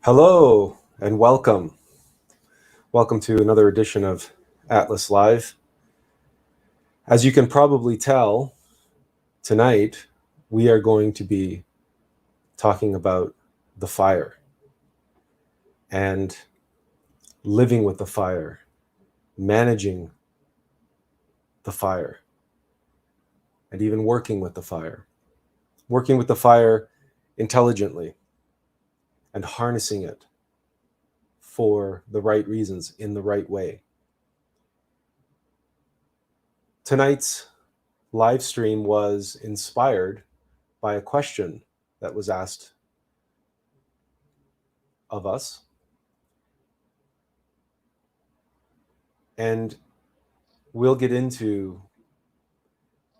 Hello and welcome. Welcome to another edition of Atlas Live. As you can probably tell, tonight we are going to be talking about the fire and living with the fire, managing the fire, and even working with the fire. Working with the fire intelligently and harnessing it for the right reasons in the right way. Tonight's live stream was inspired by a question that was asked of us. And we'll get into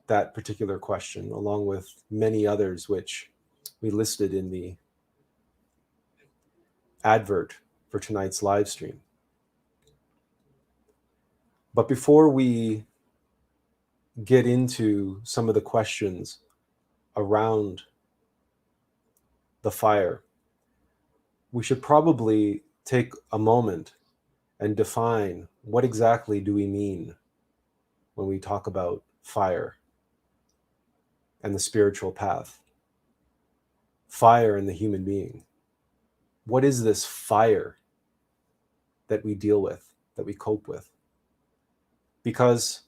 that particular question along with many others which we listed in the advert for tonight's live stream. But before we get into some of the questions around the fire, we should probably take a moment and define what exactly do we mean when we talk about fire and the spiritual path, fire and the human being. What is this fire that we deal with, that we cope with? Because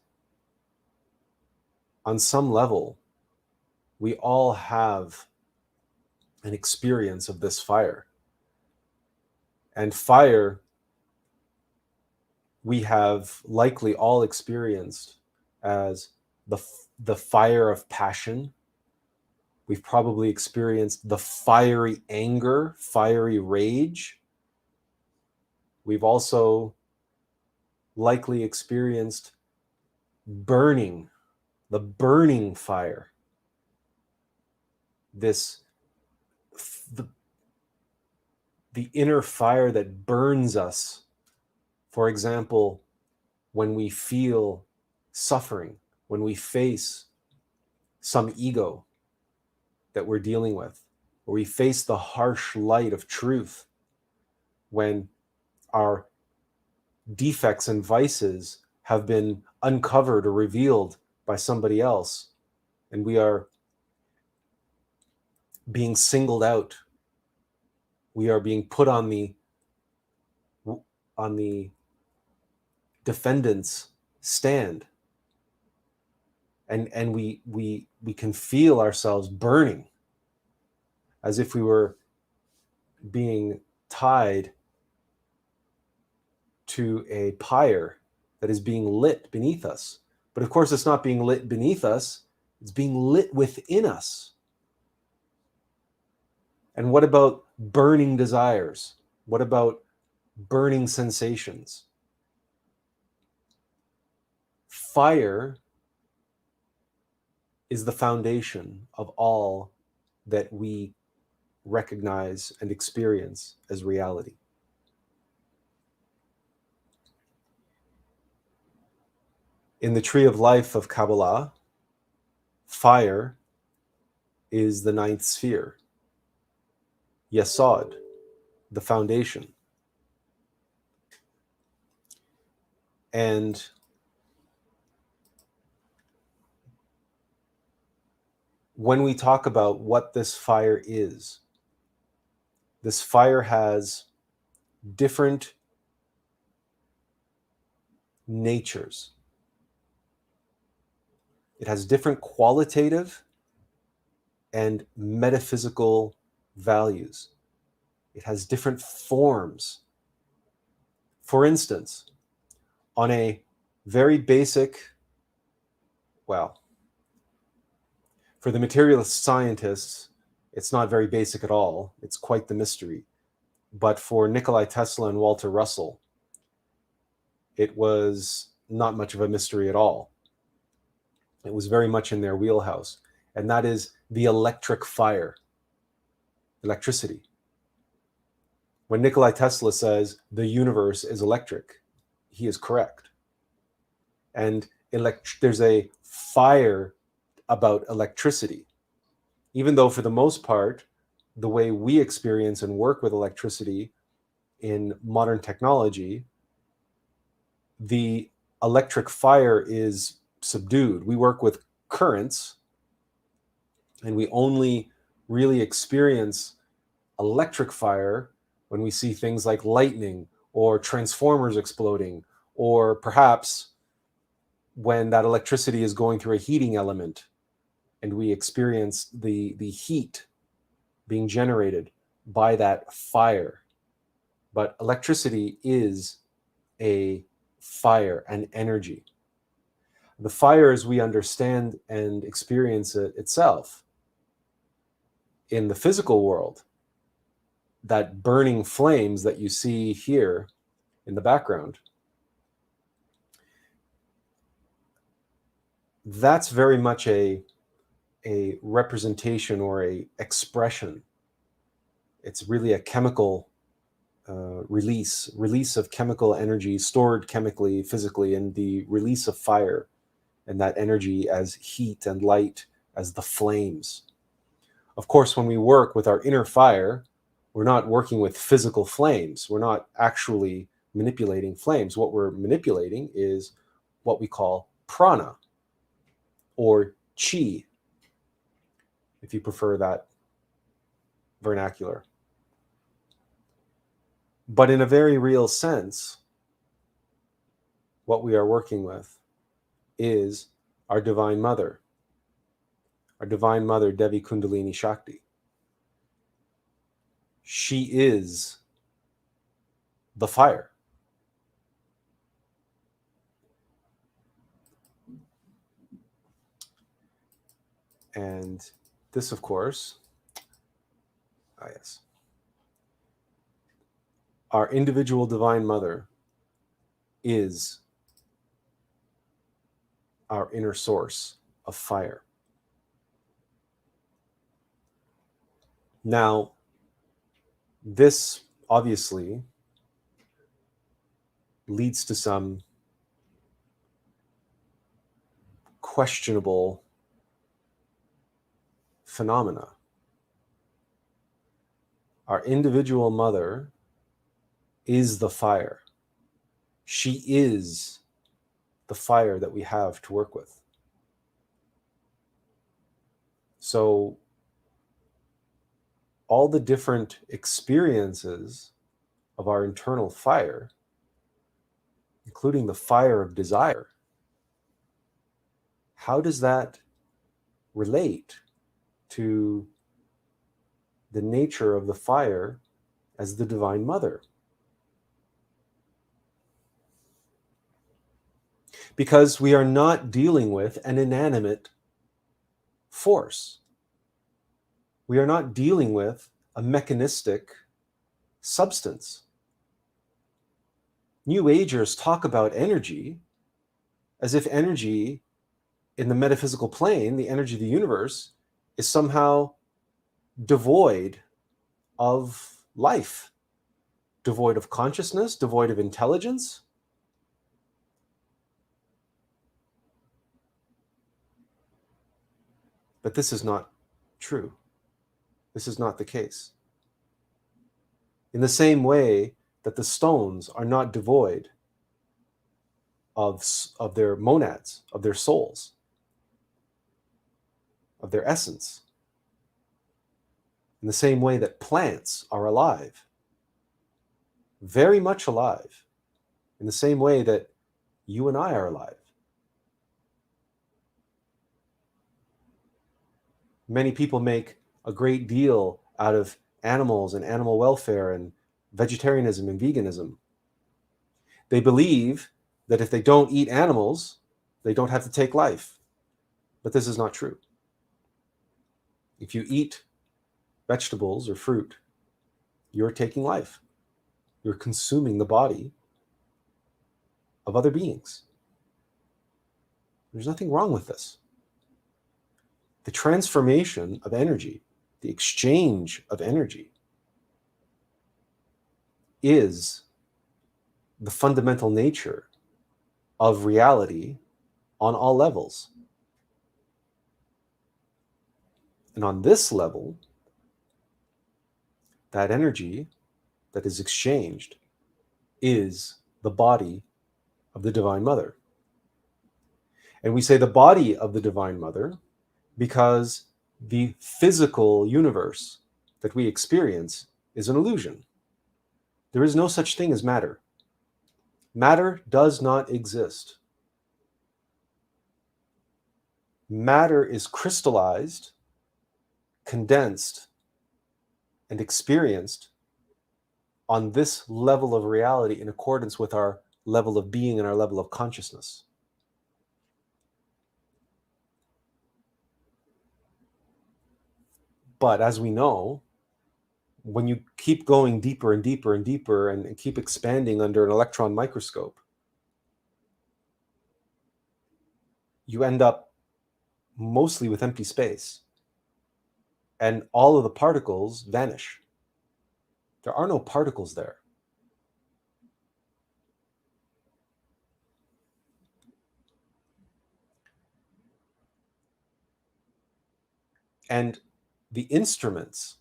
on some level, we all have an experience of this fire. And fire, we have likely all experienced as the fire of passion. We've probably experienced the fiery anger, fiery rage. We've also likely experienced burning, the burning fire. The inner fire that burns us. For example, when we feel suffering, when we face some ego that we're dealing with, or we face the harsh light of truth, when our defects and vices have been uncovered or revealed by somebody else, and we are being singled out, we are being put on the defendant's stand, and we can feel ourselves burning as if we were being tied to a pyre that is being lit beneath us. But of course, it's not being lit beneath us, it's being lit within us. And what about burning desires? What about burning sensations? Fire is the foundation of all that we recognize and experience as reality. In the tree of life of Kabbalah, fire is the ninth sphere. Yesod, the foundation. And when we talk about what this fire is, this fire has different natures. It has different qualitative and metaphysical values. It has different forms. For instance, on a very basic, well, for the materialist scientists, it's not very basic at all. It's quite the mystery. But for Nikola Tesla and Walter Russell, it was not much of a mystery at all. It was very much in their wheelhouse. And that is the electric fire, electricity. When Nikola Tesla says the universe is electric, he is correct. And there's a fire about electricity, even though for the most part, the way we experience and work with electricity in modern technology, the electric fire is subdued. We work with currents, and we only really experience electric fire when we see things like lightning or transformers exploding, or perhaps when that electricity is going through a heating element and we experience the heat being generated by that fire. But electricity is a fire, an energy. The fire, as we understand and experience it itself in the physical world, that burning flames that you see here in the background, that's very much a representation or a expression. It's really a chemical release of chemical energy stored chemically, physically, and the release of fire and that energy as heat and light, as the flames. Of course, when we work with our inner fire, we're not working with physical flames. We're not actually manipulating flames. What we're manipulating is what we call prana, or chi, if you prefer that vernacular. But in a very real sense, what we are working with is our Divine Mother, Devi Kundalini Shakti. She is the fire. And this, of course, yes, our individual Divine Mother is our inner source of fire. Now, this obviously leads to some questionable phenomena. Our individual mother is the fire. She is the fire that we have to work with. So all the different experiences of our internal fire, including the fire of desire, how does that relate to the nature of the fire as the Divine Mother? Because we are not dealing with an inanimate force. We are not dealing with a mechanistic substance. New Agers talk about energy as if energy in the metaphysical plane, the energy of the universe, is somehow devoid of life, devoid of consciousness, devoid of intelligence. But this is not true. This is not the case. In the same way that the stones are not devoid of their monads, of their souls, of their essence. In the same way that plants are alive, very much alive, in the same way that you and I are alive. Many people make a great deal out of animals and animal welfare and vegetarianism and veganism. They believe that if they don't eat animals, they don't have to take life. But this is not true. If you eat vegetables or fruit, you're taking life. You're consuming the body of other beings. There's nothing wrong with this. The transformation of energy, the exchange of energy, is the fundamental nature of reality on all levels. And on this level, that energy that is exchanged is the body of the Divine Mother. And we say the body of the Divine Mother because the physical universe that we experience is an illusion. There is no such thing as matter. Matter does not exist. Matter is crystallized, condensed, and experienced on this level of reality in accordance with our level of being and our level of consciousness. But as we know, when you keep going deeper and deeper and deeper and keep expanding under an electron microscope, you end up mostly with empty space. And all of the particles vanish. There are no particles there. And the instruments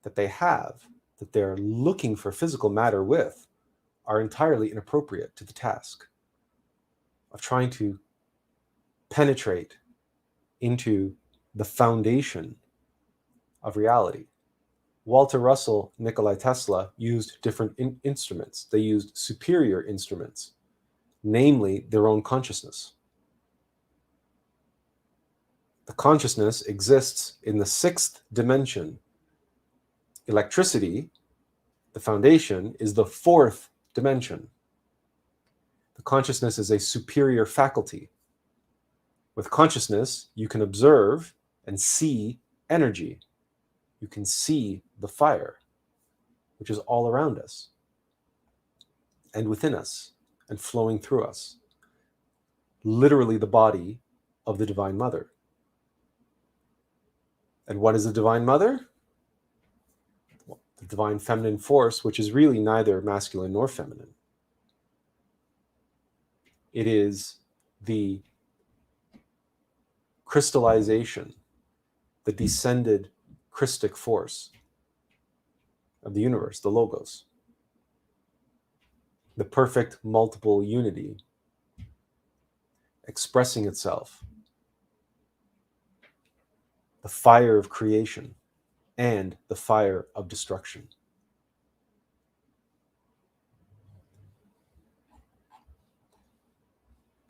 that they have, that they're looking for physical matter with, are entirely inappropriate to the task of trying to penetrate into the foundation of reality. Walter Russell, Nikola Tesla used different instruments. They used superior instruments, namely their own consciousness. The consciousness exists in the sixth dimension. Electricity, the foundation, is the fourth dimension. The consciousness is a superior faculty. With consciousness, you can observe and see energy. You can see the fire, which is all around us and within us and flowing through us. Literally the body of the Divine Mother. And what is the Divine Mother? Well, the divine feminine force, which is really neither masculine nor feminine. It is the crystallization, the descended Christic force of the universe, the Logos, the perfect multiple unity expressing itself, the fire of creation and the fire of destruction.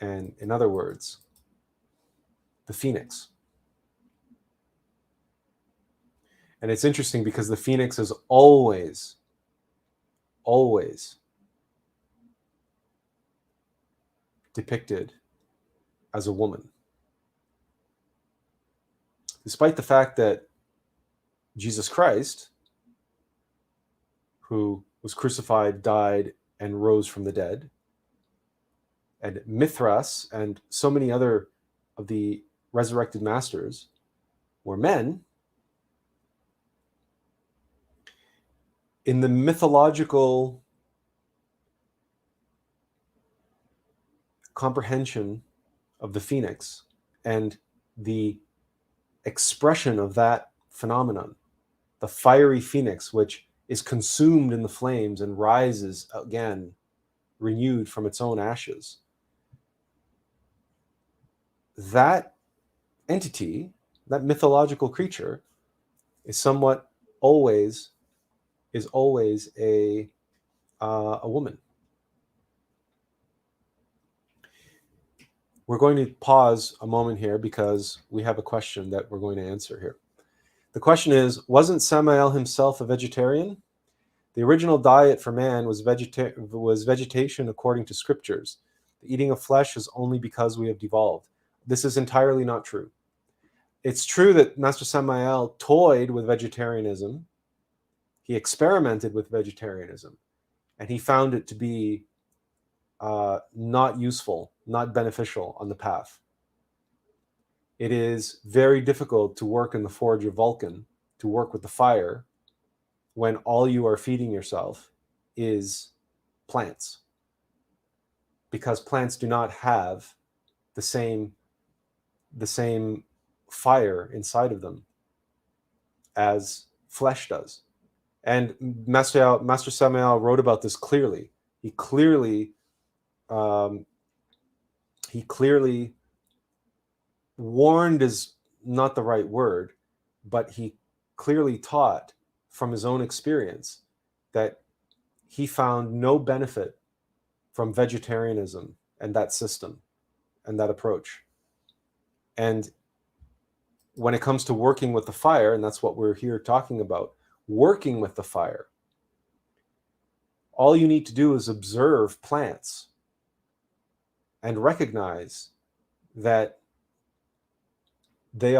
And in other words, the phoenix. And it's interesting because the phoenix is always depicted as a woman. Despite the fact that Jesus Christ, who was crucified, died, and rose from the dead, and Mithras and so many other of the resurrected masters were men, in the mythological comprehension of the phoenix and the expression of that phenomenon, the fiery phoenix, which is consumed in the flames and rises again, renewed from its own ashes, that entity, that mythological creature, is always a woman. We're going to pause a moment here because we have a question that we're going to answer here. The question is, wasn't Samael himself a vegetarian? The original diet for man was vegetation according to scriptures. The eating of flesh is only because we have devolved. This is entirely not true. It's true that Master Samael toyed with vegetarianism. He experimented with vegetarianism, and he found it to be not useful, not beneficial on the path. It is very difficult to work in the forge of Vulcan, to work with the fire, when all you are feeding yourself is plants. Because plants do not have the same fire inside of them as flesh does. And Master Samael wrote about this clearly. He clearly warned is not the right word, but he clearly taught from his own experience that he found no benefit from vegetarianism and that system and that approach. And when it comes to working with the fire, and that's what we're here talking about, working with the fire, all you need to do is observe plants and recognize that they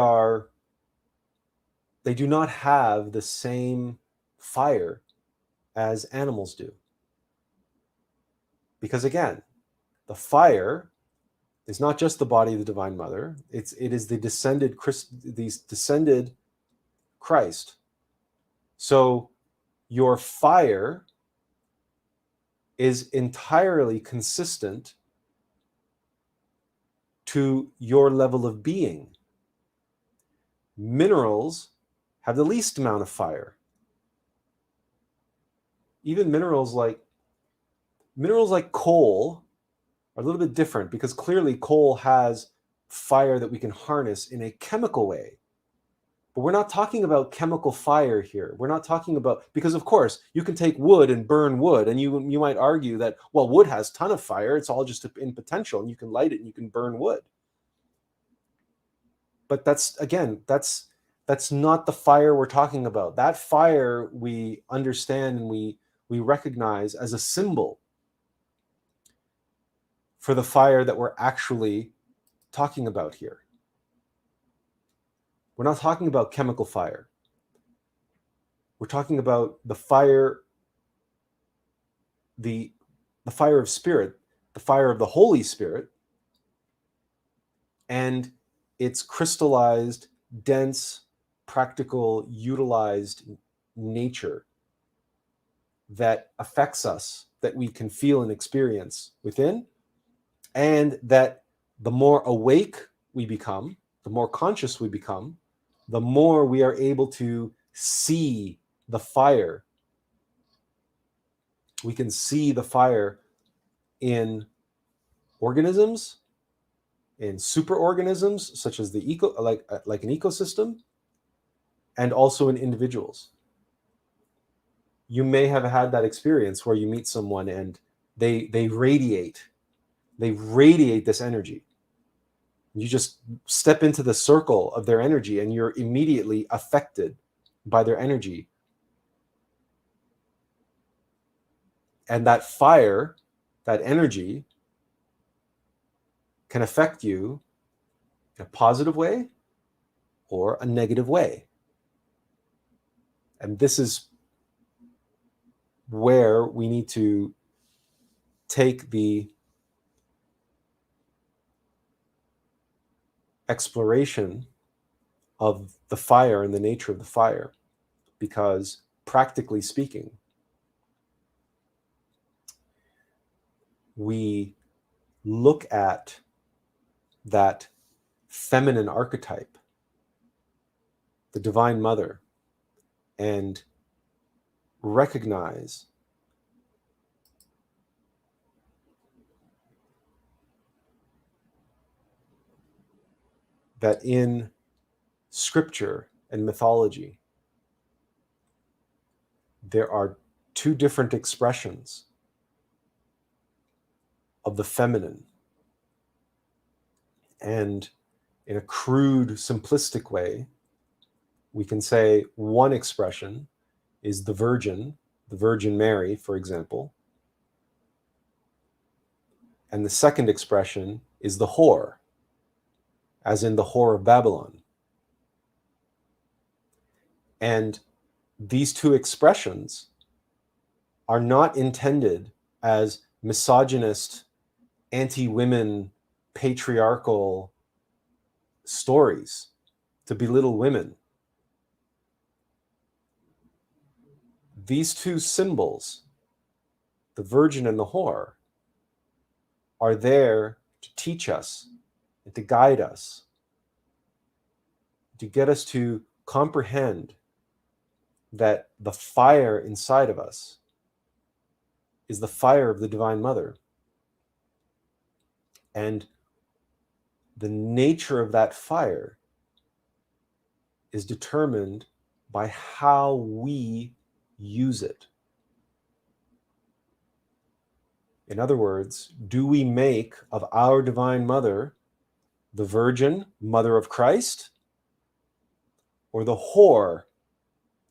do not have the same fire as animals do. Because again, the fire is not just the body of the Divine Mother, it is the descended Christ. So your fire is entirely consistent to your level of being. Minerals have the least amount of fire. Even minerals like coal are a little bit different, because clearly coal has fire that we can harness in a chemical way. But we're not talking about chemical fire here. We're not talking about, because of course you can take wood and burn wood, and you might argue that, well, wood has a ton of fire, it's all just in potential, and you can light it and you can burn wood. But that's not the fire we're talking about. That fire we understand and we recognize as a symbol for the fire that we're actually talking about here. We're not talking about chemical fire. We're talking about the fire, the fire of spirit, the fire of the Holy Spirit, and its crystallized, dense, practical, utilized nature that affects us, that we can feel and experience within, and that the more awake we become, the more conscious we become, the more we are able to see the fire. We can see the fire in organisms, in superorganisms, such as the like an ecosystem, and also in individuals. You may have had that experience where you meet someone and they radiate this energy. You just step into the circle of their energy and you're immediately affected by their energy. And that fire, that energy, can affect you in a positive way or a negative way. And this is where we need to take the exploration of the fire and the nature of the fire, because practically speaking, we look at that feminine archetype, the Divine Mother, and recognize that in scripture and mythology, there are two different expressions of the feminine. And in a crude, simplistic way, we can say one expression is the Virgin Mary, for example. And the second expression is the whore, as in the whore of Babylon. And these two expressions are not intended as misogynist, anti-women, patriarchal stories to belittle women. These two symbols, the Virgin and the whore, are there to teach us and to guide us, to get us to comprehend that the fire inside of us is the fire of the Divine Mother. And the nature of that fire is determined by how we use it. In other words, do we make of our Divine Mother the Virgin, Mother of Christ, or the whore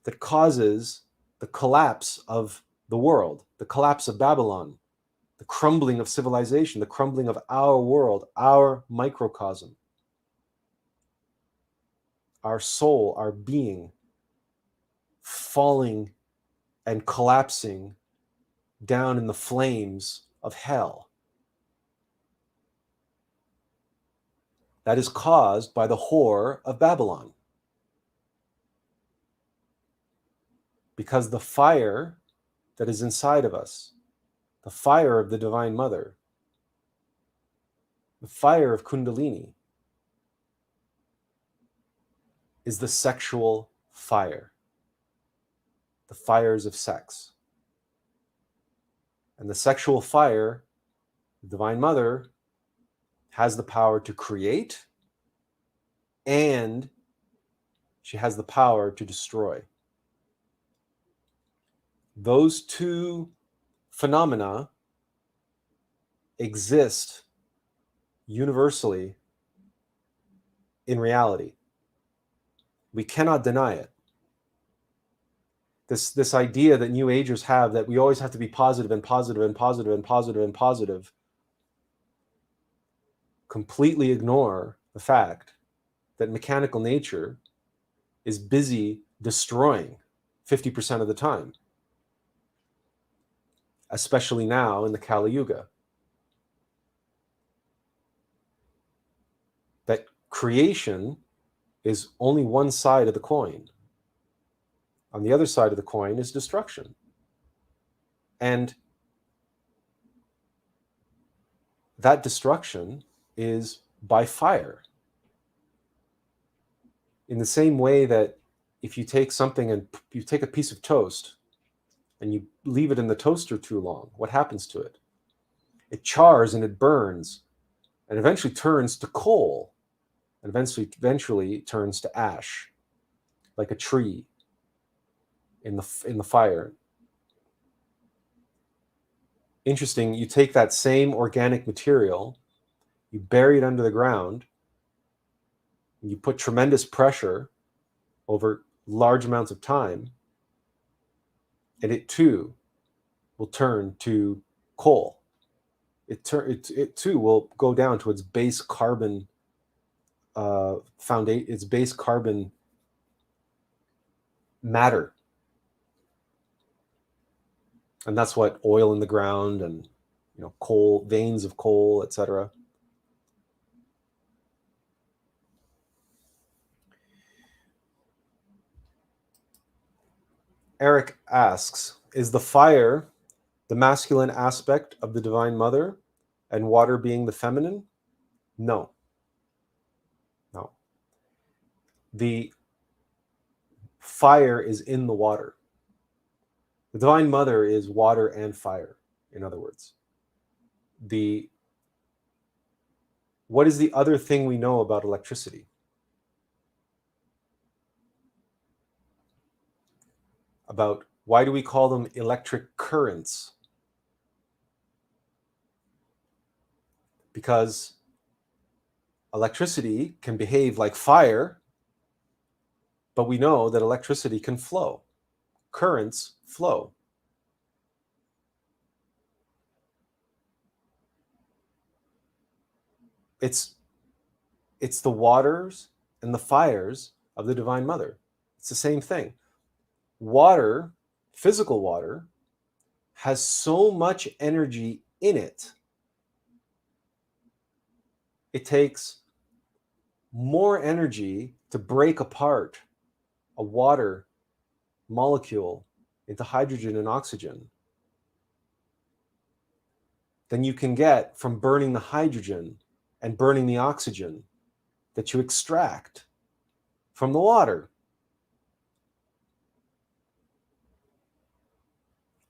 that causes the collapse of the world, the collapse of Babylon, the crumbling of civilization, the crumbling of our world, our microcosm, our soul, our being, falling and collapsing down in the flames of hell? That is caused by the whore of Babylon. Because the fire that is inside of us, the fire of the Divine Mother, the fire of Kundalini, is the sexual fire, the fires of sex. And the sexual fire, the Divine Mother, has the power to create, and she has the power to destroy. Those two phenomena exist universally in reality. We cannot deny it. This idea that New Agers have that we always have to be positive and positive and positive and positive and positive completely ignore the fact that mechanical nature is busy destroying 50% of the time, especially now in the Kali Yuga. That creation is only one side of the coin. On the other side of the coin is destruction. And that destruction is by fire. In the same way that if you take something and you take a piece of toast and you leave it in the toaster too long, what happens to it? It chars and it burns and eventually turns to coal and eventually turns to ash, like a tree in the fire. Interesting, you take that same organic material, you bury it under the ground, you put tremendous pressure over large amounts of time, and it too will turn to coal. It too will go down to its base carbon its base carbon matter. And that's what oil in the ground and coal, veins of coal, etc. Eric asks, is the fire the masculine aspect of the Divine Mother and water being the feminine? No. No. The fire is in the water. The Divine Mother is water and fire, in other words. What is the other thing we know about electricity? About why do we call them electric currents? Because electricity can behave like fire, but we know that electricity can flow. Currents flow. It's the waters and the fires of the Divine Mother. It's the same thing. Water, physical water, has so much energy in it. It takes more energy to break apart a water molecule into hydrogen and oxygen than you can get from burning the hydrogen and burning the oxygen that you extract from the water.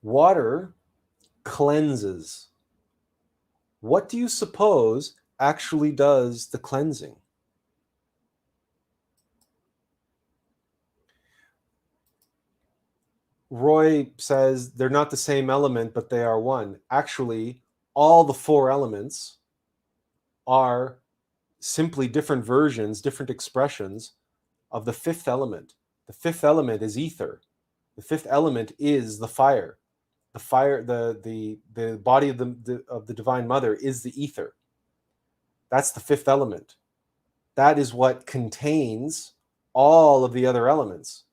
Water cleanses. What do you suppose actually does the cleansing? Roy says they're not the same element, but they are one. Actually, all the four elements are simply different versions, different expressions of the fifth element. The fifth element is ether. The fifth element is the fire. The fire, the body of the Divine Mother is the ether. That's the fifth element. That is what contains all of the other elements.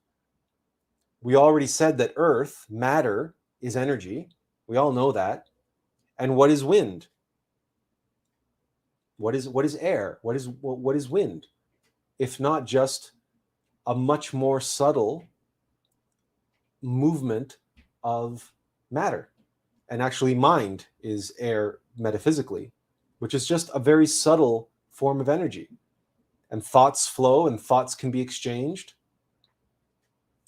We already said that earth, matter, is energy. We all know that. And what is wind? What is air? What is wind? If not just a much more subtle movement of matter. And actually mind is air metaphysically, which is just a very subtle form of energy. And thoughts flow and thoughts can be exchanged.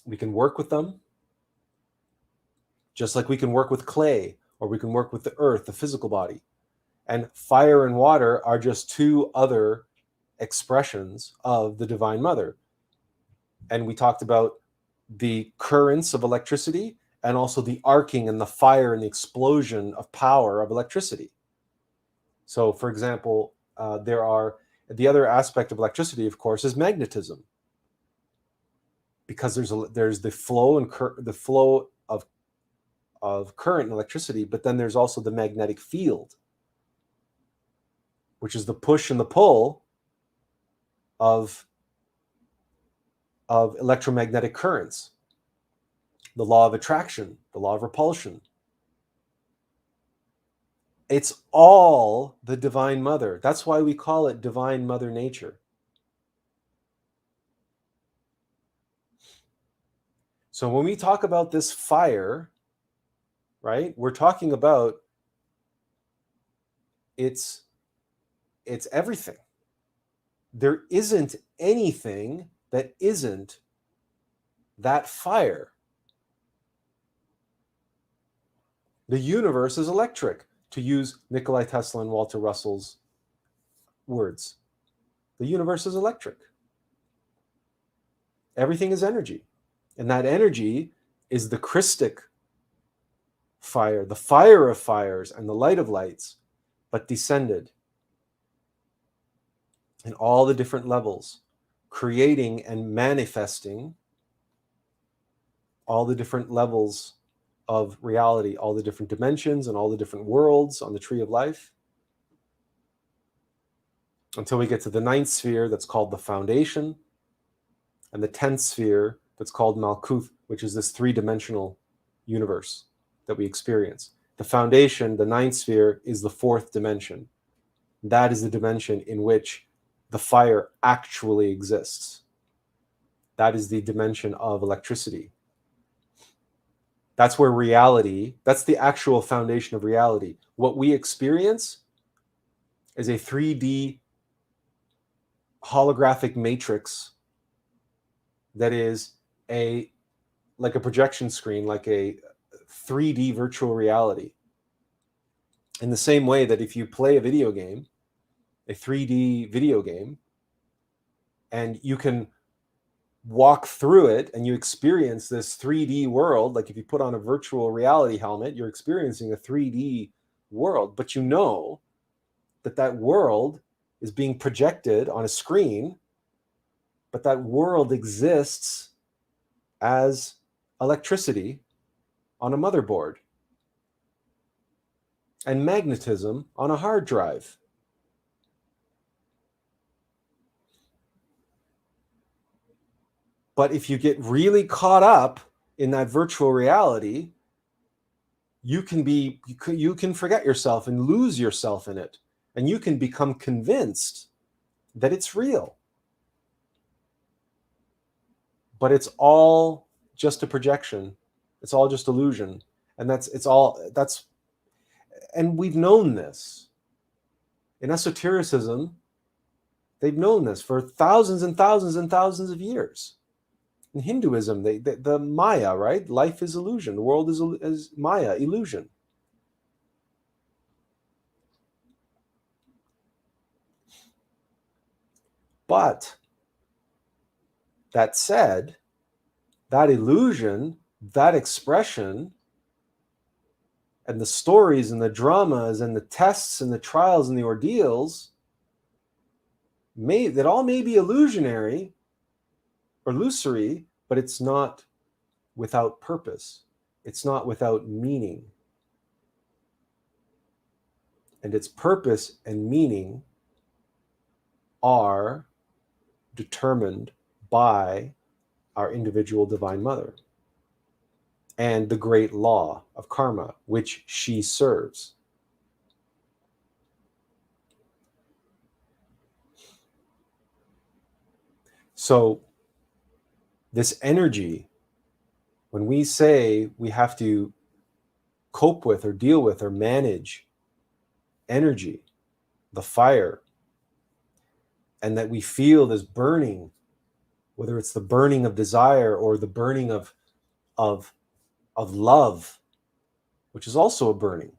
We can work with them, just like we can work with clay, or we can work with the earth, the physical body. And fire and water are just two other expressions of the Divine Mother. And we talked about the currents of electricity and also the arcing and the fire and the explosion of power of electricity. So, for example, the other aspect of electricity, of course, is magnetism, because there's the flow and the flow of current and electricity, but then there's also the magnetic field, which is the push and the pull of electromagnetic currents, the law of attraction, the law of repulsion. It's all the Divine Mother. That's why we call it Divine Mother Nature. So when we talk about this fire, right, we're talking about it's everything. There isn't anything that isn't that fire. The universe is electric, to use Nikola Tesla and Walter Russell's words. The universe is electric. Everything is energy. And that energy is the Christic fire, the fire of fires and the light of lights, but descended in all the different levels, creating and manifesting all the different levels of reality, all the different dimensions and all the different worlds on the tree of life, until we get to the ninth sphere that's called the foundation, and the 10th sphere that's called Malkuth, which is this three-dimensional universe that we experience. The foundation, the ninth sphere, is the fourth dimension. That is the dimension in which the fire actually exists. That is the dimension of electricity. That's where reality, that's the actual foundation of reality. What we experience is a 3D holographic matrix that is like a projection screen, like a 3D virtual reality. In the same way that if you play a video game, a 3D video game, and you can walk through it and you experience this 3D world, like if you put on a virtual reality helmet, you're experiencing a 3D world, but you know that that world is being projected on a screen, but that world exists as electricity on a motherboard and magnetism on a hard drive. But if you get really caught up in that virtual reality, you can forget yourself and lose yourself in it, and you can become convinced that it's real. But it's all just a projection. It's all just illusion. And and we've known this. In esotericism, they've known this for thousands and thousands and thousands of years. In Hinduism, the Maya, right? Life is illusion. The world is Maya, illusion. But that said, that illusion, that expression, and the stories and the dramas and the tests and the trials and the ordeals, that all may be illusionary or illusory, but it's not without purpose. It's not without meaning. And its purpose and meaning are determined by our individual Divine Mother and the great law of karma, which she serves. So this energy, when we say we have to cope with or deal with or manage energy, the fire, and that we feel this burning, whether it's the burning of desire or the burning of love, which is also a burning,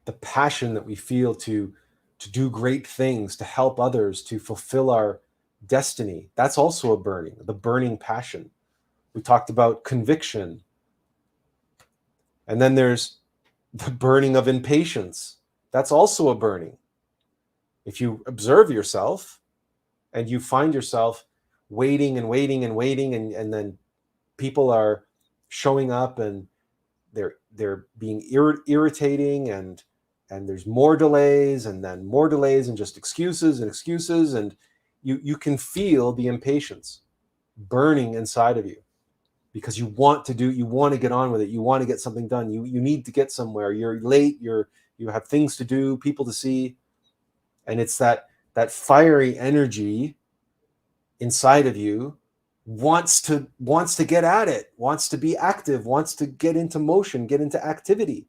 the passion that we feel to do great things, to help others, to fulfill our destiny, that's also a burning, the burning passion. We talked about conviction. And then there's the burning of impatience. That's also a burning. If you observe yourself and you find yourself waiting and waiting and waiting, and then people are showing up and they're being irritating, and there's more delays and then more delays and just excuses, and you can feel the impatience burning inside of you, because you want to get on with it, you want to get something done, you need to get somewhere, you're late, you have things to do, people to see, and it's that fiery energy inside of you wants to get at it, wants to be active, wants to get into motion, get into activity.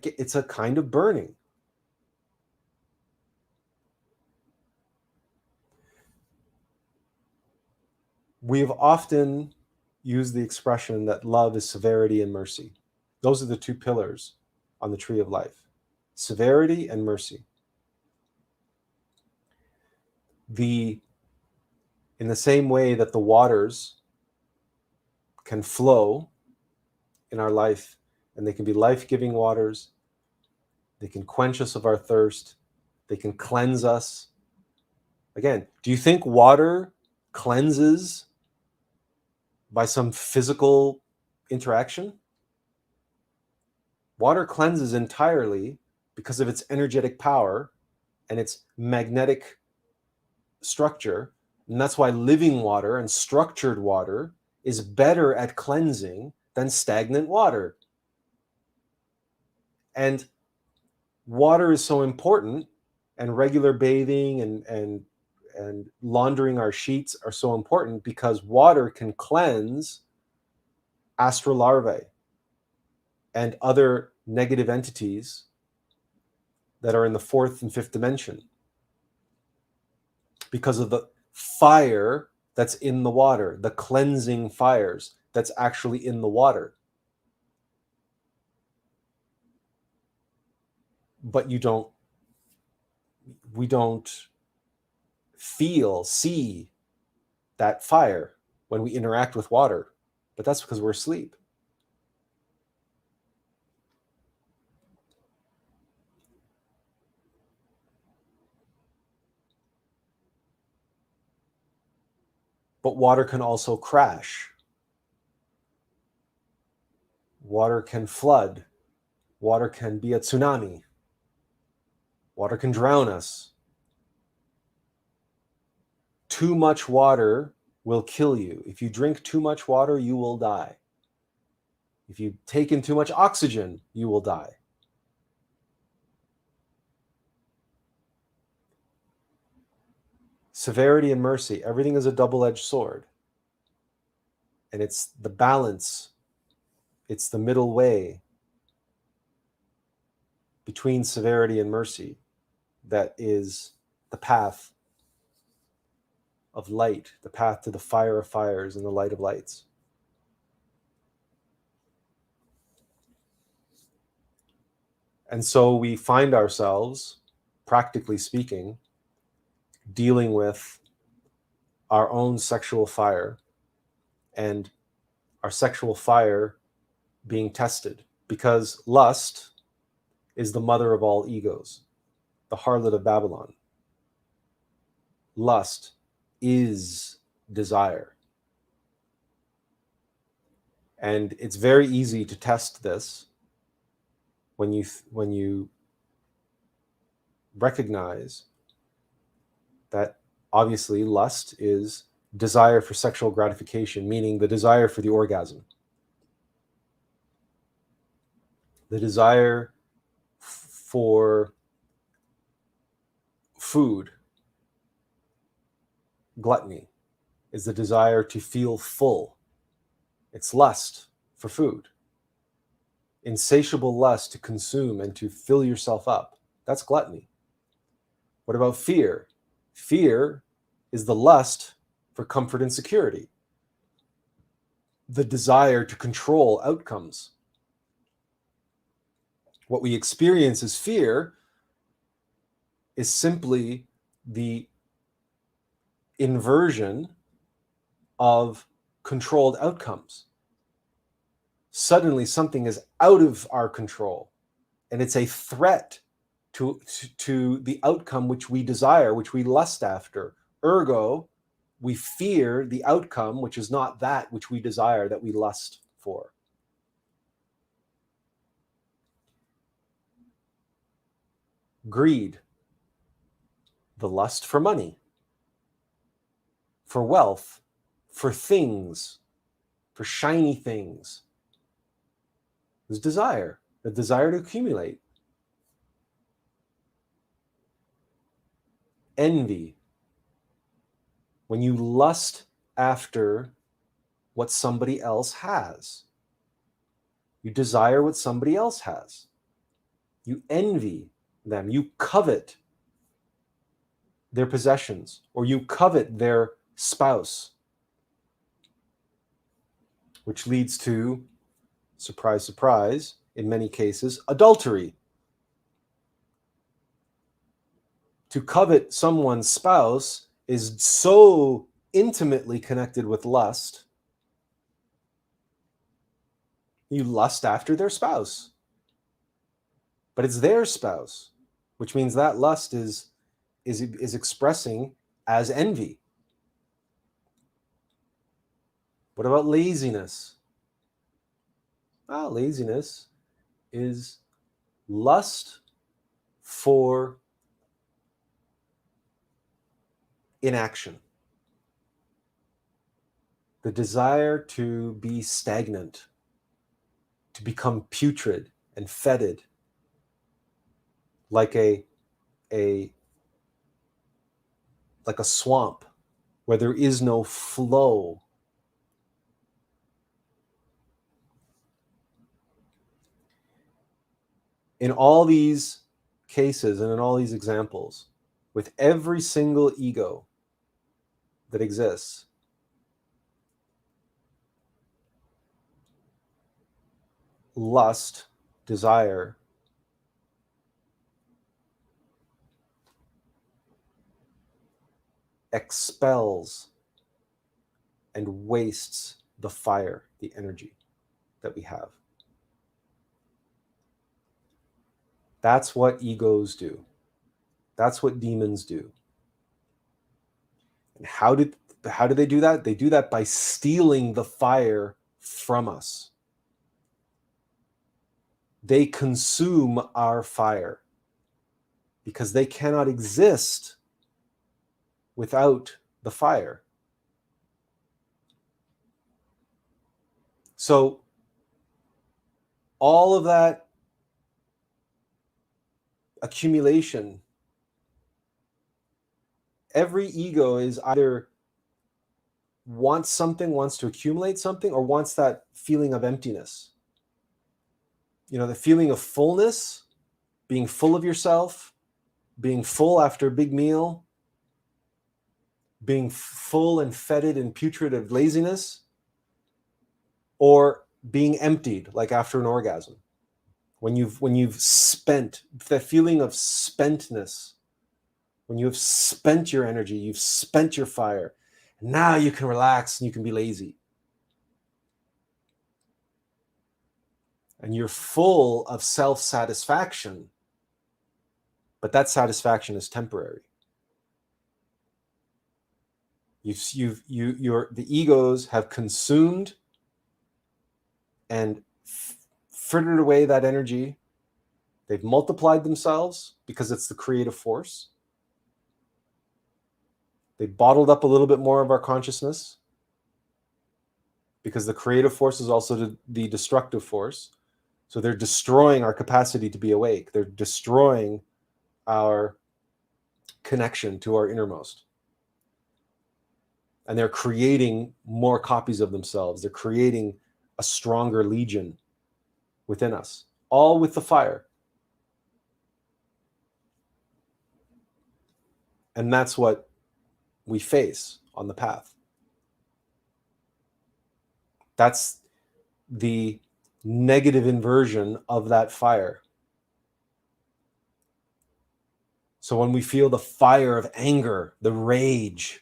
It's a kind of burning. We have often used the expression that love is severity and mercy. Those are the two pillars on the tree of life: severity and mercy. In the same way that the waters can flow in our life, and they can be life-giving waters, they can quench us of our thirst, they can cleanse us. Again, do you think water cleanses by some physical interaction? Water cleanses entirely because of its energetic power and its magnetic structure. And that's why living water and structured water is better at cleansing than stagnant water. And water is so important, and regular bathing and laundering our sheets are so important, because water can cleanse astral larvae and other negative entities that are in the fourth and fifth dimension, because of the fire that's in the water, the cleansing fires that's actually in the water. But we don't see that fire when we interact with water, but that's because we're asleep. But water can also crash. Water can flood. Water can be a tsunami. Water can drown us. Too much water will kill you. If you drink too much water, you will die. If you take in too much oxygen, you will die. Severity and mercy, everything is a double-edged sword. And it's the balance, it's the middle way between severity and mercy that is the path of light, the path to the fire of fires and the light of lights. And so we find ourselves, practically speaking, dealing with our own sexual fire, and our sexual fire being tested, because lust is the mother of all egos, the harlot of Babylon. Lust is desire. And it's very easy to test this when you recognize that obviously lust is desire for sexual gratification, meaning the desire for the orgasm, the desire for food. Gluttony is the desire to feel full. It's lust for food. Insatiable lust to consume and to fill yourself up. That's gluttony. What about fear? Fear is the lust for comfort and security. The desire to control outcomes. What we experience as fear is simply the inversion of controlled outcomes. Suddenly something is out of our control, and it's a threat to the outcome which we desire, which we lust after. Ergo, we fear the outcome which is not that which we desire, that we lust for. Greed, the lust for money, for wealth, for things, for shiny things. There's desire, the desire to accumulate. Envy, when you lust after what somebody else has. You desire what somebody else has. You envy them. You covet their possessions, or you covet their spouse, which leads to, surprise, surprise, in many cases, adultery. To covet someone's spouse is so intimately connected with lust. You lust after their spouse, but it's their spouse, which means that lust is expressing as envy. What about laziness? Well, laziness is lust for inaction. The desire to be stagnant, to become putrid and fetid, like a swamp where there is no flow. In all these cases and in all these examples, with every single ego that exists, lust, desire, expels and wastes the fire, the energy that we have. That's what egos do. That's what demons do. And how do they do that? They do that by stealing the fire from us. They consume our fire because they cannot exist without the fire. So all of that accumulation, every ego is either wants something, wants to accumulate something, or wants that feeling of emptiness. You know, the feeling of fullness being full of yourself, being full after a big meal, being full and fetid and putrid of laziness, or being emptied like after an orgasm. When you've spent, that feeling of spentness, when you have spent your energy, you've spent your fire, now you can relax and you can be lazy. And you're full of self-satisfaction, but that satisfaction is temporary. The egos have consumed and frittered away that energy. They've multiplied themselves because it's the creative force. They bottled up a little bit more of our consciousness because the creative force is also the destructive force. So they're destroying our capacity to be awake. They're destroying our connection to our innermost. And they're creating more copies of themselves. They're creating a stronger legion within us, all with the fire. And that's what we face on the path. That's the negative inversion of that fire. So when we feel the fire of anger, the rage,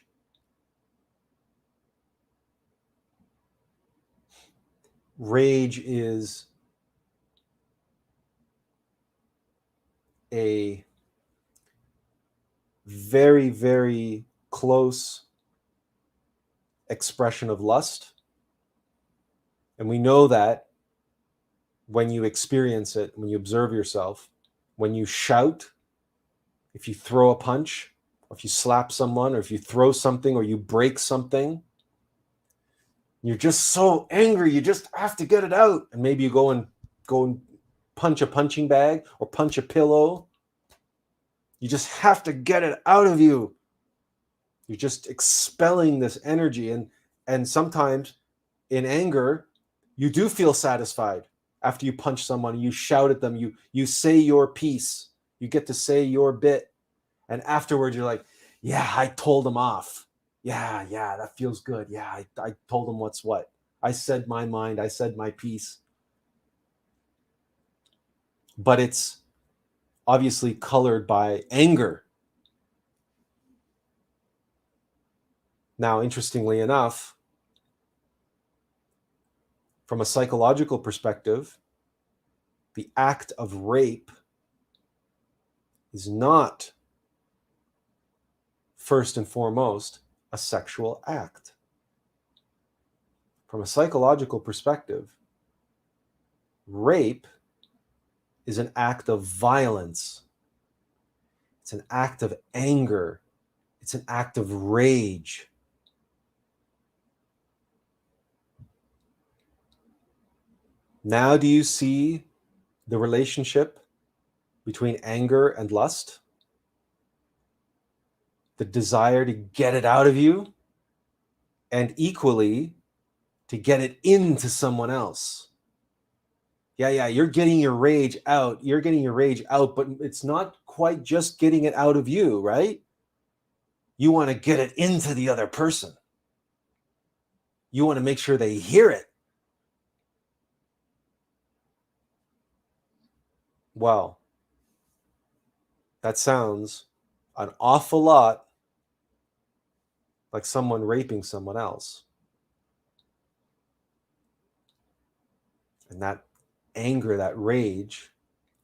rage is a very, very close expression of lust. And we know that when you experience it, when you observe yourself, when you shout, if you throw a punch, or if you slap someone, or if you throw something, or you break something, you're just so angry, you just have to get it out. And maybe you go and punch a punching bag or punch a pillow. You just have to get it out of you. You're just expelling this energy. And sometimes in anger, you do feel satisfied after you punch someone, you shout at them, you say your piece, you get to say your bit. And afterwards you're like, yeah, I told them off. Yeah, that feels good. Yeah, I told them what's what. I said my mind, I said my piece. But it's obviously colored by anger. Now, interestingly enough, from a psychological perspective, the act of rape is not first and foremost a sexual act. From a psychological perspective, rape is an act of violence. It's an act of anger. It's an act of rage. Now, do you see the relationship between anger and lust? The desire to get it out of you, and equally to get it into someone else. Yeah, you're getting your rage out. You're getting your rage out, but it's not quite just getting it out of you, right? You want to get it into the other person. You want to make sure they hear it. Well, that sounds an awful lot like someone raping someone else. And that anger, that rage,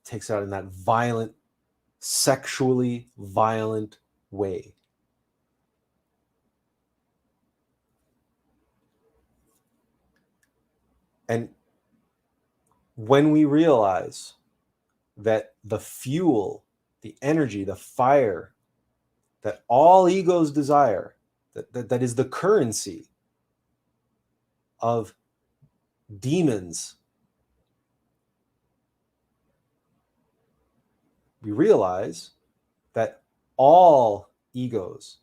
takes out in that violent, sexually violent way. And when we realize that the fuel, the energy, the fire that all egos desire, that is the currency of demons, we realize that all egos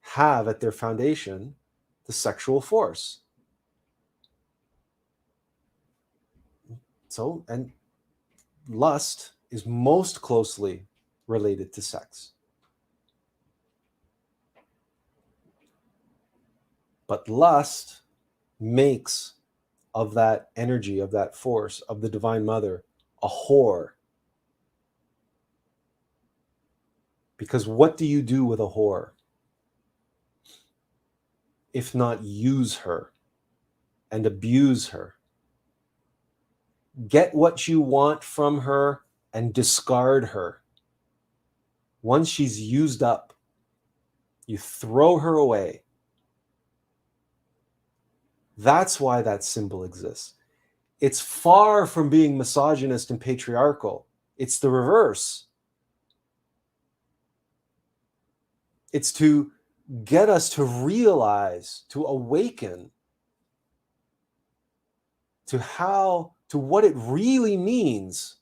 have at their foundation the sexual force. So, and lust is most closely related to sex. But lust makes of that energy, of that force, of the Divine Mother, a whore. Because what do you do with a whore? If not use her and abuse her. Get what you want from her and discard her. Once she's used up, you throw her away. That's why that symbol exists. It's far from being misogynist and patriarchal. It's the reverse. It's to get us to realize, to awaken to what it really means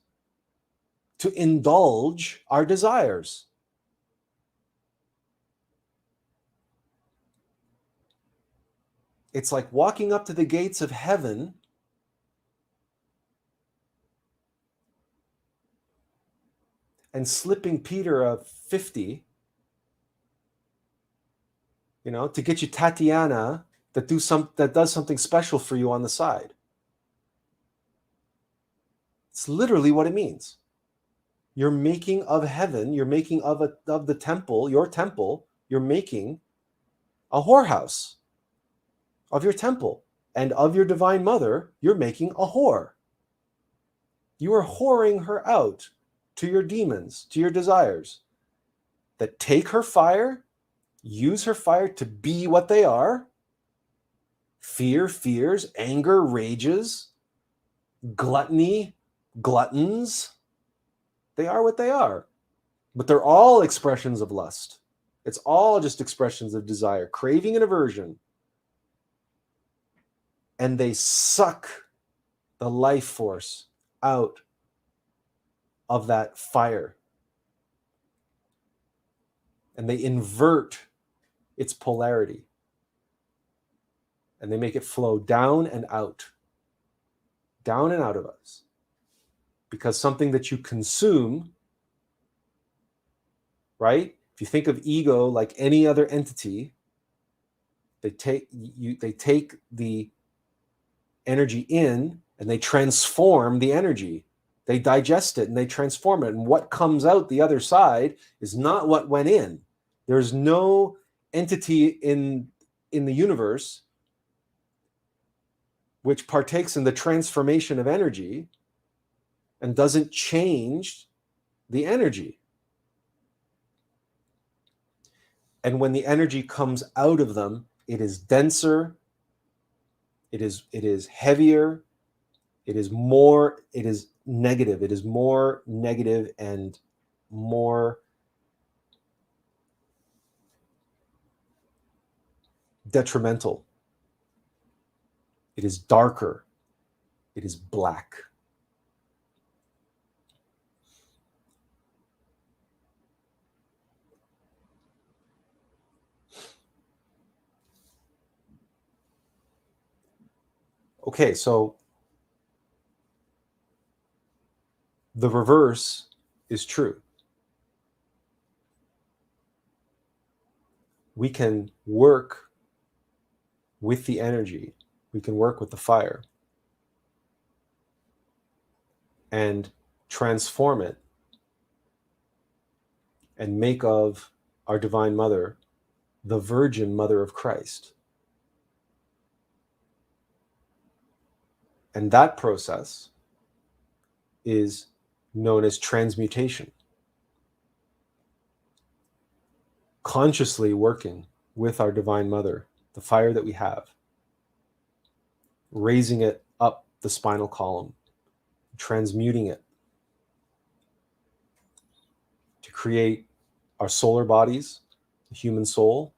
to indulge our desires. It's like walking up to the gates of heaven and slipping Peter a 50, to get you Tatiana that does something special for you on the side. It's literally what it means. You're making of heaven, you're making of the temple, your temple, you're making a whorehouse of your temple, and of your Divine Mother, you're making a whore. You are whoring her out to your demons, to your desires that take her fire, use her fire to be what they are: fear, fears, anger, rages, gluttony, gluttons. They are what they are. But they're all expressions of lust. It's all just expressions of desire, craving and aversion. And they suck the life force out of that fire. And they invert its polarity. And they make it flow down and out of us. Because something that you consume, right? If you think of ego like any other entity, they take the energy in and they transform the energy. They digest it and they transform it. And what comes out the other side is not what went in. There's no entity in the universe which partakes in the transformation of energy and doesn't change the energy. And when the energy comes out of them, it is denser, it is heavier, it is negative. It is more negative and more detrimental. It is darker. It is black. Okay, so the reverse is true. We can work with the energy. We can work with the fire and transform it and make of our Divine Mother the Virgin Mother of Christ. And that process is known as transmutation. Consciously working with our Divine Mother, the fire that we have, raising it up the spinal column, transmuting it to create our solar bodies, the human soul,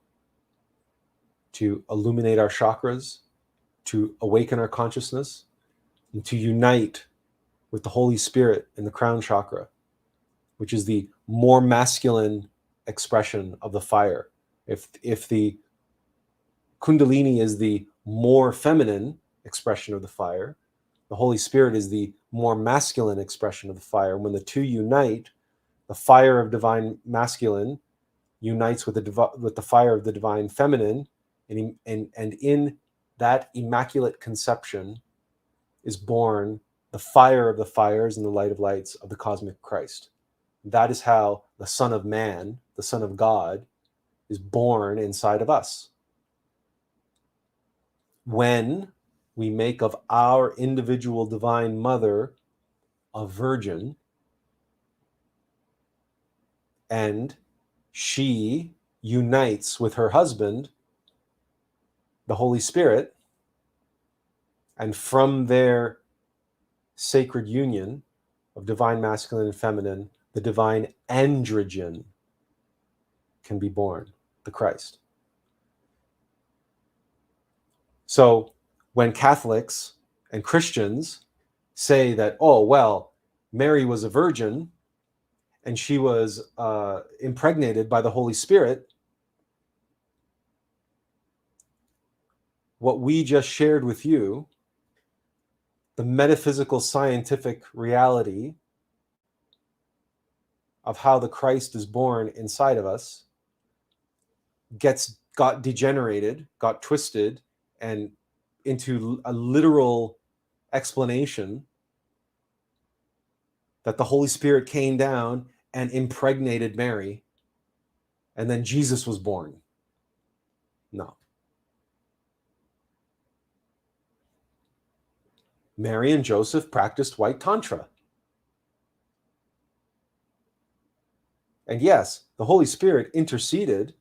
to illuminate our chakras, to awaken our consciousness, and to unite with the Holy Spirit in the crown chakra, which is the more masculine expression of the fire. If the Kundalini is the more feminine expression of the fire, The Holy Spirit is the more masculine expression of the fire. When the two unite, the fire of divine masculine unites with the fire of the divine feminine, and in that immaculate conception is born the fire of the fires and the light of lights of the cosmic Christ. That is how the Son of Man, the Son of God, is born inside of us. When we make of our individual divine mother a virgin, and she unites with her husband, the Holy Spirit, and from their sacred union of divine masculine and feminine, the divine androgen can be born, the Christ. So when Catholics and Christians say that, oh, well, Mary was a virgin and she was impregnated by the Holy Spirit, what we just shared with you, the metaphysical scientific reality of how the Christ is born inside of us, got degenerated, got twisted, and into a literal explanation that the Holy Spirit came down and impregnated Mary, and then Jesus was born. No. Mary and Joseph practiced white tantra. And yes, the Holy Spirit interceded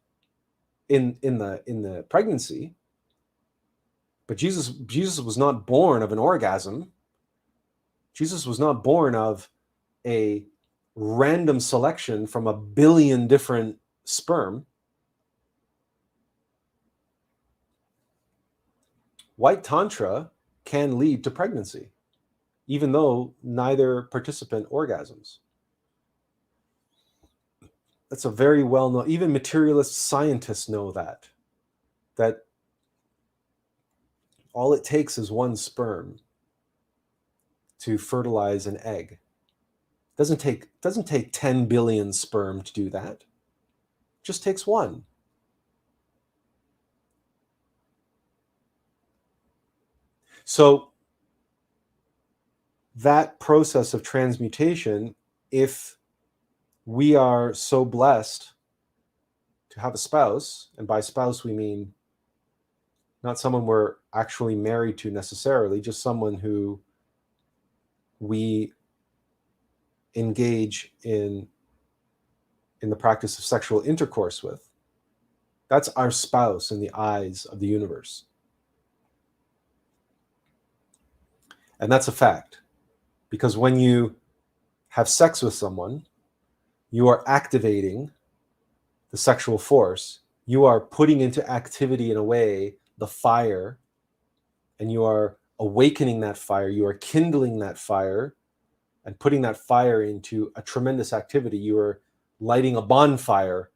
in the pregnancy, but Jesus was not born of an orgasm. Jesus was not born of a random selection from a billion different sperm. White tantra can lead to pregnancy, even though neither participant orgasms. That's a very well-known, even materialist scientists know that all it takes is one sperm to fertilize an egg. Doesn't take 10 billion sperm to do that. It just takes one. So that process of transmutation, if we are so blessed to have a spouse, and by spouse we mean not someone we're actually married to necessarily, just someone who we engage in the practice of sexual intercourse with. That's our spouse in the eyes of the universe. And that's a fact. Because when you have sex with someone, you are activating the sexual force. You are putting into activity, in a way, the fire, and you are awakening that fire. You are kindling that fire and putting that fire into a tremendous activity. You are lighting a bonfire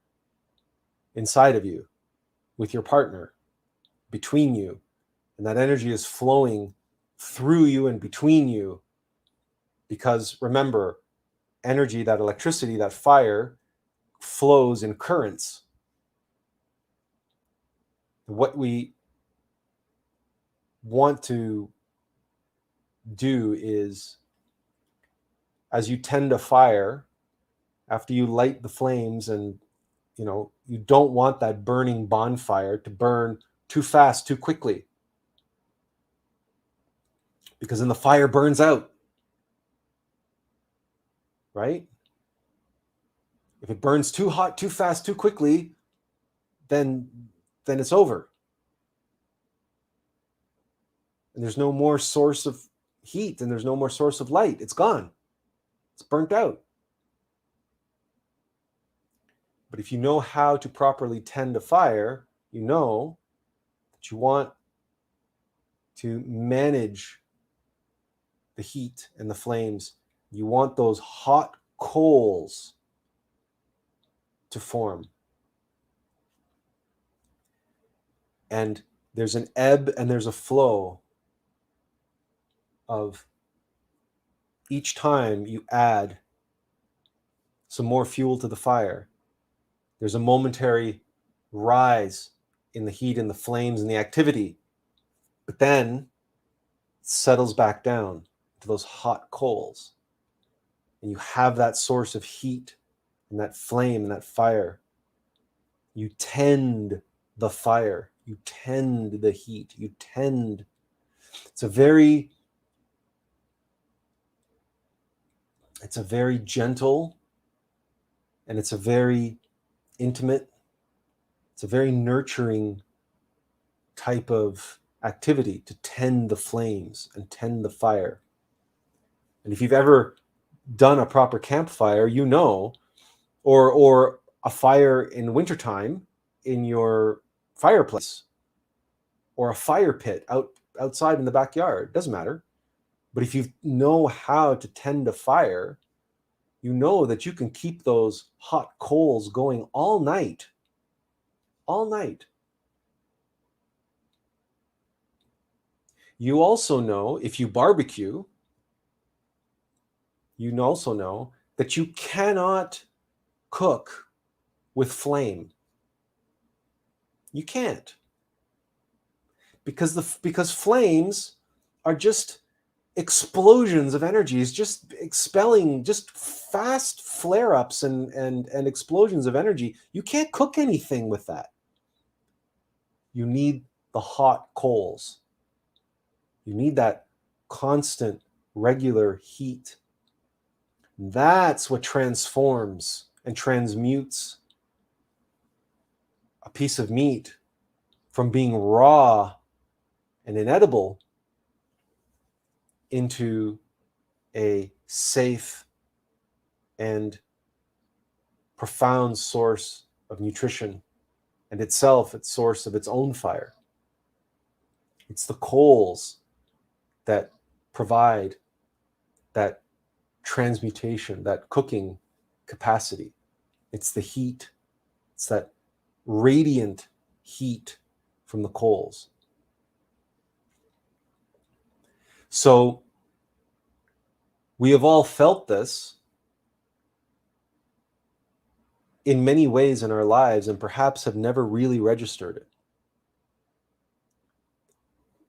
inside of you with your partner, between you. And that energy is flowing through you and between you. Because remember, energy, that electricity, that fire, flows in currents. What we want to do is, as you tend a fire, after you light the flames, and you don't want that burning bonfire to burn too fast, too quickly, because then the fire burns out, right? If it burns too hot, too fast, too quickly, then it's over. And there's no more source of heat, and there's no more source of light. It's gone. It's burnt out. But if you know how to properly tend a fire, you know that you want to manage the heat and the flames. You want those hot coals to form. And there's an ebb and there's a flow. of each time you add some more fuel to the fire, there's a momentary rise in the heat and the flames and the activity, but then it settles back down to those hot coals. And you have that source of heat and that flame and that fire. You tend the fire, you tend the heat, you tend. It's a very gentle, and it's a very intimate, it's a very nurturing type of activity to tend the flames and tend the fire. And if you've ever done a proper campfire, you know, or a fire in wintertime in your fireplace, or a fire pit outside in the backyard, doesn't matter. But if you know how to tend a fire, you know that you can keep those hot coals going all night. All night. You also know, if you barbecue, you also know that you cannot cook with flame. You can't. Because flames are just explosions of energies, just expelling, just fast flare-ups and explosions of energy. You can't cook anything with that. You need the hot coals. You need that constant, regular heat. That's what transforms and transmutes a piece of meat from being raw and inedible into a safe and profound source of nutrition, and itself its source of its own fire. It's the coals that provide that transmutation, that cooking capacity. It's the heat. It's that radiant heat from the coals. So we have all felt this in many ways in our lives, and perhaps have never really registered it.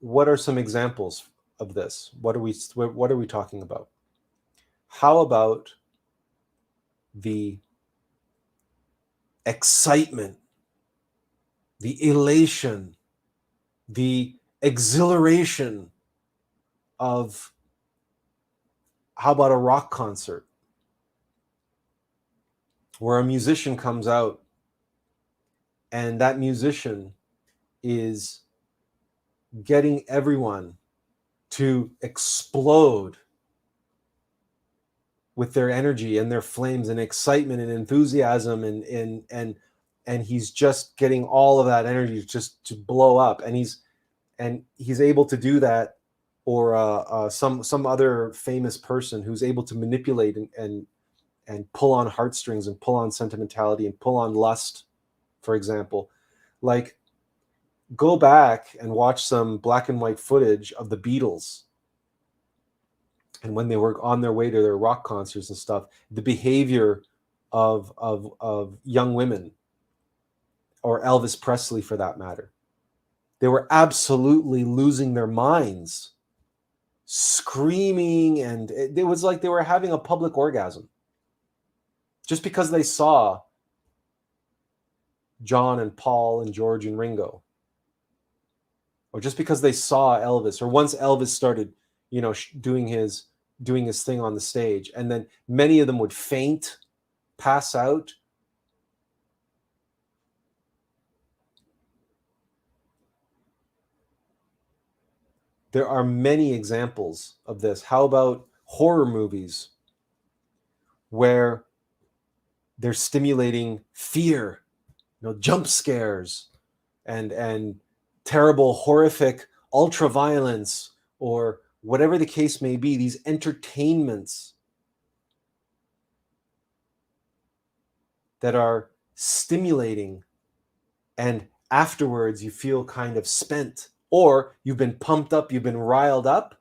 What are some examples of this? What are we talking about? How about the excitement, the elation, the exhilaration of, how about a rock concert where a musician comes out and that musician is getting everyone to explode with their energy and their flames and excitement and enthusiasm, and he's just getting all of that energy just to blow up, and he's able to do that, or some other famous person who's able to manipulate and pull on heartstrings and pull on sentimentality and pull on lust, for example. Like, go back and watch some black and white footage of the Beatles, and when they were on their way to their rock concerts and stuff, the behavior of young women, or Elvis Presley for that matter. They were absolutely losing their minds, screaming, and it was like they were having a public orgasm just because they saw John and Paul and George and Ringo, or just because they saw Elvis, or once Elvis started, doing his thing on the stage, and then many of them would faint, pass out. There are many examples of this. How about horror movies where they're stimulating fear, jump scares, and terrible, horrific ultra violence, or whatever the case may be, these entertainments that are stimulating, and afterwards you feel kind of spent, or you've been pumped up, you've been riled up,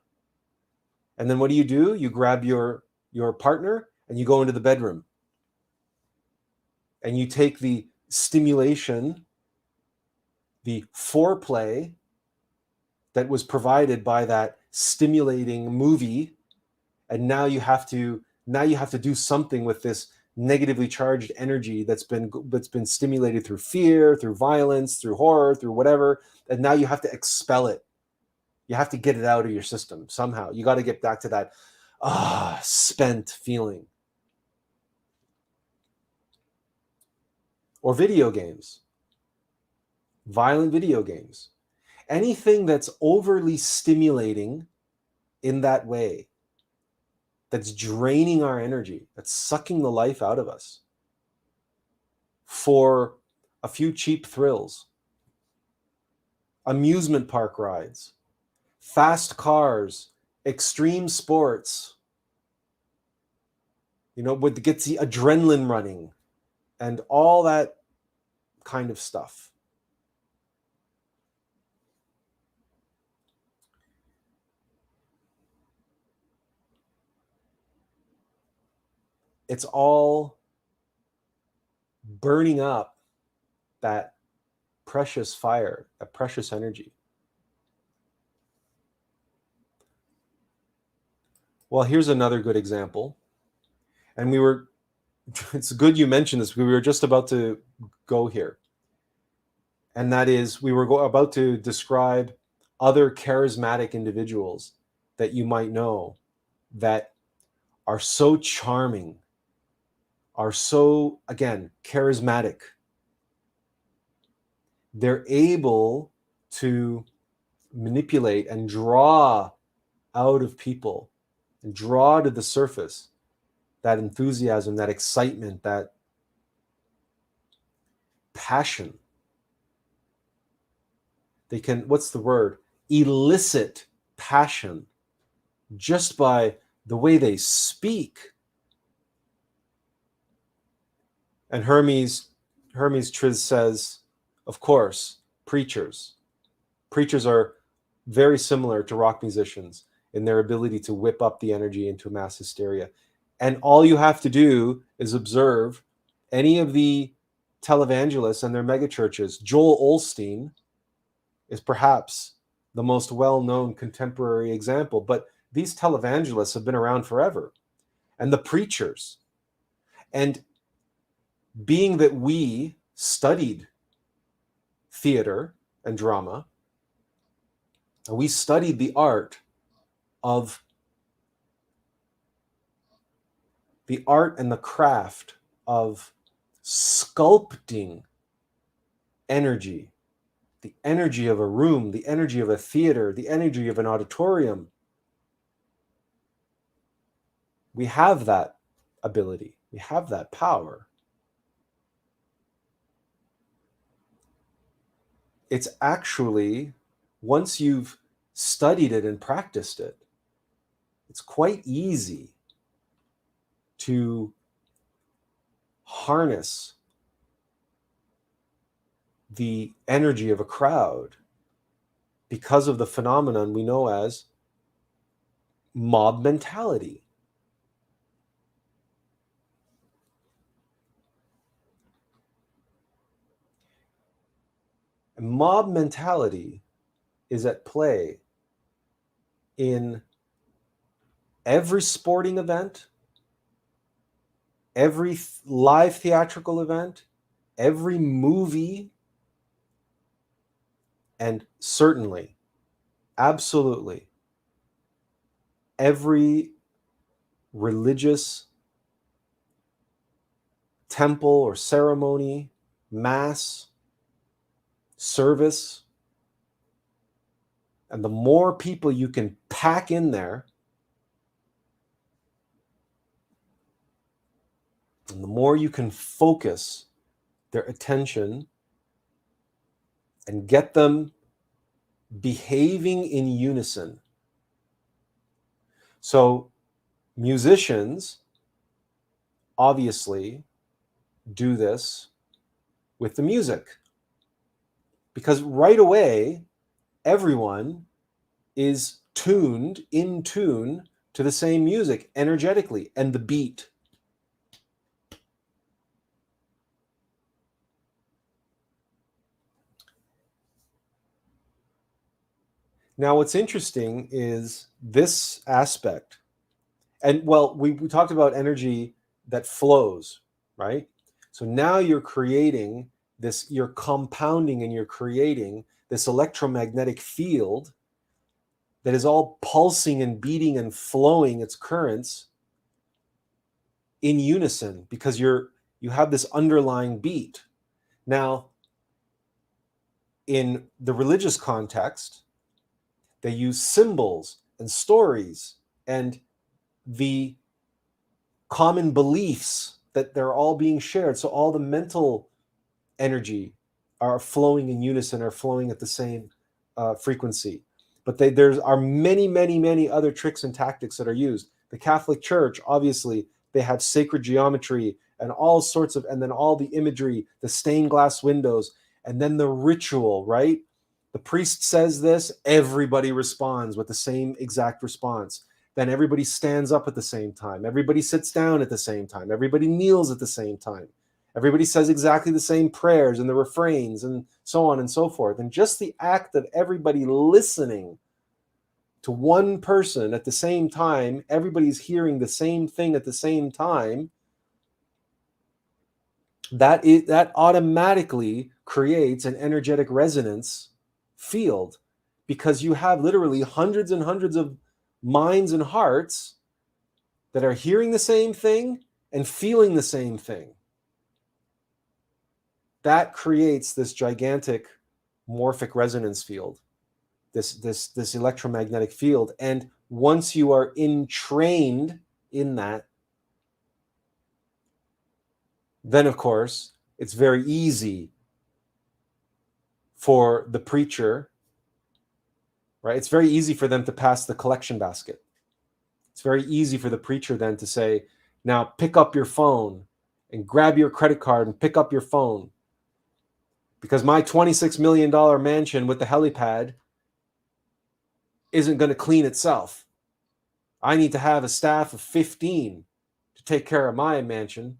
And then what do? You grab your partner and you go into the bedroom. And you take the stimulation, the foreplay that was provided by that stimulating movie, and now you have to do something with this negatively charged energy that's been stimulated through fear, through violence, through horror, through whatever, and now you have to expel it. You have to get it out of your system somehow. You got to get back to that spent feeling. Or video games, violent video games, anything that's overly stimulating in that way, that's draining our energy, that's sucking the life out of us for a few cheap thrills, amusement park rides, fast cars, extreme sports, what gets the adrenaline running and all that kind of stuff. It's all burning up that precious fire, that precious energy. Well, here's another good example. And it's good you mentioned this. We were just about to go here. And that is, we were about to describe other charismatic individuals that you might know that are so charming, are so, again, charismatic. They're able to manipulate and draw out of people and draw to the surface that enthusiasm, that excitement, that passion. They can, what's the word? Elicit passion just by the way they speak. And Hermes Tris says, of course, preachers are very similar to rock musicians in their ability to whip up the energy into mass hysteria. And all you have to do is observe any of the televangelists and their megachurches. Joel Osteen is perhaps the most well-known contemporary example, but these televangelists have been around forever. And the preachers. And being that we studied theater and drama, and we studied the art and the craft of sculpting energy, the energy of a room, the energy of a theater, the energy of an auditorium. We have that ability. We have that power. It's actually, once you've studied it and practiced it, it's quite easy to harness the energy of a crowd because of the phenomenon we know as mob mentality. And mob mentality is at play in every sporting event, every live theatrical event, every movie, and certainly, absolutely, every religious temple or ceremony, mass, service. And the more people you can pack in there, and the more you can focus their attention and get them behaving in unison. So musicians obviously do this with the music, because right away everyone is in tune to the same music energetically and the beat. Now, what's interesting is this aspect. And well, we talked about energy that flows, right? So now you're creating this, you're compounding and you're creating this electromagnetic field that is all pulsing and beating and flowing its currents in unison, because you have this underlying beat. Now, in the religious context, they use symbols and stories and the common beliefs that they're all being shared. So all the mental energy are flowing in unison, are flowing at the same frequency. But there are many, many, many other tricks and tactics that are used. The Catholic Church, obviously, they have sacred geometry and all sorts of, and then all the imagery, the stained glass windows, and then the ritual, right? The priest says this, everybody responds with the same exact response. Then everybody stands up at the same time. Everybody sits down at the same time. Everybody kneels at the same time. Everybody says exactly the same prayers and the refrains and so on and so forth. And just the act of everybody listening to one person at the same time, everybody's hearing the same thing at the same time, that automatically creates an energetic resonance field, because you have literally hundreds and hundreds of minds and hearts that are hearing the same thing and feeling the same thing. That creates this gigantic morphic resonance field, this electromagnetic field. And once you are entrained in that, then of course it's very easy for the preacher, right? It's very easy for them to pass the collection basket. It's very easy for the preacher then to say, now pick up your phone and grab your credit card and pick up your phone, because my $26 million mansion with the helipad isn't going to clean itself. I need to have a staff of 15 to take care of my mansion.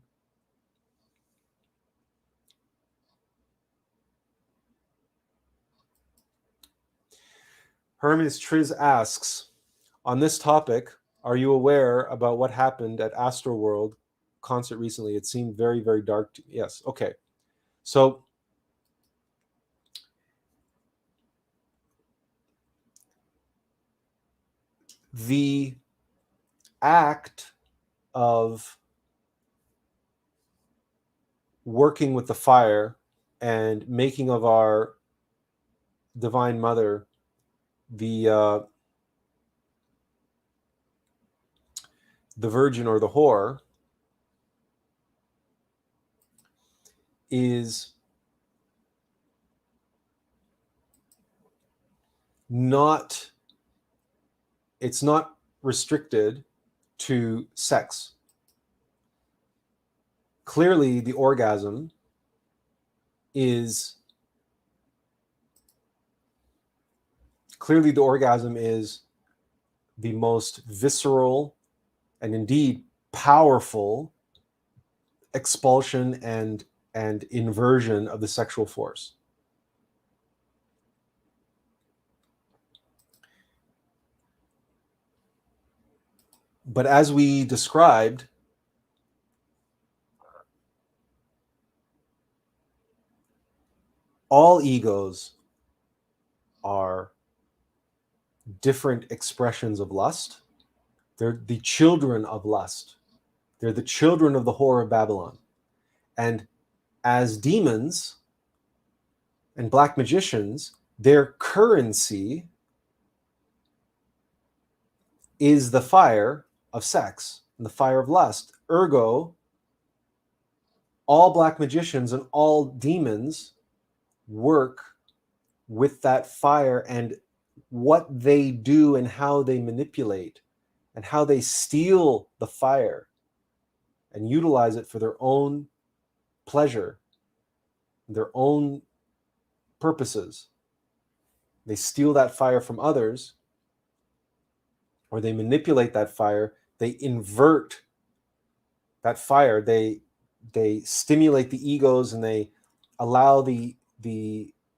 Hermes Triz asks, on this topic, are you aware about what happened at Astroworld concert recently? It seemed very, very dark. Yes. Okay. So the act of working with the fire and making of our Divine Mother the Virgin or the whore is not, it's not restricted to sex. Clearly the orgasm is the most visceral and indeed powerful expulsion and inversion of the sexual force. But as we described, all egos are different expressions of lust. They're the children of lust. They're the children of the whore of Babylon. And as demons and black magicians, their currency is the fire of sex and the fire of lust. Ergo, all black magicians and all demons work with that fire, and what they do and how they manipulate and how they steal the fire and utilize it for their own pleasure, their own purposes. They steal that fire from others or they manipulate that fire, they invert that fire, they stimulate the egos, and they allow the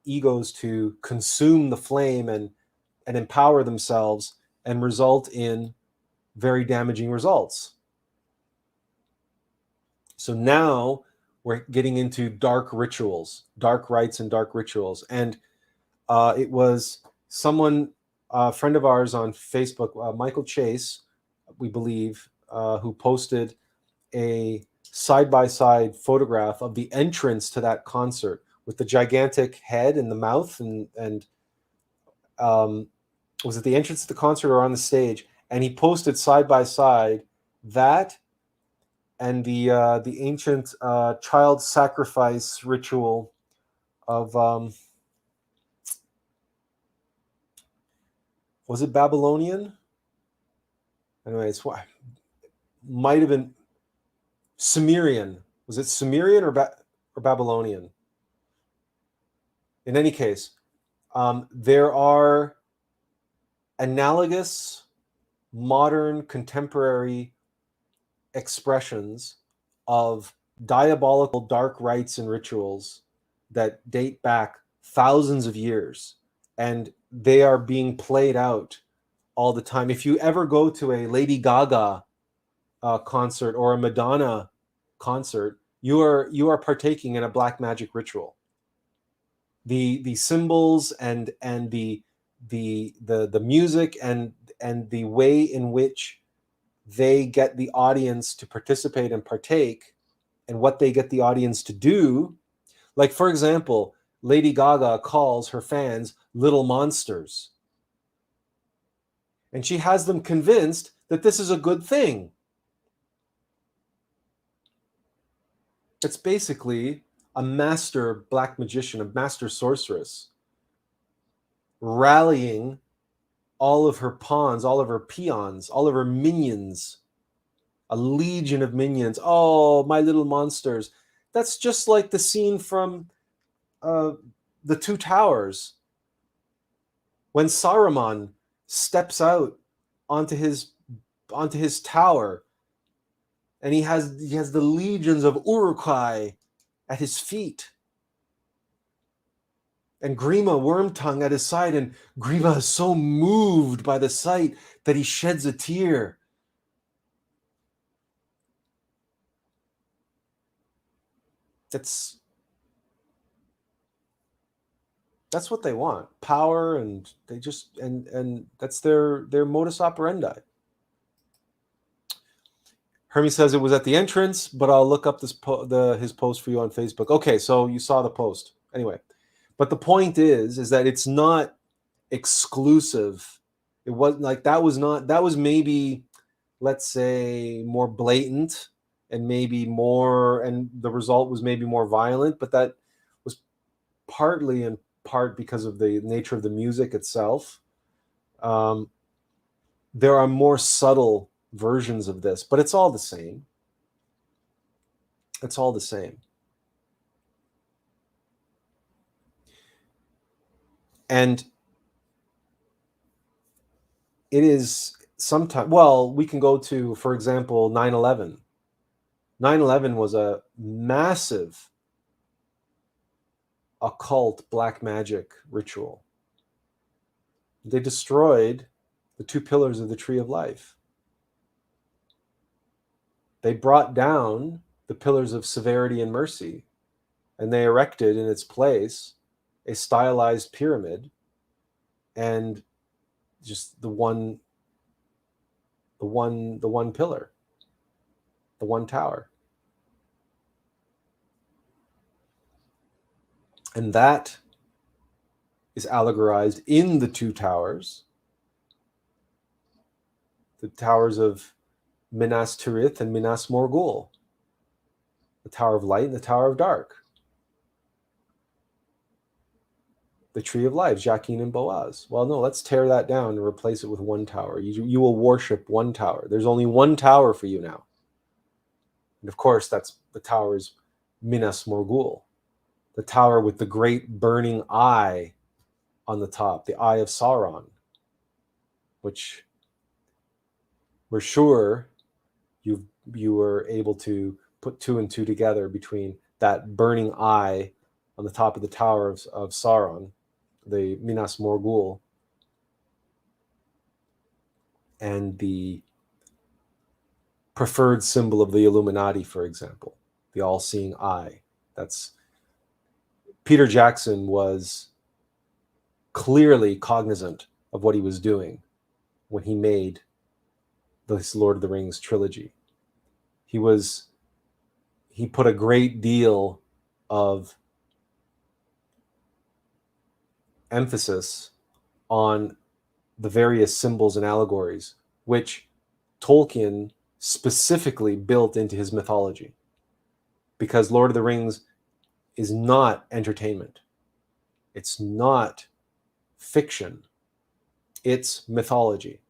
egos to consume the flame and empower themselves and result in very damaging results. So now we're getting into dark rituals, dark rites and dark rituals. And it was someone, a friend of ours on Facebook, Michael Chase, we believe, who posted a side-by-side photograph of the entrance to that concert with the gigantic head and the mouth, and was it the entrance to the concert or on the stage? And he posted side-by-side that and the ancient child sacrifice ritual of was it Babylonian? Anyways, might have been Sumerian. Was it Sumerian or Babylonian? In any case, there are analogous modern contemporary expressions of diabolical dark rites and rituals that date back thousands of years, and they are being played out all the time. If you ever go to a Lady Gaga concert or a Madonna concert, you are partaking in a black magic ritual. The symbols and the music and the way in which they get the audience to participate and partake, and what they get the audience to do. Like, for example, Lady Gaga calls her fans little monsters, and she has them convinced that this is a good thing. It's basically a master black magician, a master sorceress, rallying all of her pawns, all of her peons, all of her minions, a legion of minions. Oh, my little monsters. That's just like the scene from the Two Towers, when Saruman steps out onto his tower, and he has the legions of Uruk-hai at his feet, and Grima Wormtongue at his side, and Grima is so moved by the sight that he sheds a tear. That's what they want, power, and they just and that's their modus operandi. Hermie says it was at the entrance, but I'll look up his post for you on Facebook. Okay, so you saw the post anyway. But the point is that it's not exclusive. It wasn't like that was maybe, let's say, more blatant, and maybe more, and the result was maybe more violent, but that was partly in part because of the nature of the music itself. There are more subtle versions of this, but it's all the same. It's all the same. And it is sometimes, well, we can go to, for example, 9/11. 9/11 was a massive occult black magic ritual. They destroyed the two pillars of the tree of life. They brought down the pillars of severity and mercy, and they erected in its place a stylized pyramid and just the one pillar, the one tower. And that is allegorized in the two towers, the towers of Minas Tirith and Minas Morgul, the Tower of Light and the Tower of Dark, the Tree of Life, Jachin and Boaz. Well, no, let's tear that down and replace it with one tower. You will worship one tower. There's only one tower for you now. And of course, that's the tower's Minas Morgul, the tower with the great burning eye on the top, the Eye of Sauron, which we're sure you were able to put two and two together between that burning eye on the top of the tower of Sauron, the Minas Morgul, and the preferred symbol of the Illuminati, for example, the all-seeing eye. That's Peter Jackson was clearly cognizant of what he was doing when he made this Lord of the Rings trilogy. He put a great deal of emphasis on the various symbols and allegories, which Tolkien specifically built into his mythology. Because Lord of the Rings is not entertainment. It's not fiction. It's mythology.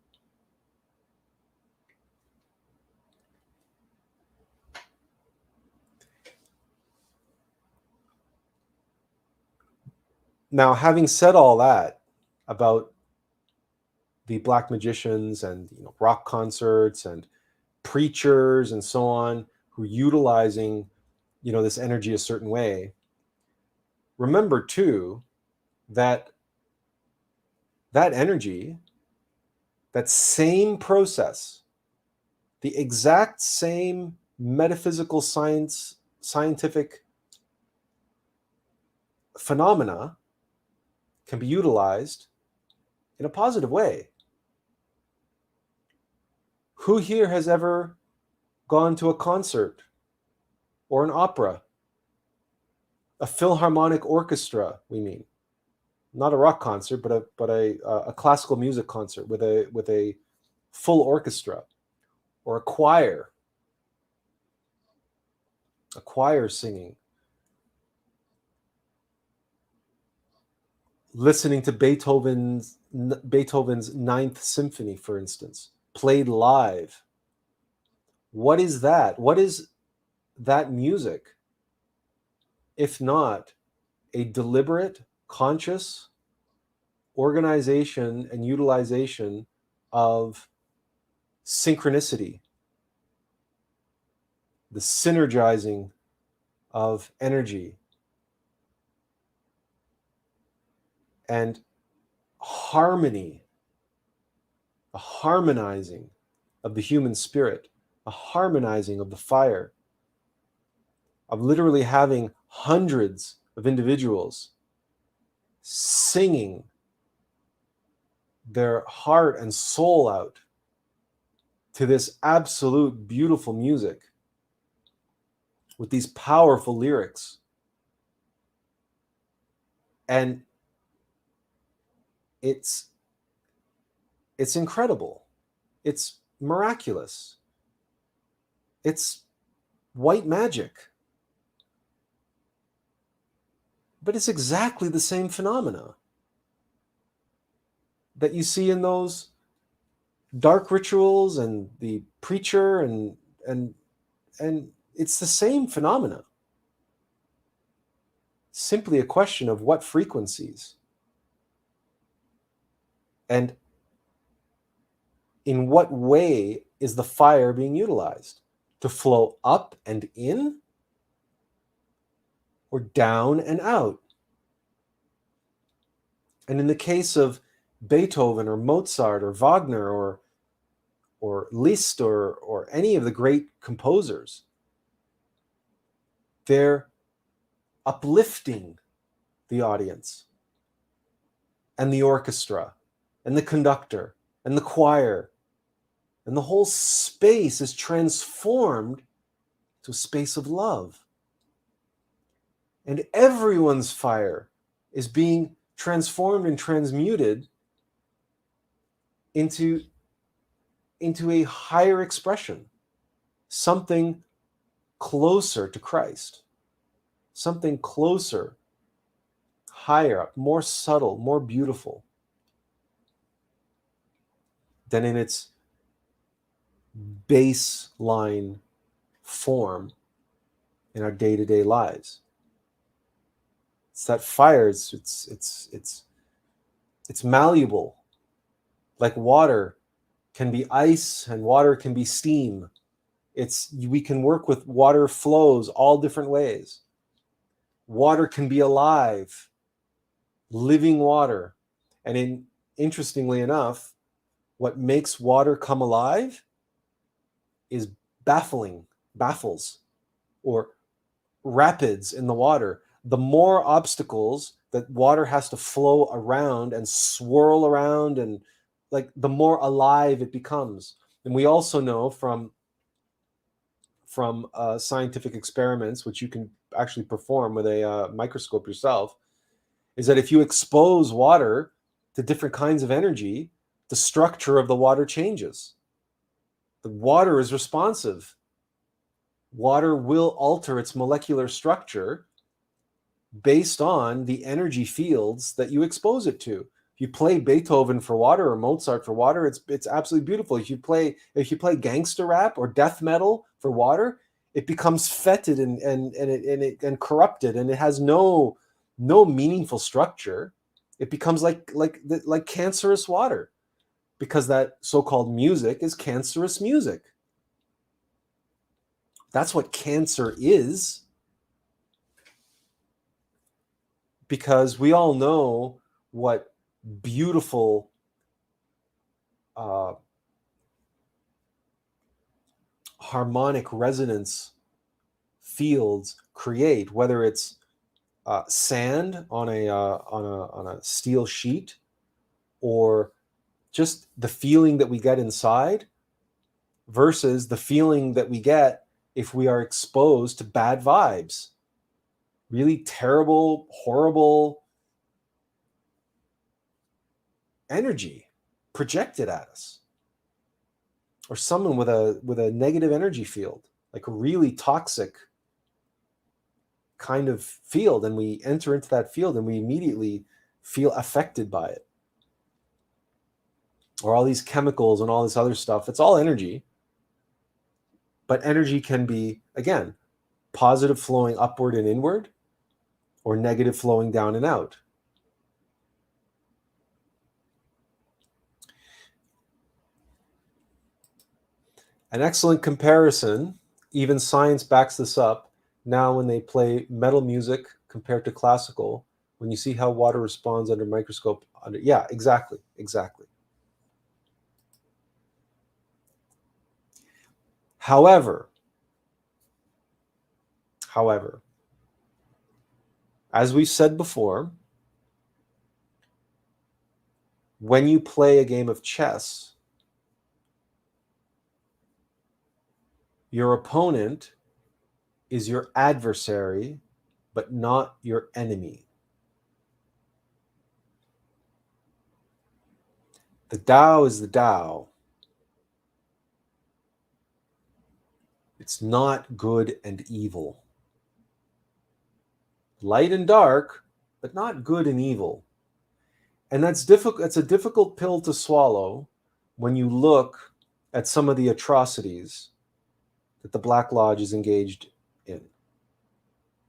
Now, having said all that about the black magicians and rock concerts and preachers and so on who are utilizing this energy a certain way, remember too that energy, that same process, the exact same metaphysical scientific phenomena can be utilized in a positive way. Who here has ever gone to a concert or an opera, a philharmonic orchestra? We mean not a rock concert, but a classical music concert with a full orchestra, or a choir singing, listening to Beethoven's Ninth Symphony, for instance, played live. What is that? What is that music, if not a deliberate, conscious organization and utilization of synchronicity, the synergizing of energy, and harmony, a harmonizing of the human spirit, a harmonizing of the fire, of literally having hundreds of individuals singing their heart and soul out to this absolute beautiful music with these powerful lyrics. And it's incredible. It's miraculous. It's white magic. But it's exactly the same phenomena that you see in those dark rituals and the preacher, and it's the same phenomena. Simply a question of what frequencies and in what way is the fire being utilized, to flow up and in or down and out. And in the case of Beethoven or Mozart or Wagner or Liszt or any of the great composers, they're uplifting the audience and the orchestra and the conductor and the choir, and the whole space is transformed to a space of love. And everyone's fire is being transformed and transmuted into a higher expression, something closer to Christ, something closer, higher up, more subtle, more beautiful than in its baseline form in our day-to-day lives. It's that fire. It's malleable, like water can be ice and water can be steam. We can work with water flows all different ways. Water can be alive, living water. And interestingly enough, what makes water come alive is baffles, or rapids in the water. The more obstacles that water has to flow around and swirl around, and like, the more alive it becomes. And we also know from scientific experiments, which you can actually perform with a microscope yourself, is that if you expose water to different kinds of energy, the structure of the water changes. The water is responsive. Water will alter its molecular structure based on the energy fields that you expose it to. If you play Beethoven for water or Mozart for water, it's absolutely beautiful. If you play gangster rap or death metal for water, it becomes fetid and corrupted, and it has no meaningful structure. It becomes like cancerous water, because that so-called music is cancerous music. That's what cancer is. Because we all know what beautiful harmonic resonance fields create, whether it's sand on a steel sheet, or just the feeling that we get inside, versus the feeling that we get if we are exposed to bad vibes, really terrible, horrible energy projected at us, or someone with a negative energy field, like a really toxic kind of field, and we enter into that field and we immediately feel affected by it. Or all these chemicals and all this other stuff, it's all energy. But energy can be, again, positive flowing upward and inward, or negative flowing down and out. An excellent comparison, even science backs this up, now when they play metal music compared to classical, when you see how water responds under microscope, yeah, exactly. However, as we've said before, when you play a game of chess, your opponent is your adversary, but not your enemy. The Tao is the Tao. It's not good and evil. Light and dark, but not good and evil. And that's difficult. It's a difficult pill to swallow when you look at some of the atrocities that the Black Lodge is engaged in,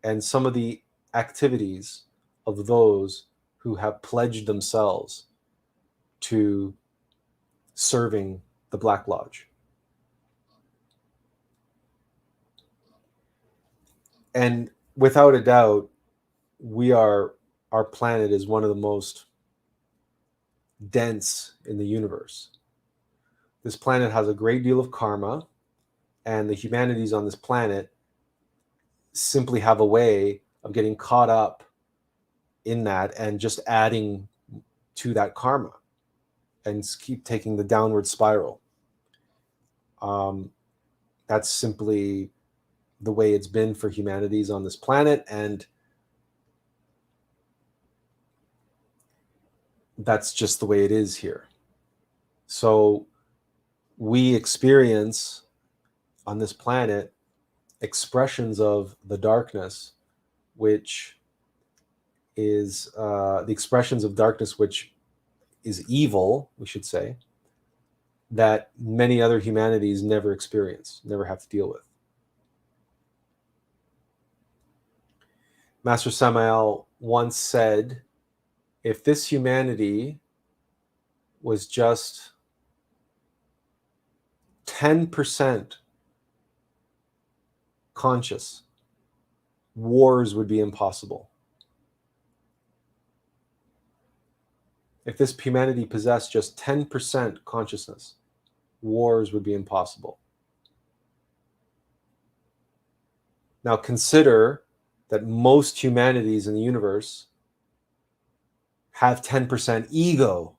and some of the activities of those who have pledged themselves to serving the Black Lodge. And without a doubt, our planet is one of the most dense in the universe. This planet has a great deal of karma, and the humanities on this planet simply have a way of getting caught up in that and just adding to that karma and keep taking the downward spiral. That's simply the way it's been for humanities on this planet, and that's just the way it is here. So we experience on this planet expressions of the darkness, which is the expressions of darkness, which is evil, we should say, that many other humanities never experience, never have to deal with. Master Samael once said, if this humanity was just 10% conscious, wars would be impossible. If this humanity possessed just 10% consciousness, wars would be impossible. Now consider that most humanities in the universe have 10% ego,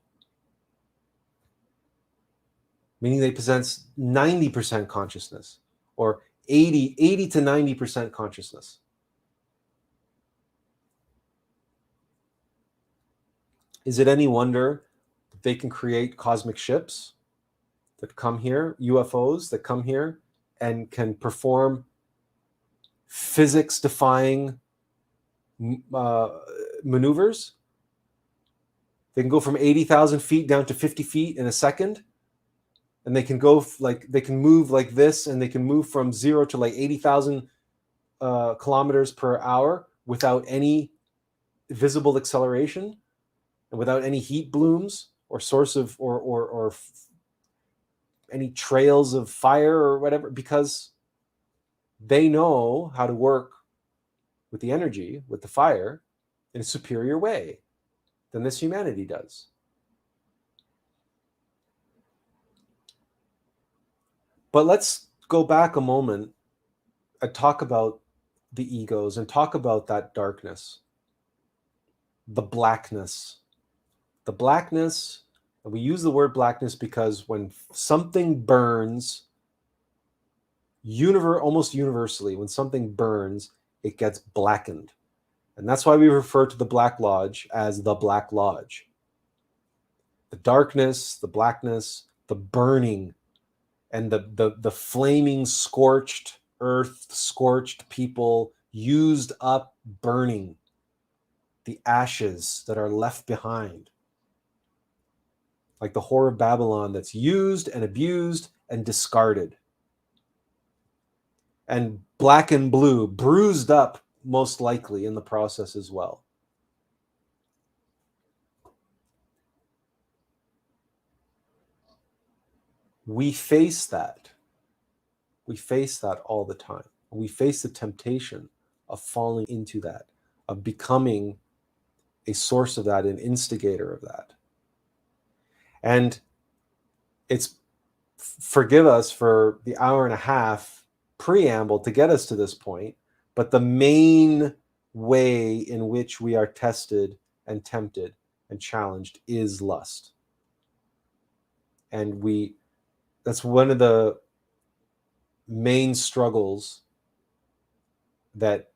meaning they possess 90% consciousness, or 80 to 90% consciousness. Is it any wonder that they can create cosmic ships that come here, UFOs that come here and can perform physics-defying maneuvers? They can go from 80,000 feet down to 50 feet in a second. And they can go they can move like this, and they can move from 0 to like 80,000 kilometers per hour without any visible acceleration and without any heat blooms or source of or any trails of fire or whatever, because they know how to work with the energy, with the fire, in a superior way than this humanity does. But let's go back a moment and talk about the egos and talk about that darkness, the blackness. The blackness, and we use the word blackness because when something burns, almost universally, when something burns, it gets blackened. And that's why we refer to the Black Lodge as the Black Lodge. The darkness, the blackness, the burning, and the flaming, scorched earth, scorched people, used up, burning, the ashes that are left behind. Like the whore of Babylon that's used and abused and discarded. And black and blue, bruised up most likely in the process as well. We face that. We face that all the time. We face the temptation of falling into that, of becoming a source of that, an instigator of that. And it's, forgive us for the hour and a half preamble to get us to this point, but the main way in which we are tested and tempted and challenged is lust. And that's one of the main struggles that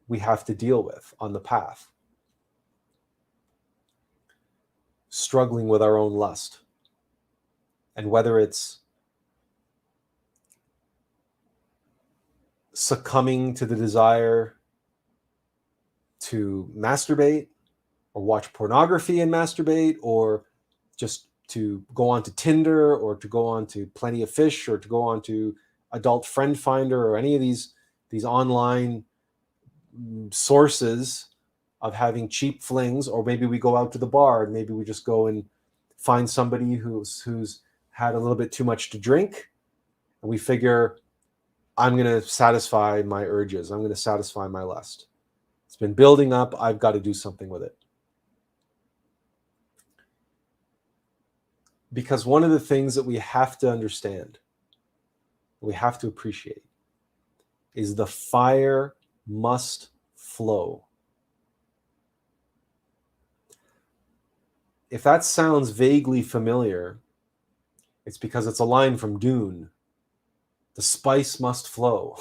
we have to deal with on the path. Struggling with our own lust. And whether it's succumbing to the desire to masturbate or watch pornography and masturbate, or just to go on to Tinder, or to go on to Plenty of Fish, or to go on to Adult Friend Finder, or any of these online sources of having cheap flings. Or maybe we go out to the bar and maybe we just go and find somebody who's had a little bit too much to drink, and we figure, I'm going to satisfy my urges. I'm going to satisfy my lust. It's been building up. I've got to do something with it. Because one of the things that we have to understand, we have to appreciate, is the fire must flow. If that sounds vaguely familiar, it's because it's a line from Dune. The spice must flow.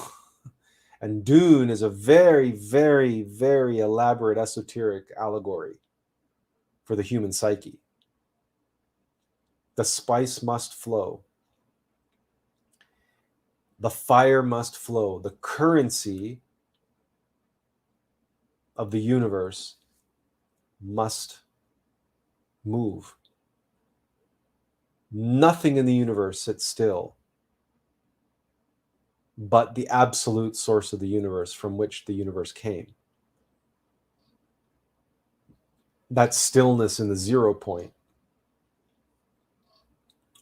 And Dune is a very, very, very elaborate esoteric allegory for the human psyche. The spice must flow. The fire must flow. The currency of the universe must move. Nothing in the universe sits still but the absolute source of the universe from which the universe came. That stillness in the 0 point.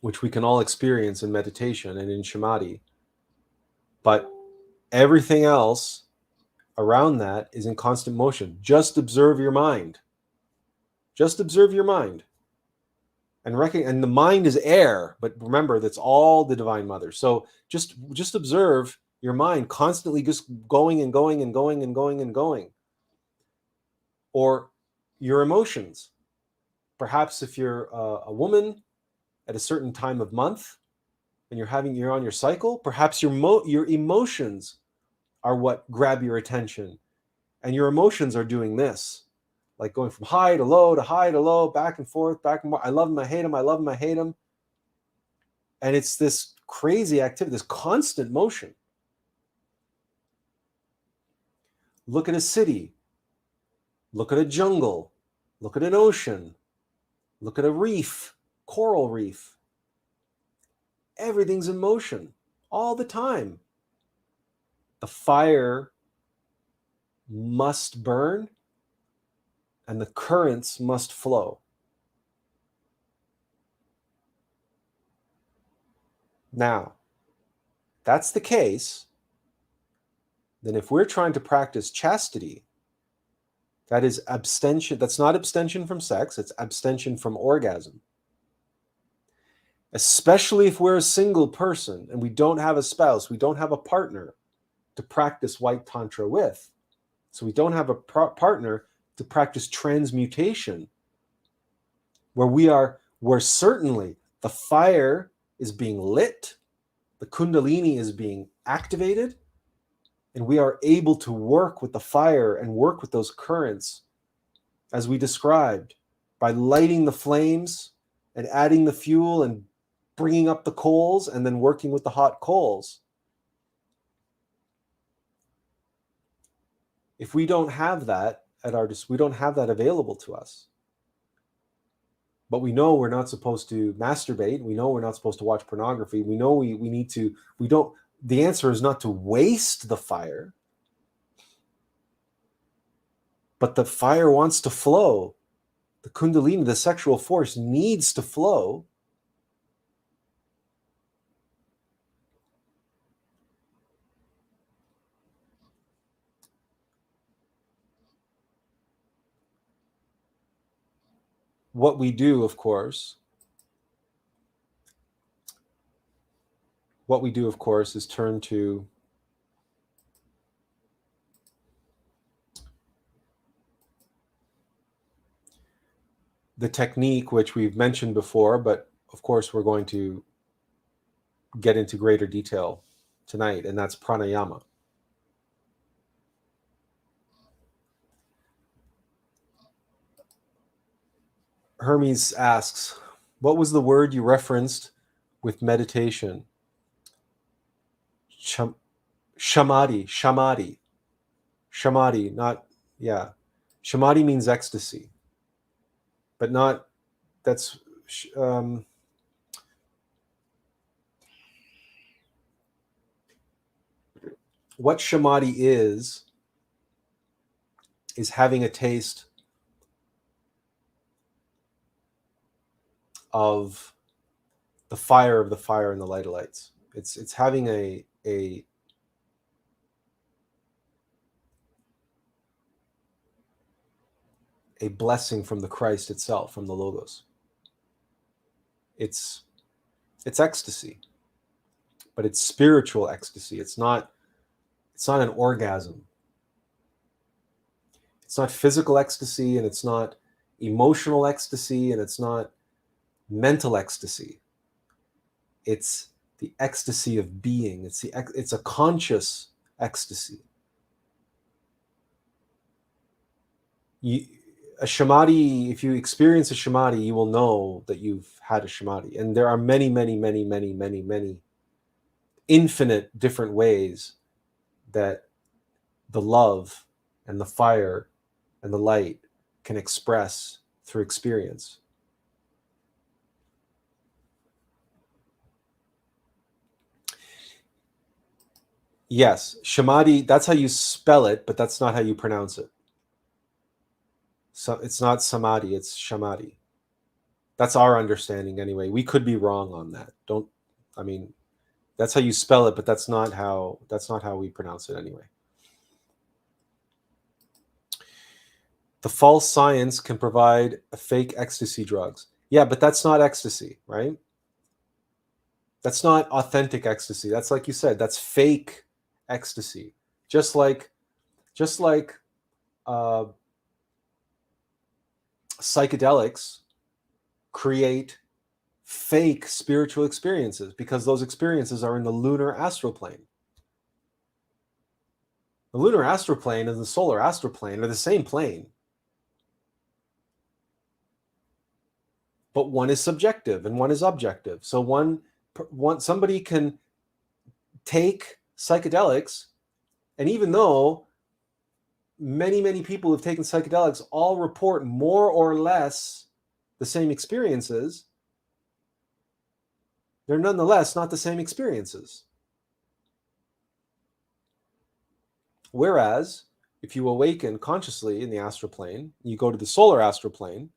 which we can all experience in meditation and in samadhi. But everything else around that is in constant motion. Just observe your mind. Just observe your mind. And the mind is air, but remember, that's all the Divine Mother. So just observe your mind constantly just going and going and going and going and going. Or your emotions. Perhaps if you're a woman at a certain time of month and you're on your cycle, perhaps your emotions are what grab your attention, and your emotions are doing this, like going from high to low, back and forth, back and forth. I love him, I hate him, I love him, I hate him. And it's this crazy activity, this constant motion. Look at a city, look at a jungle, look at an ocean, look at a reef, coral reef. Everything's in motion all the time. The fire must burn and the currents must flow. Now, if that's the case, then if we're trying to practice chastity, that is abstention. That's not abstention from sex, it's abstention from orgasm. Especially if we're a single person and we don't have a spouse, we don't have a partner to practice white tantra with. So we don't have a partner to practice transmutation, where certainly the fire is being lit, the kundalini is being activated, and we are able to work with the fire and work with those currents as we described, by lighting the flames and adding the fuel and bringing up the coals and then working with the hot coals. If we don't have that we don't have that available to us. But we know we're not supposed to masturbate. We know we're not supposed to watch pornography. We know the answer is not to waste the fire. But the fire wants to flow. The kundalini, the sexual force, needs to flow. What we do, of course, is turn to the technique which we've mentioned before, but of course we're going to get into greater detail tonight, and that's pranayama. Hermes asks, what was the word you referenced with meditation? Samadhi, not, yeah. Samadhi means ecstasy, but not, that's, what samadhi is having a taste of the fire and the light of lights. It's having a blessing from the Christ itself, from the Logos. It's ecstasy, but it's spiritual ecstasy. It's not an orgasm. It's not physical ecstasy, and it's not emotional ecstasy, and it's not mental ecstasy. It's the ecstasy of being. It's a conscious ecstasy. A samadhi, if you experience a samadhi, you will know that you've had a samadhi. And there are many, many, many, many, many, many infinite different ways that the love and the fire and the light can express through experience. Yes, samadhi, that's how you spell it, but that's not how you pronounce it. So it's not samadhi, it's samadhi. That's our understanding anyway. We could be wrong on that. That's how you spell it, but that's not how we pronounce it anyway. The false science can provide fake ecstasy drugs. Yeah, but that's not ecstasy, right? That's not authentic ecstasy. That's, like you said, that's fake ecstasy. Just like psychedelics create fake spiritual experiences because those experiences are in the lunar astral plane. The lunar astral plane and the solar astral plane are the same plane, but one is subjective and one is objective. So somebody can take psychedelics, and even though many people who've taken psychedelics all report more or less the same experiences, they're nonetheless not the same experiences. Whereas if you awaken consciously in the astral plane, you go to the solar astral plane,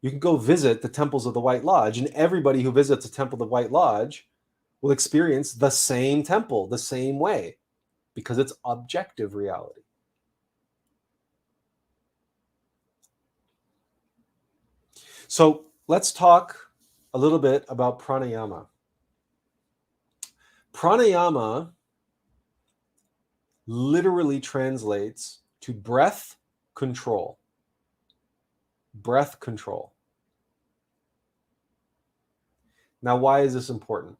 you can go visit the temples of the White Lodge, and everybody who visits a temple of the White Lodge will experience the same temple the same way because it's objective reality. So let's talk a little bit about pranayama. Pranayama literally translates to breath control. Breath control. Now, why is this important?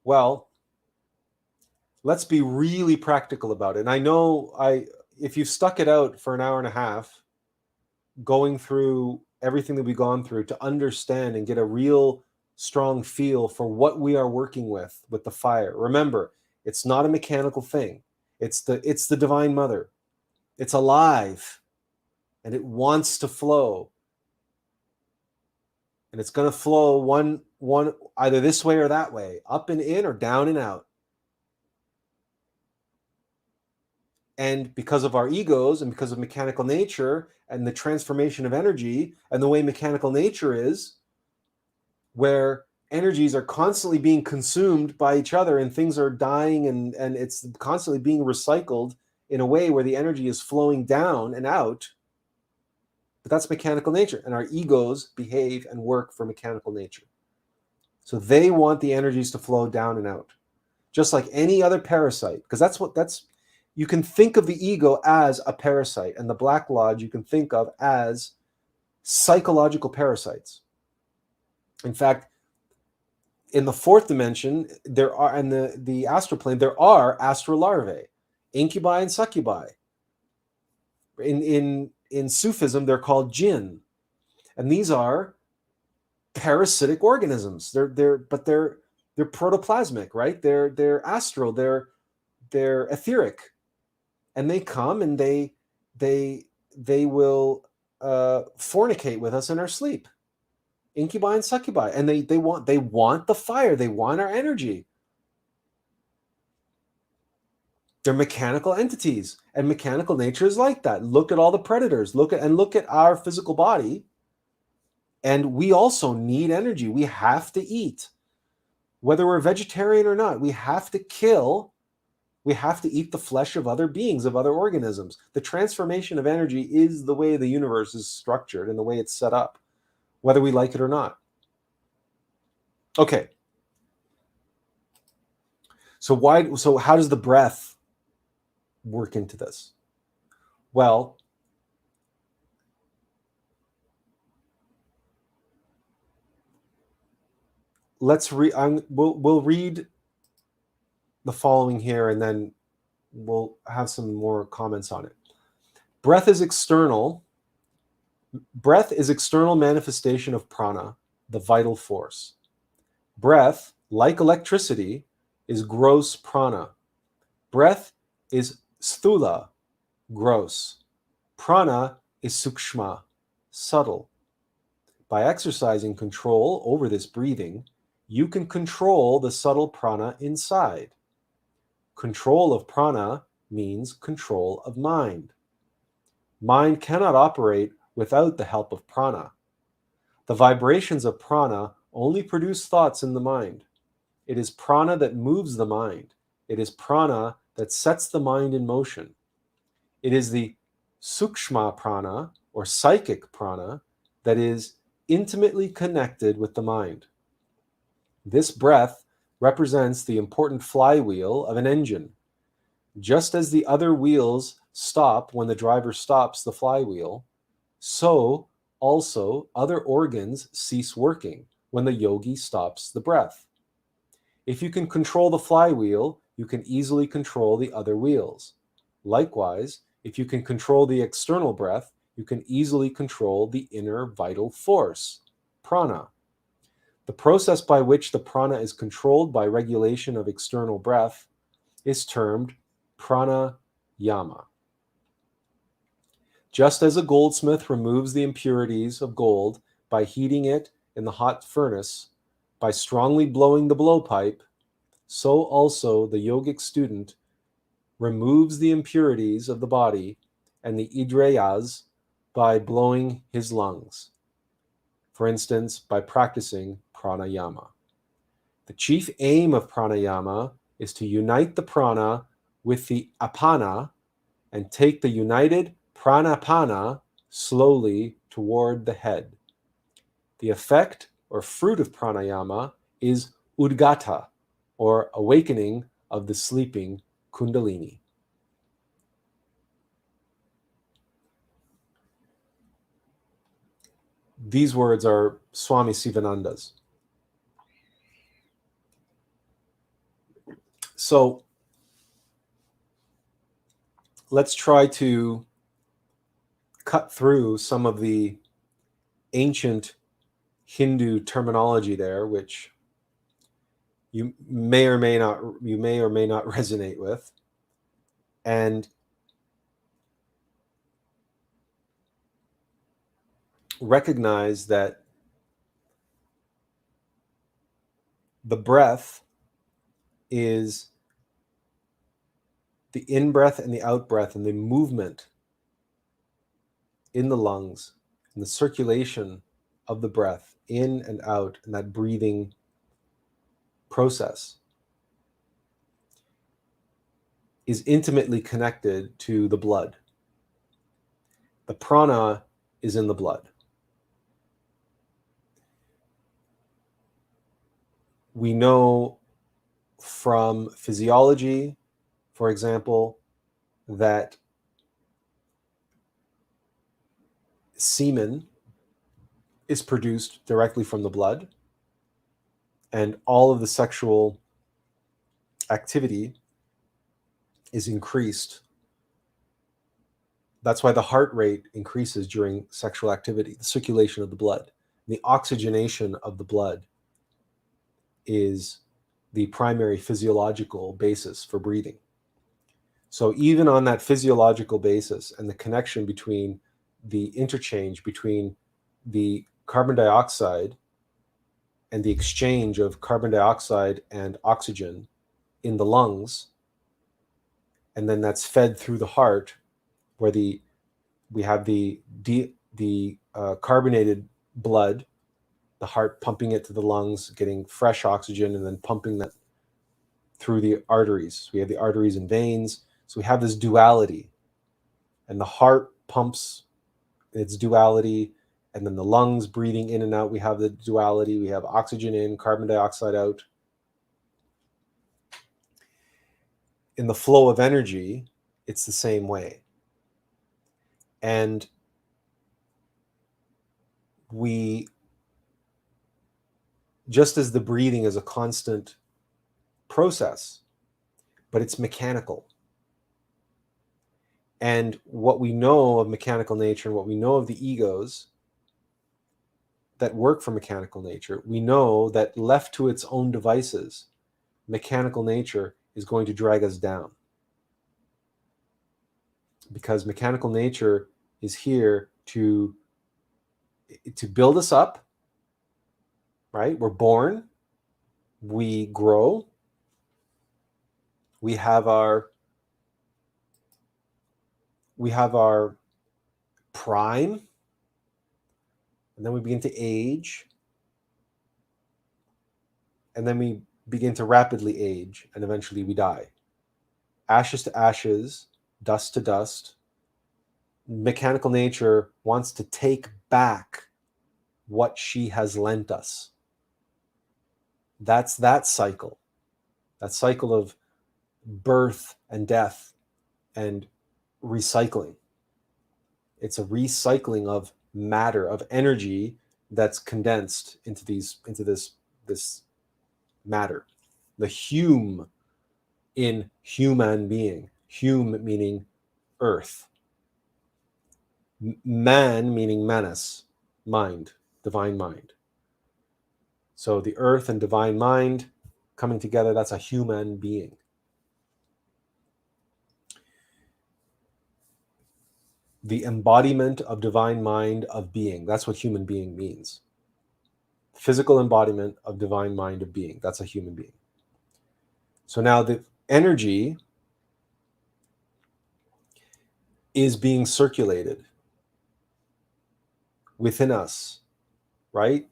Well, let's be really practical about it. And I know if you've stuck it out for an hour and a half, going through everything that we've gone through to understand and get a real strong feel for what we are working with the fire. Remember, it's not a mechanical thing. It's the Divine Mother. It's alive, and it wants to flow. And it's going to flow one either this way or that way, up and in or down and out. And because of our egos and because of mechanical nature and the transformation of energy and the way mechanical nature is, where energies are constantly being consumed by each other and things are dying and it's constantly being recycled in a way where the energy is flowing down and out. But that's mechanical nature, and our egos behave and work for mechanical nature. So they want the energies to flow down and out, just like any other parasite, because you can think of the ego as a parasite, and the Black Lodge you can think of as psychological parasites. In fact, in the fourth dimension, there are, in the astral plane, there are astral larvae, incubi and succubi. In Sufism, they're called jinn, and these are parasitic organisms. They're protoplasmic, right? They're astral. They're etheric, and they come and they will fornicate with us in our sleep. Incubi and succubi, and they want the fire. They want our energy. They're mechanical entities, and mechanical nature is like that. Look at all the predators. Look at our physical body, and we also need energy. We have to eat, whether we're vegetarian or not. We have to kill. We have to eat the flesh of other beings, of other organisms. The transformation of energy is the way the universe is structured and the way it's set up, whether we like it or not. Okay. So how does the breath work into this? Well, we'll read the following here, and then we'll have some more comments on it. Breath is external manifestation of prana, the vital force. Breath, like electricity, is gross prana. Breath is sthula, gross. Prana is sukshma, subtle. By exercising control over this breathing, you can control the subtle prana inside. Control of prana means control of mind. Mind cannot operate without the help of prana. The vibrations of prana only produce thoughts in the mind. It is prana that moves the mind. It is prana that sets the mind in motion. It is the sukshma prana, or psychic prana, that is intimately connected with the mind. This breath represents the important flywheel of an engine. Just as the other wheels stop when the driver stops the flywheel, so also other organs cease working when the yogi stops the breath. If you can control the flywheel, you can easily control the other wheels. Likewise, if you can control the external breath, you can easily control the inner vital force, prana. The process by which the prana is controlled by regulation of external breath is termed pranayama. Just as a goldsmith removes the impurities of gold by heating it in the hot furnace, by strongly blowing the blowpipe, so also the yogic student removes the impurities of the body and the idriyas by blowing his lungs. For instance, by practicing pranayama. The chief aim of pranayama is to unite the prana with the apana and take the united pranapana slowly toward the head. The effect or fruit of pranayama is udgata, or awakening of the sleeping kundalini. These words are Swami Sivananda's. So let's try to cut through some of the ancient Hindu terminology there, which you may or may not resonate with, and recognize that the breath is the in-breath and the out-breath, and the movement in the lungs and the circulation of the breath in and out, and that breathing process is intimately connected to the blood. The prana is in the blood. We know from physiology, for example, that semen is produced directly from the blood, and all of the sexual activity is increased. That's why the heart rate increases during sexual activity, the circulation of the blood. The oxygenation of the blood is the primary physiological basis for breathing. So even on that physiological basis and the connection between the interchange between the carbon dioxide and the exchange of carbon dioxide and oxygen in the lungs, and then that's fed through the heart, where we have the carbonated blood, the heart pumping it to the lungs, getting fresh oxygen, and then pumping that through the arteries. We have the arteries and veins. So we have this duality, and the heart pumps its duality, and then the lungs breathing in and out. We have the duality. We have oxygen in, carbon dioxide out. In the flow of energy, it's the same way. And just as the breathing is a constant process, but it's mechanical. And what we know of mechanical nature and what we know of the egos that work for mechanical nature, we know that left to its own devices, mechanical nature is going to drag us down. Because mechanical nature is here to build us up, right? We're born, we grow, we have our prime, And then we begin to age. And then we begin to rapidly age, and eventually we die. Ashes to ashes, dust to dust. Mechanical nature wants to take back what she has lent us. That's that cycle of birth and death and recycling. It's a recycling of matter, of energy that's condensed into this matter. The hume in human being. Hume meaning earth. Man meaning manas, mind, divine mind. So the earth and divine mind coming together, that's a human being. The embodiment of divine mind of being. That's what human being means. Physical embodiment of divine mind of being. That's a human being. So now the energy is being circulated within us, right?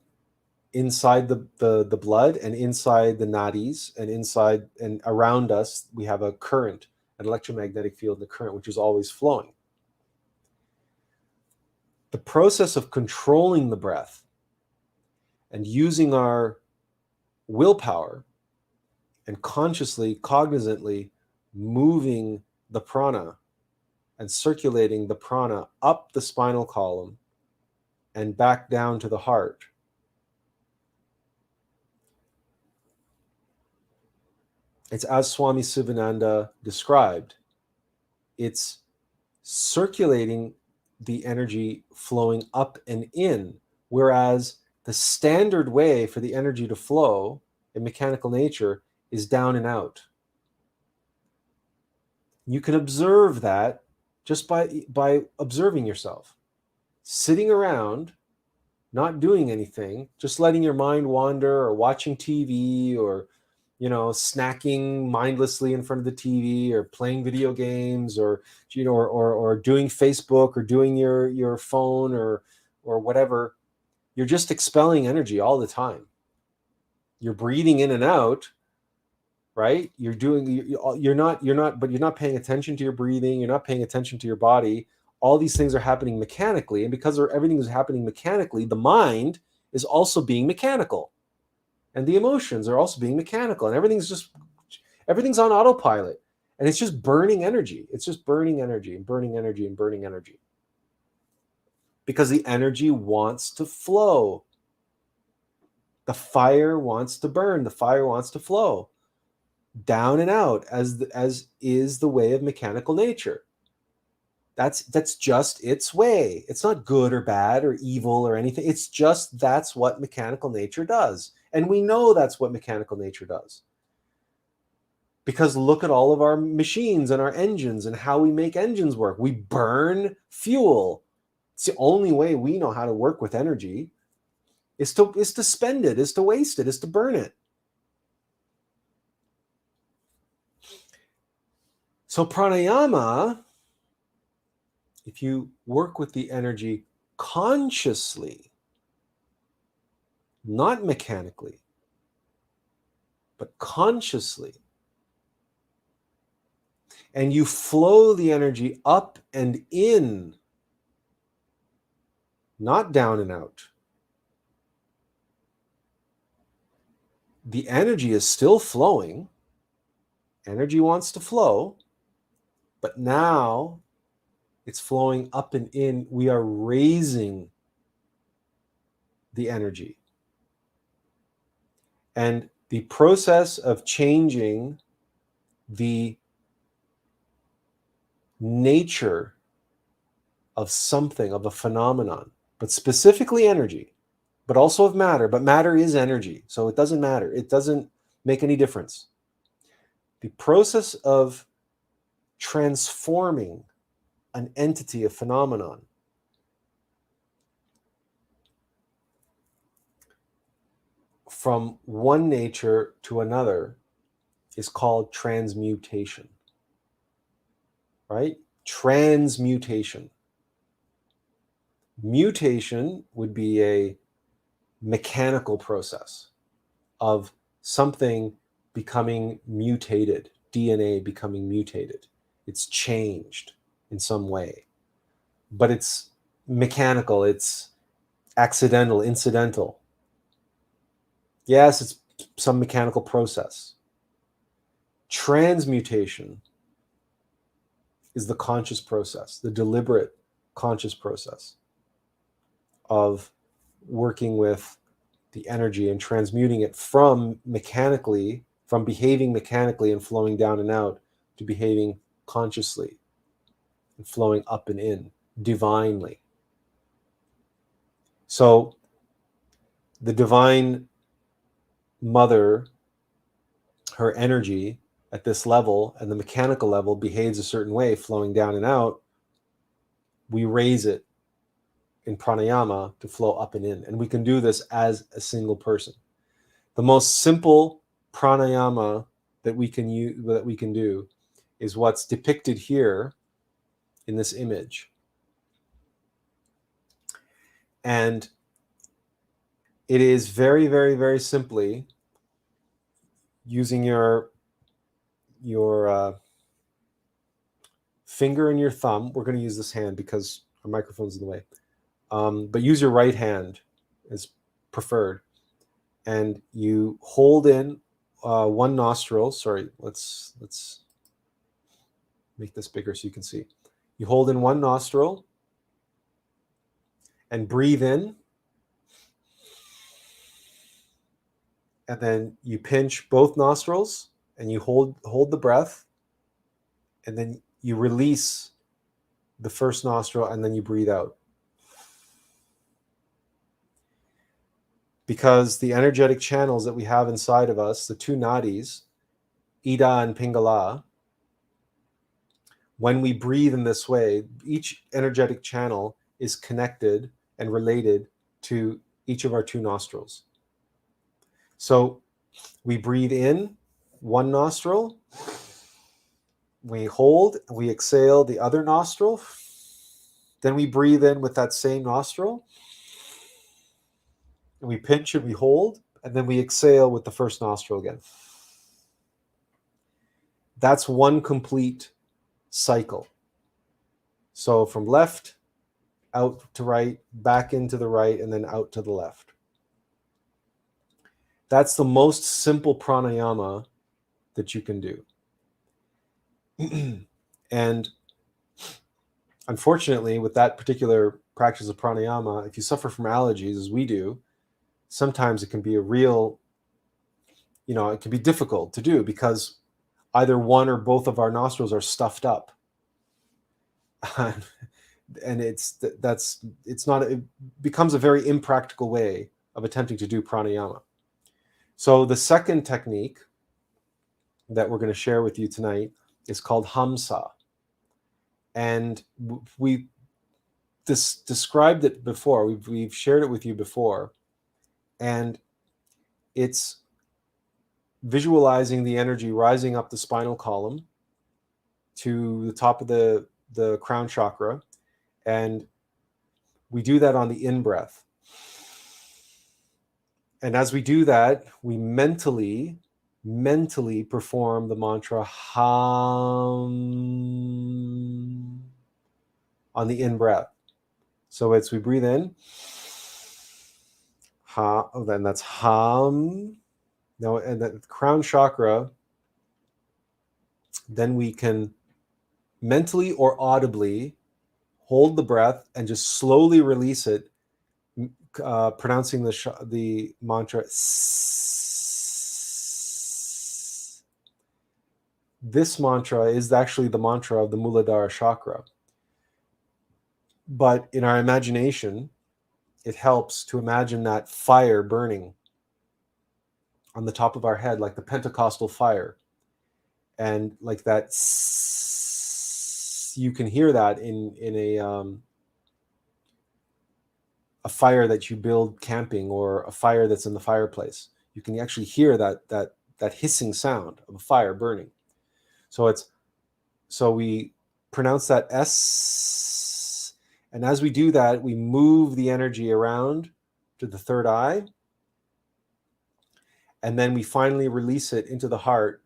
Inside the blood and inside the nadis and inside and around us, we have a current, an electromagnetic field, the current, which is always flowing. The process of controlling the breath and using our willpower and consciously, cognizantly moving the prana and circulating the prana up the spinal column and back down to the heart. It's as Swami Sivananda described. It's circulating the energy flowing up and in, whereas the standard way for the energy to flow in mechanical nature is down and out. You can observe that just by observing yourself. Sitting around, not doing anything, just letting your mind wander or watching TV or snacking mindlessly in front of the TV or playing video games or or doing Facebook or doing your phone or whatever. You're just expelling energy all the time. You're breathing in and out, right? You're not paying attention to your breathing. You're not paying attention to your body. All these things are happening mechanically, and because everything is happening mechanically, the mind is also being mechanical. And the emotions are also being mechanical, and everything's on autopilot, and it's just burning energy. It's just burning energy and burning energy and burning energy because the energy wants to flow. The fire wants to burn. The fire wants to flow down and out, as is the way of mechanical nature. That's just its way. It's not good or bad or evil or anything. It's just that's what mechanical nature does. And we know that's what mechanical nature does. Because look at all of our machines and our engines and how we make engines work. We burn fuel. It's the only way we know how to work with energy is to spend it, is to waste it, is to burn it. So pranayama, if you work with the energy consciously, not mechanically, but consciously, and you flow the energy up and in, not down and out, the energy is still flowing. Energy wants to flow, but now it's flowing up and in. We are raising the energy. And the process of changing the nature of something, of a phenomenon, but specifically energy, but also of matter. But matter is energy, so it doesn't matter. It doesn't make any difference. The process of transforming an entity, a phenomenon, from one nature to another is called transmutation, right? Transmutation. Mutation would be a mechanical process of something becoming mutated, DNA becoming mutated. It's changed in some way, but it's mechanical, it's accidental, incidental. Yes, it's some mechanical process. Transmutation is the conscious process, the deliberate conscious process of working with the energy and transmuting it from behaving mechanically and flowing down and out to behaving consciously and flowing up and in divinely. So the divine mother, her energy at this level and the mechanical level behaves a certain way, flowing down and out. We raise it in pranayama to flow up and in. And we can do this as a single person. The most simple pranayama that we can do is what's depicted here in this image. And it is very, very, very simply using your finger and your thumb. We're going to use this hand because our microphone's in the way. But use your right hand as preferred. And you hold in one nostril. Sorry, let's make this bigger so you can see. You hold in one nostril and breathe in. And then you pinch both nostrils and you hold the breath. And then you release the first nostril and then you breathe out. Because the energetic channels that we have inside of us, the two nadis, Ida and Pingala, when we breathe in this way, each energetic channel is connected and related to each of our two nostrils. So we breathe in one nostril, we hold, we exhale the other nostril, then we breathe in with that same nostril, and we pinch and we hold, and then we exhale with the first nostril again. That's one complete cycle. So from left, out to right, back into the right, and then out to the left. That's the most simple pranayama that you can do. And unfortunately, with that particular practice of pranayama, if you suffer from allergies, as we do, sometimes it can be it can be difficult to do because either one or both of our nostrils are stuffed up. And it becomes a very impractical way of attempting to do pranayama. So the second technique that we're going to share with you tonight is called Hamsa. And we described it before. We've shared it with you before. And it's visualizing the energy rising up the spinal column to the top of the crown chakra. And we do that on the in-breath. And as we do that, we mentally perform the mantra Ham on the in-breath. So we breathe in, Ha, then that's Ham. Now, and the crown chakra, then we can mentally or audibly hold the breath and just slowly release it, pronouncing the mantra. This mantra is actually the mantra of the Muladhara chakra. But in our imagination, it helps to imagine that fire burning on the top of our head, like the Pentecostal fire. And like that, you can hear that in a fire that you build camping or a fire that's in the fireplace. You can actually hear that hissing sound of a fire burning. So we pronounce that S, And as we do that, we move the energy around to the third eye. And then we finally release it into the heart.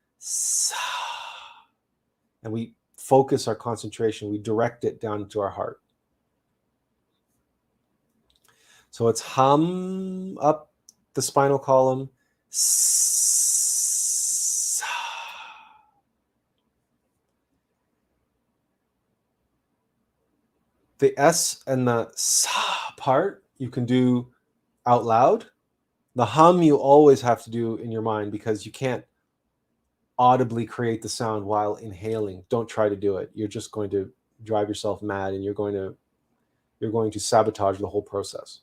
And we focus our concentration. We direct it down into our heart. So it's hum up the spinal column. The S and the sa part you can do out loud. The hum you always have to do in your mind because you can't audibly create the sound while inhaling. Don't try to do it. You're just going to drive yourself mad, and you're going to sabotage the whole process.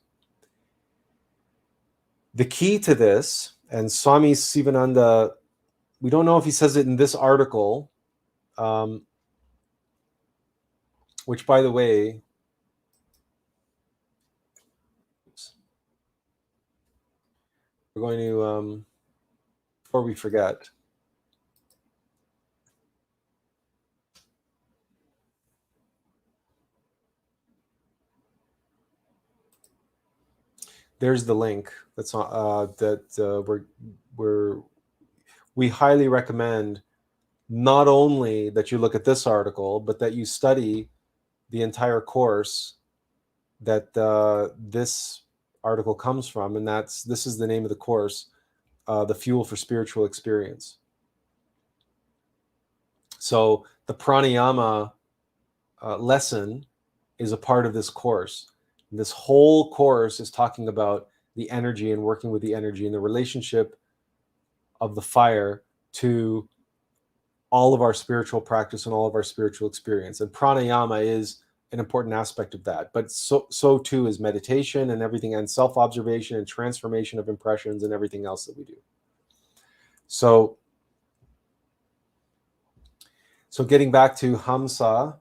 The key to this, and Swami Sivananda, we don't know if he says it in this article, which, by the way, we're going to, before we forget, there's the link that's on, we highly recommend not only that you look at this article, but that you study the entire course that this article comes from, and this is the name of the course, The Fuel for Spiritual Experience. So the pranayama lesson is a part of this course. And this whole course is talking about the energy and working with the energy and the relationship of the fire to all of our spiritual practice and all of our spiritual experience. And pranayama is an important aspect of that, but so too is meditation and everything, and self-observation and transformation of impressions and everything else that we do. So getting back to Hamsa,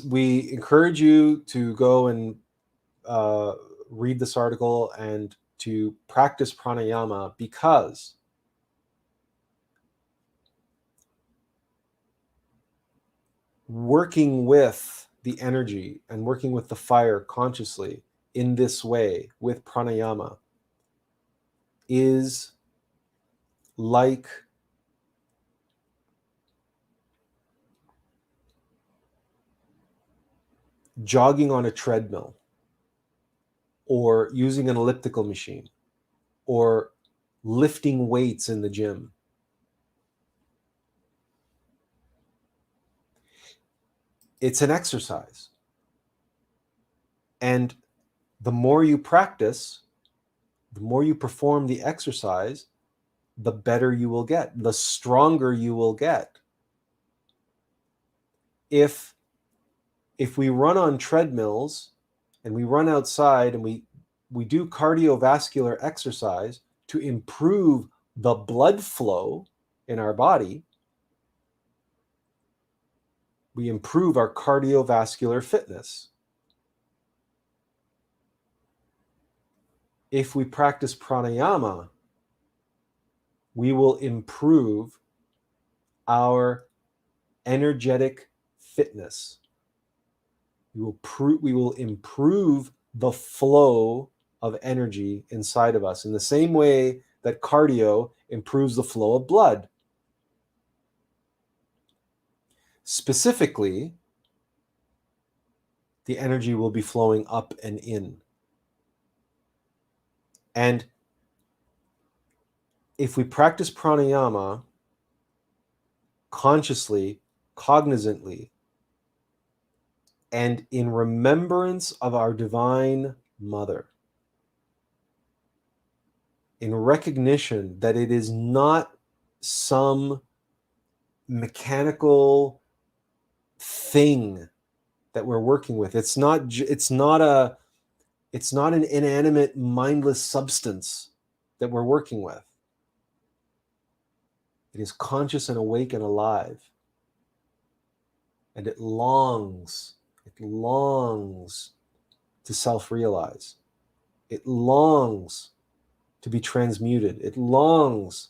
we encourage you to go and read this article and to practice pranayama, because working with the energy and working with the fire consciously in this way with pranayama is like jogging on a treadmill, or using an elliptical machine, or lifting weights in the gym. It's an exercise. And the more you practice, the more you perform the exercise, the better you will get, the stronger you will get. If we run on treadmills and we run outside and we do cardiovascular exercise to improve the blood flow in our body, we improve our cardiovascular fitness. If we practice pranayama, we will improve our energetic fitness. We will improve the flow of energy inside of us in the same way that cardio improves the flow of blood. Specifically, the energy will be flowing up and in. And if we practice pranayama consciously, cognizantly, and in remembrance of our Divine Mother, in recognition that it is not some mechanical thing that we're working with. It's not an inanimate, mindless substance that we're working with. It is conscious and awake and alive. And it longs to self-realize. It longs to be transmuted. It longs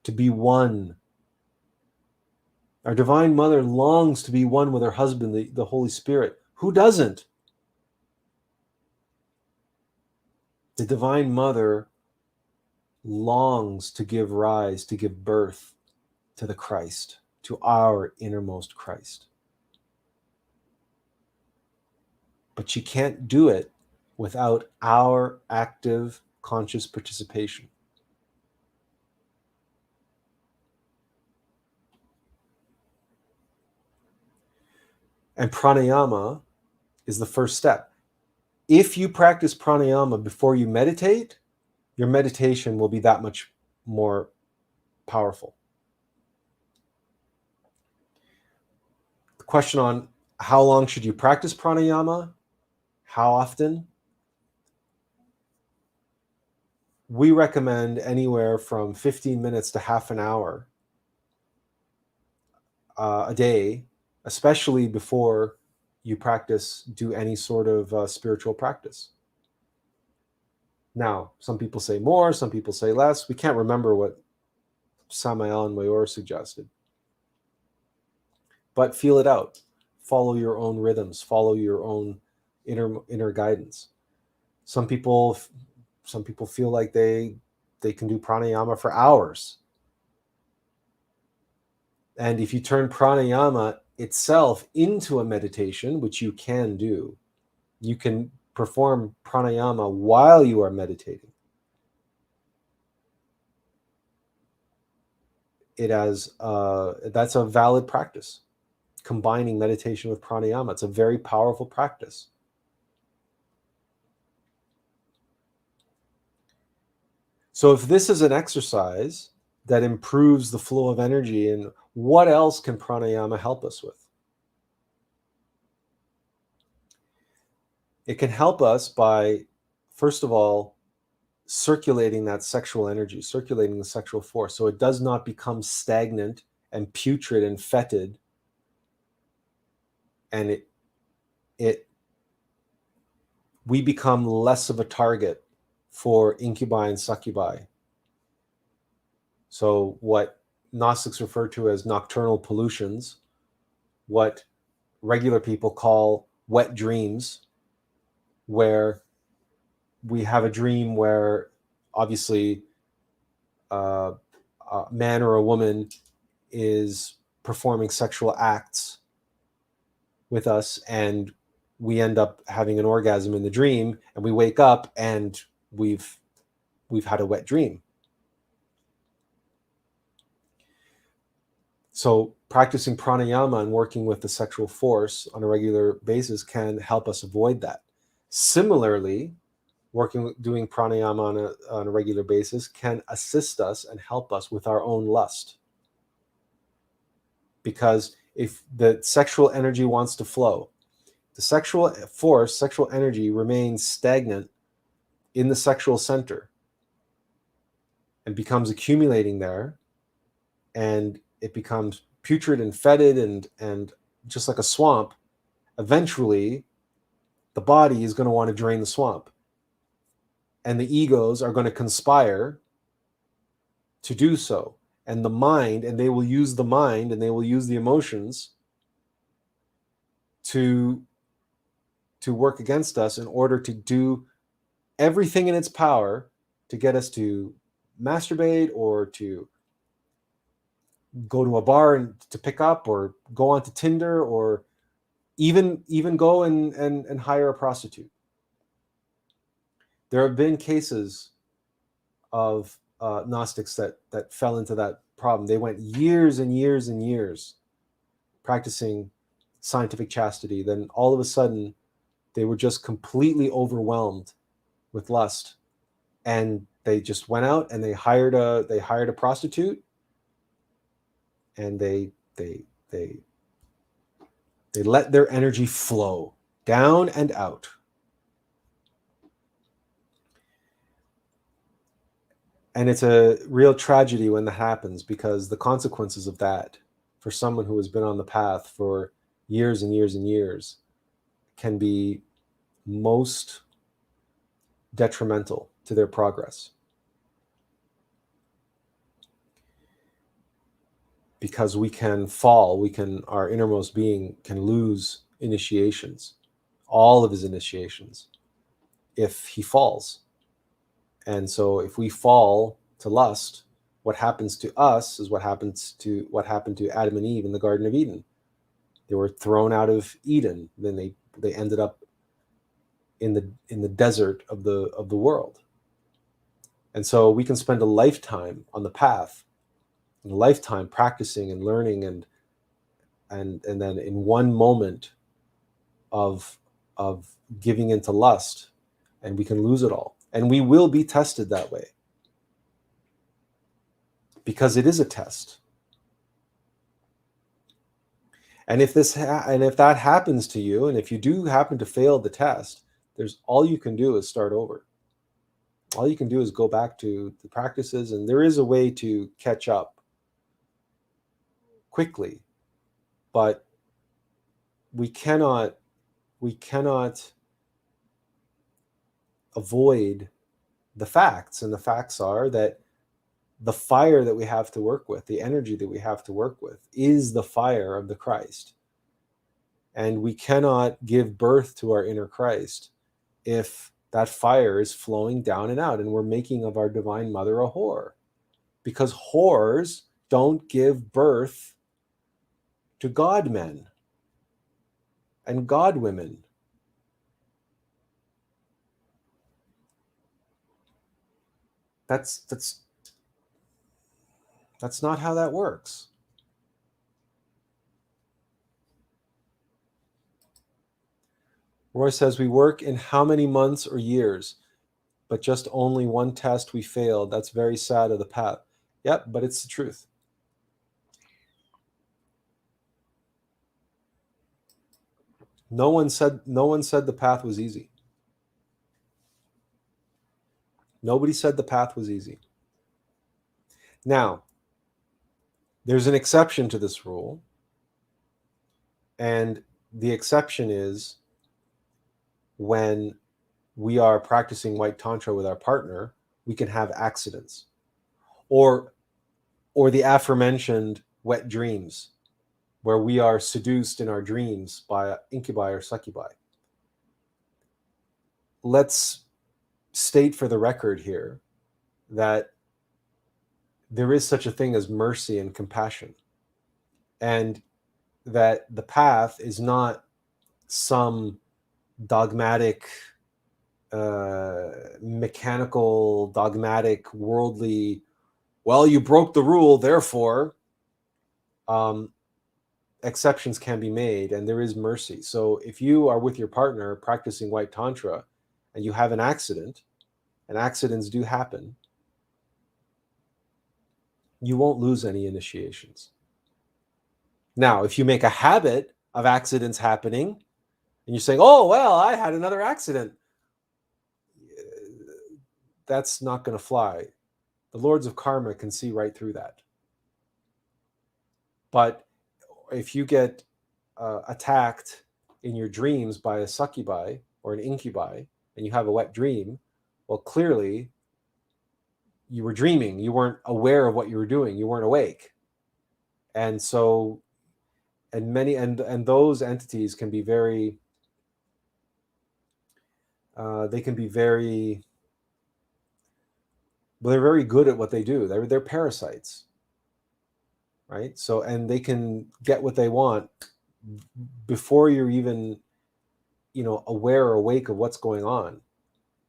to be one. Our Divine Mother longs to be one with her husband, the Holy Spirit. Who doesn't? The Divine Mother longs to give rise, to give birth to the Christ, to our innermost Christ. But she can't do it without our active, conscious participation. And pranayama is the first step. If you practice pranayama before you meditate, your meditation will be that much more powerful. The question on how long should you practice pranayama? How often? We recommend anywhere from 15 minutes to half an hour a day, especially before you do any sort of spiritual practice. Now, some people say more, some people say less. We can't remember what Samael and Mayor suggested. But feel it out. Follow your own rhythms. Follow your own inner guidance. Some people feel like they can do pranayama for hours. And if you turn pranayama itself into a meditation, which you can do, you can perform pranayama while you are meditating. That's a valid practice. Combining meditation with pranayama, it's a very powerful practice. So if this is an exercise that improves the flow of energy, and what else can pranayama help us with? It can help us by, first of all, circulating that sexual energy, circulating the sexual force, so it does not become stagnant and putrid and fetid, and we become less of a target for incubi and succubi. So what Gnostics refer to as nocturnal pollutions, what regular people call wet dreams, where we have a dream where obviously a man or a woman is performing sexual acts with us, and we end up having an orgasm in the dream, and we wake up and we've had a wet dream. So practicing pranayama and working with the sexual force on a regular basis can help us avoid that. Similarly, doing pranayama on a regular basis can assist us and help us with our own lust. Because if the sexual energy wants to flow, the sexual force, sexual energy remains stagnant in the sexual center and becomes accumulating there, and it becomes putrid and fetid and just like a swamp. Eventually, the body is going to want to drain the swamp. And the egos are going to conspire to do so. And the mind, and they will use the mind and they will use the emotions to work against us in order to do everything in its power to get us to masturbate or to go to a bar and to pick up, or go onto Tinder, or even go and hire a prostitute. There have been cases of Gnostics that fell into that problem. They went years and years and years practicing scientific chastity. Then all of a sudden, they were just completely overwhelmed with lust, and they just went out and they hired a prostitute, and they let their energy flow down and out. And it's a real tragedy when that happens, because the consequences of that for someone who has been on the path for years and years and years can be most detrimental to their progress. because we can fall, our innermost being can lose initiations, all of his initiations, if he falls. And so if we fall to lust, what happens to us is what happened to Adam and Eve in the Garden of Eden. They were thrown out of Eden. Then they ended up in the desert of the world. And so we can spend a lifetime on the path, a lifetime practicing and learning, and then in one moment of giving into lust, and we can lose it all. And we will be tested that way, because it is a test. And if that happens to you, and if you do happen to fail the test, there's all you can do is start over. All you can do is go back to the practices, and there is a way to catch up quickly, but we cannot avoid the facts. And the facts are that the fire that we have to work with, the energy that we have to work with, is the fire of the Christ. And we cannot give birth to our inner Christ if that fire is flowing down and out, and we're making of our Divine Mother a whore. Because whores don't give birth to God men and God women. That's not how that works. Roy says, we work in how many months or years, but just only one test we failed. That's very sad of the path. Yep, but it's the truth. No one said the path was easy. Nobody said the path was easy. Now, there's an exception to this rule, and the exception is when we are practicing white tantra with our partner, we can have accidents, or the aforementioned wet dreams, where we are seduced in our dreams by incubi or succubi. Let's state for the record here that there is such a thing as mercy and compassion, and that the path is not some dogmatic, mechanical, dogmatic, worldly, well, you broke the rule, therefore exceptions can be made, and there is mercy. So if you are with your partner practicing white tantra and you have an accident, and accidents do happen, you won't lose any initiations. Now, if you make a habit of accidents happening, and you're saying, oh, well, I had another accident, that's not going to fly. The lords of karma can see right through that. But if you get attacked in your dreams by a succubi or an incubi, and you have a wet dream, well, clearly you were dreaming. You weren't aware of what you were doing. You weren't awake. And so, and those entities can be very, they can be very, well, they're very good at what they do. They're parasites, right? So, and they can get what they want before you're even, aware or awake of what's going on.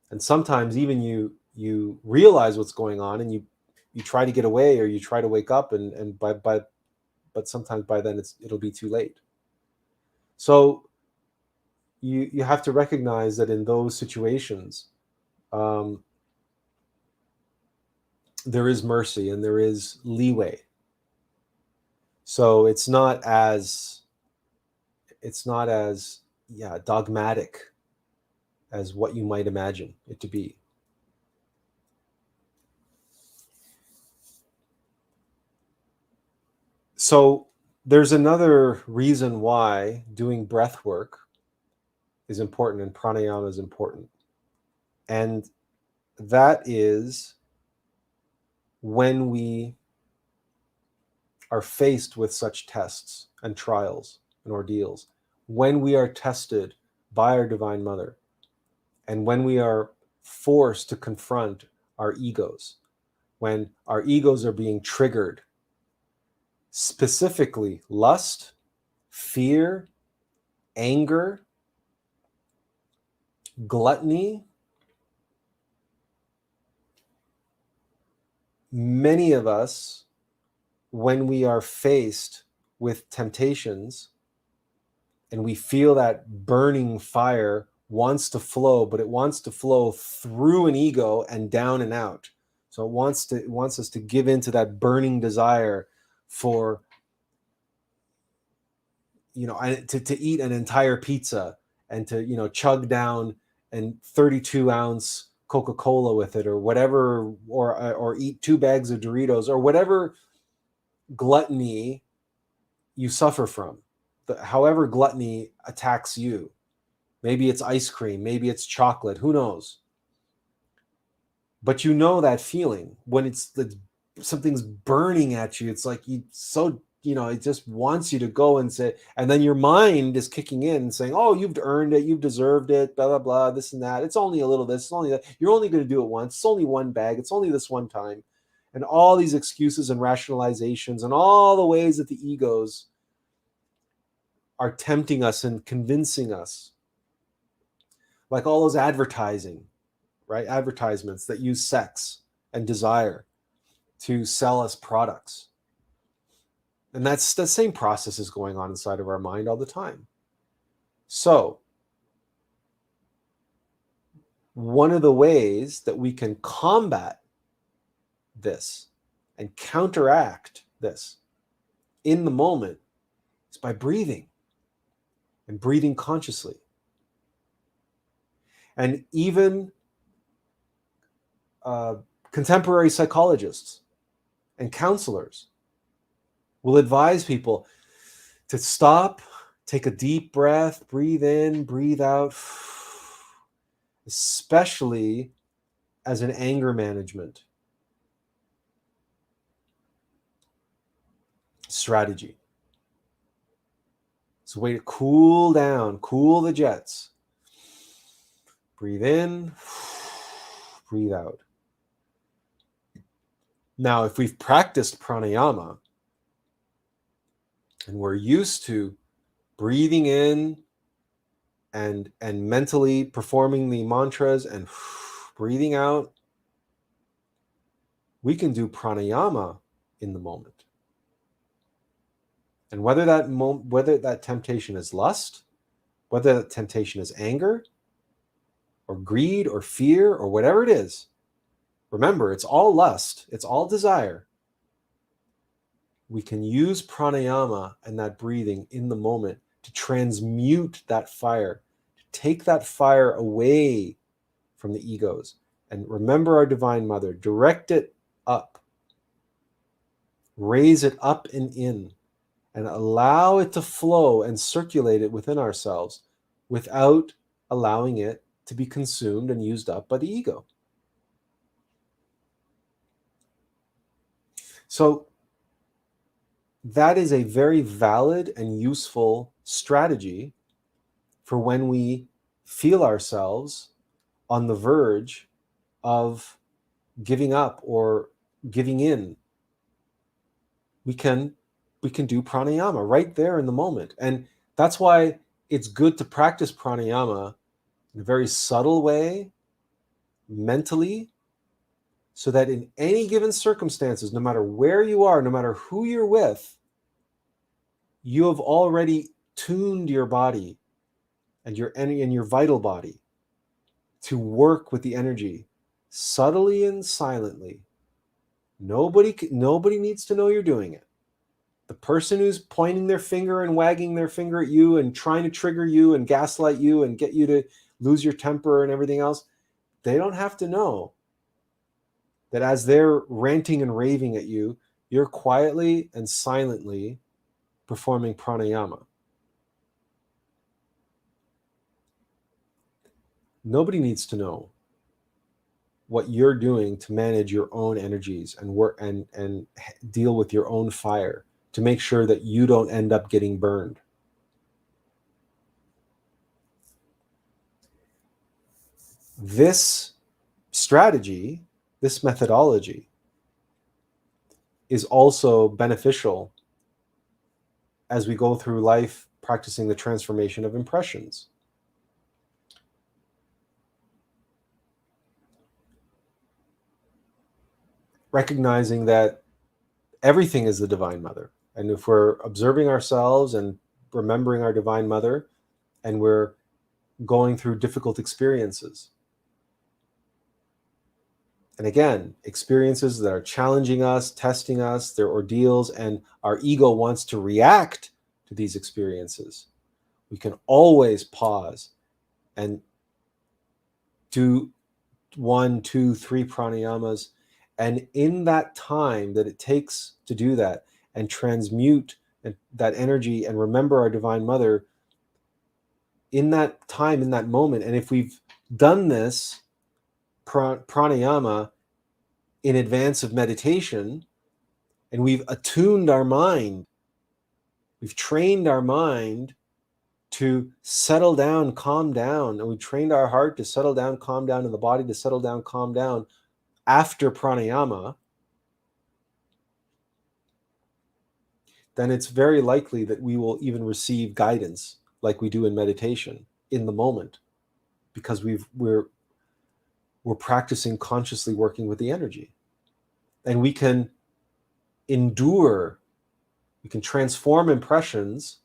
And sometimes even you realize what's going on, and you try to get away, or you try to wake up, but sometimes by then it'll be too late. So you have to recognize that in those situations, there is mercy and there is leeway. So it's not as dogmatic as what you might imagine it to be. So there's another reason why doing breath work is important and pranayama is important. And that is when we are faced with such tests and trials and ordeals, when we are tested by our Divine Mother, and when we are forced to confront our egos, when our egos are being triggered, specifically lust, fear, anger, gluttony, many of us, when we are faced with temptations and we feel that burning fire wants to flow, but it wants to flow through an ego and down and out. So it wants us to give into that burning desire for, to eat an entire pizza and to, chug down a 32-ounce Coca-Cola with it, or whatever, or eat 2 bags of Doritos, or whatever gluttony you suffer from. However gluttony attacks you. Maybe it's ice cream, maybe it's chocolate, who knows? But that feeling when something's burning at you. It's like it just wants you to go and say, and then your mind is kicking in and saying, oh, you've earned it, you've deserved it, blah, blah, blah, this and that. It's only a little this, it's only that. You're only going to do it once. It's only 1 bag. It's only this one time. And all these excuses and rationalizations and all the ways that the egos are tempting us and convincing us. Like all those advertising, right? Advertisements that use sex and desire to sell us products. And that's the same process is going on inside of our mind all the time. So, one of the ways that we can combat this and counteract this in the moment is by breathing, and breathing consciously. And even contemporary psychologists and counselors will advise people to stop, take a deep breath, breathe in, breathe out, especially as an anger management strategy. It's a way to cool down, cool the jets. Breathe in, breathe out. Now, if we've practiced pranayama and we're used to breathing in and mentally performing the mantras and breathing out, we can do pranayama in the moment. And whether that temptation is lust, whether that temptation is anger or greed or fear or whatever it is, remember, it's all lust, it's all desire. We can use pranayama and that breathing in the moment to transmute that fire, to take that fire away from the egos. And remember our Divine Mother, direct it up, raise it up and in, and allow it to flow and circulate it within ourselves without allowing it to be consumed and used up by the ego. So that is a very valid and useful strategy for when we feel ourselves on the verge of giving up or giving in. We can do pranayama right there in the moment. And that's why it's good to practice pranayama in a very subtle way, mentally, so that in any given circumstances, no matter where you are, no matter who you're with, you have already tuned your body and your vital body to work with the energy subtly and silently. Nobody needs to know you're doing it. The person who's pointing their finger and wagging their finger at you and trying to trigger you and gaslight you and get you to lose your temper and everything else, they don't have to know that as they're ranting and raving at you, you're quietly and silently performing pranayama. Nobody needs to know what you're doing to manage your own energies and work and deal with your own fire to make sure that you don't end up getting burned. This strategy, this methodology, is also beneficial as we go through life practicing the transformation of impressions. Recognizing that everything is the Divine Mother. And if we're observing ourselves and remembering our Divine Mother, and we're going through difficult experiences, and again, experiences that are challenging us, testing us, they're ordeals, and our ego wants to react to these experiences, we can always pause and do 1, 2, 3 pranayamas. And in that time that it takes to do that and transmute that energy and remember our Divine Mother in that time, in that moment. And if we've done this pranayama in advance of meditation, and we've attuned our mind, we've trained our mind to settle down, calm down, and we've trained our heart to settle down, calm down, and the body to settle down, calm down after pranayama, then it's very likely that we will even receive guidance like we do in meditation in the moment, because we're practicing consciously working with the energy. And we can endure, we can transform impressions,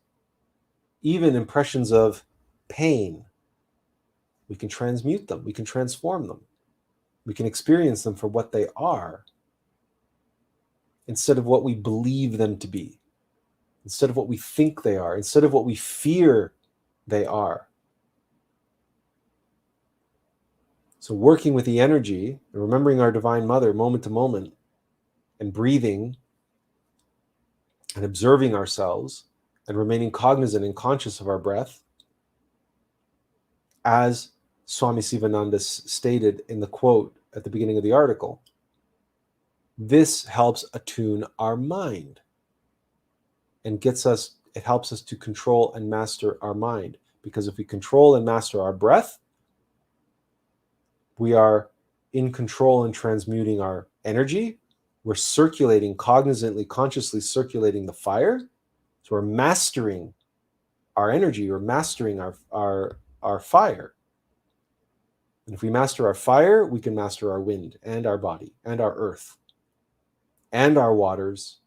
even impressions of pain. We can transmute them, we can transform them, we can experience them for what they are instead of what we believe them to be, instead of what we think they are, instead of what we fear they are. So working with the energy, and remembering our Divine Mother moment to moment, and breathing, and observing ourselves, and remaining cognizant and conscious of our breath, as Swami Sivananda stated in the quote at the beginning of the article, this helps attune our mind and it helps us to control and master our mind. Because if we control and master our breath, we are in control and transmuting our energy. We're circulating, cognizantly, consciously circulating the fire. So we're mastering our energy, we're mastering our fire. And if we master our fire, we can master our wind and our body and our earth and our waters,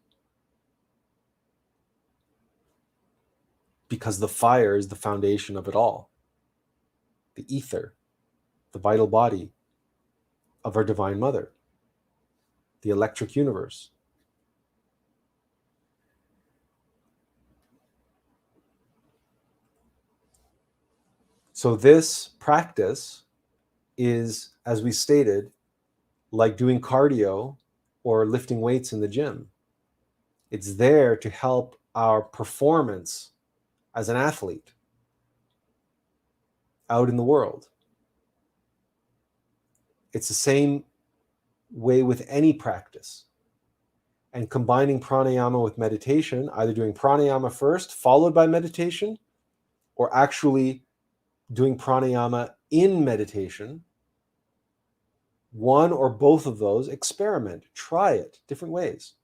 because the fire is the foundation of it all. The ether, the vital body of our Divine Mother, the electric universe. So this practice is, as we stated, like doing cardio or lifting weights in the gym. It's there to help our performance as an athlete out in the world. It's the same way with any practice. And combining pranayama with meditation, either doing pranayama first, followed by meditation, or actually doing pranayama in meditation, one or both of those, experiment, try it, different ways.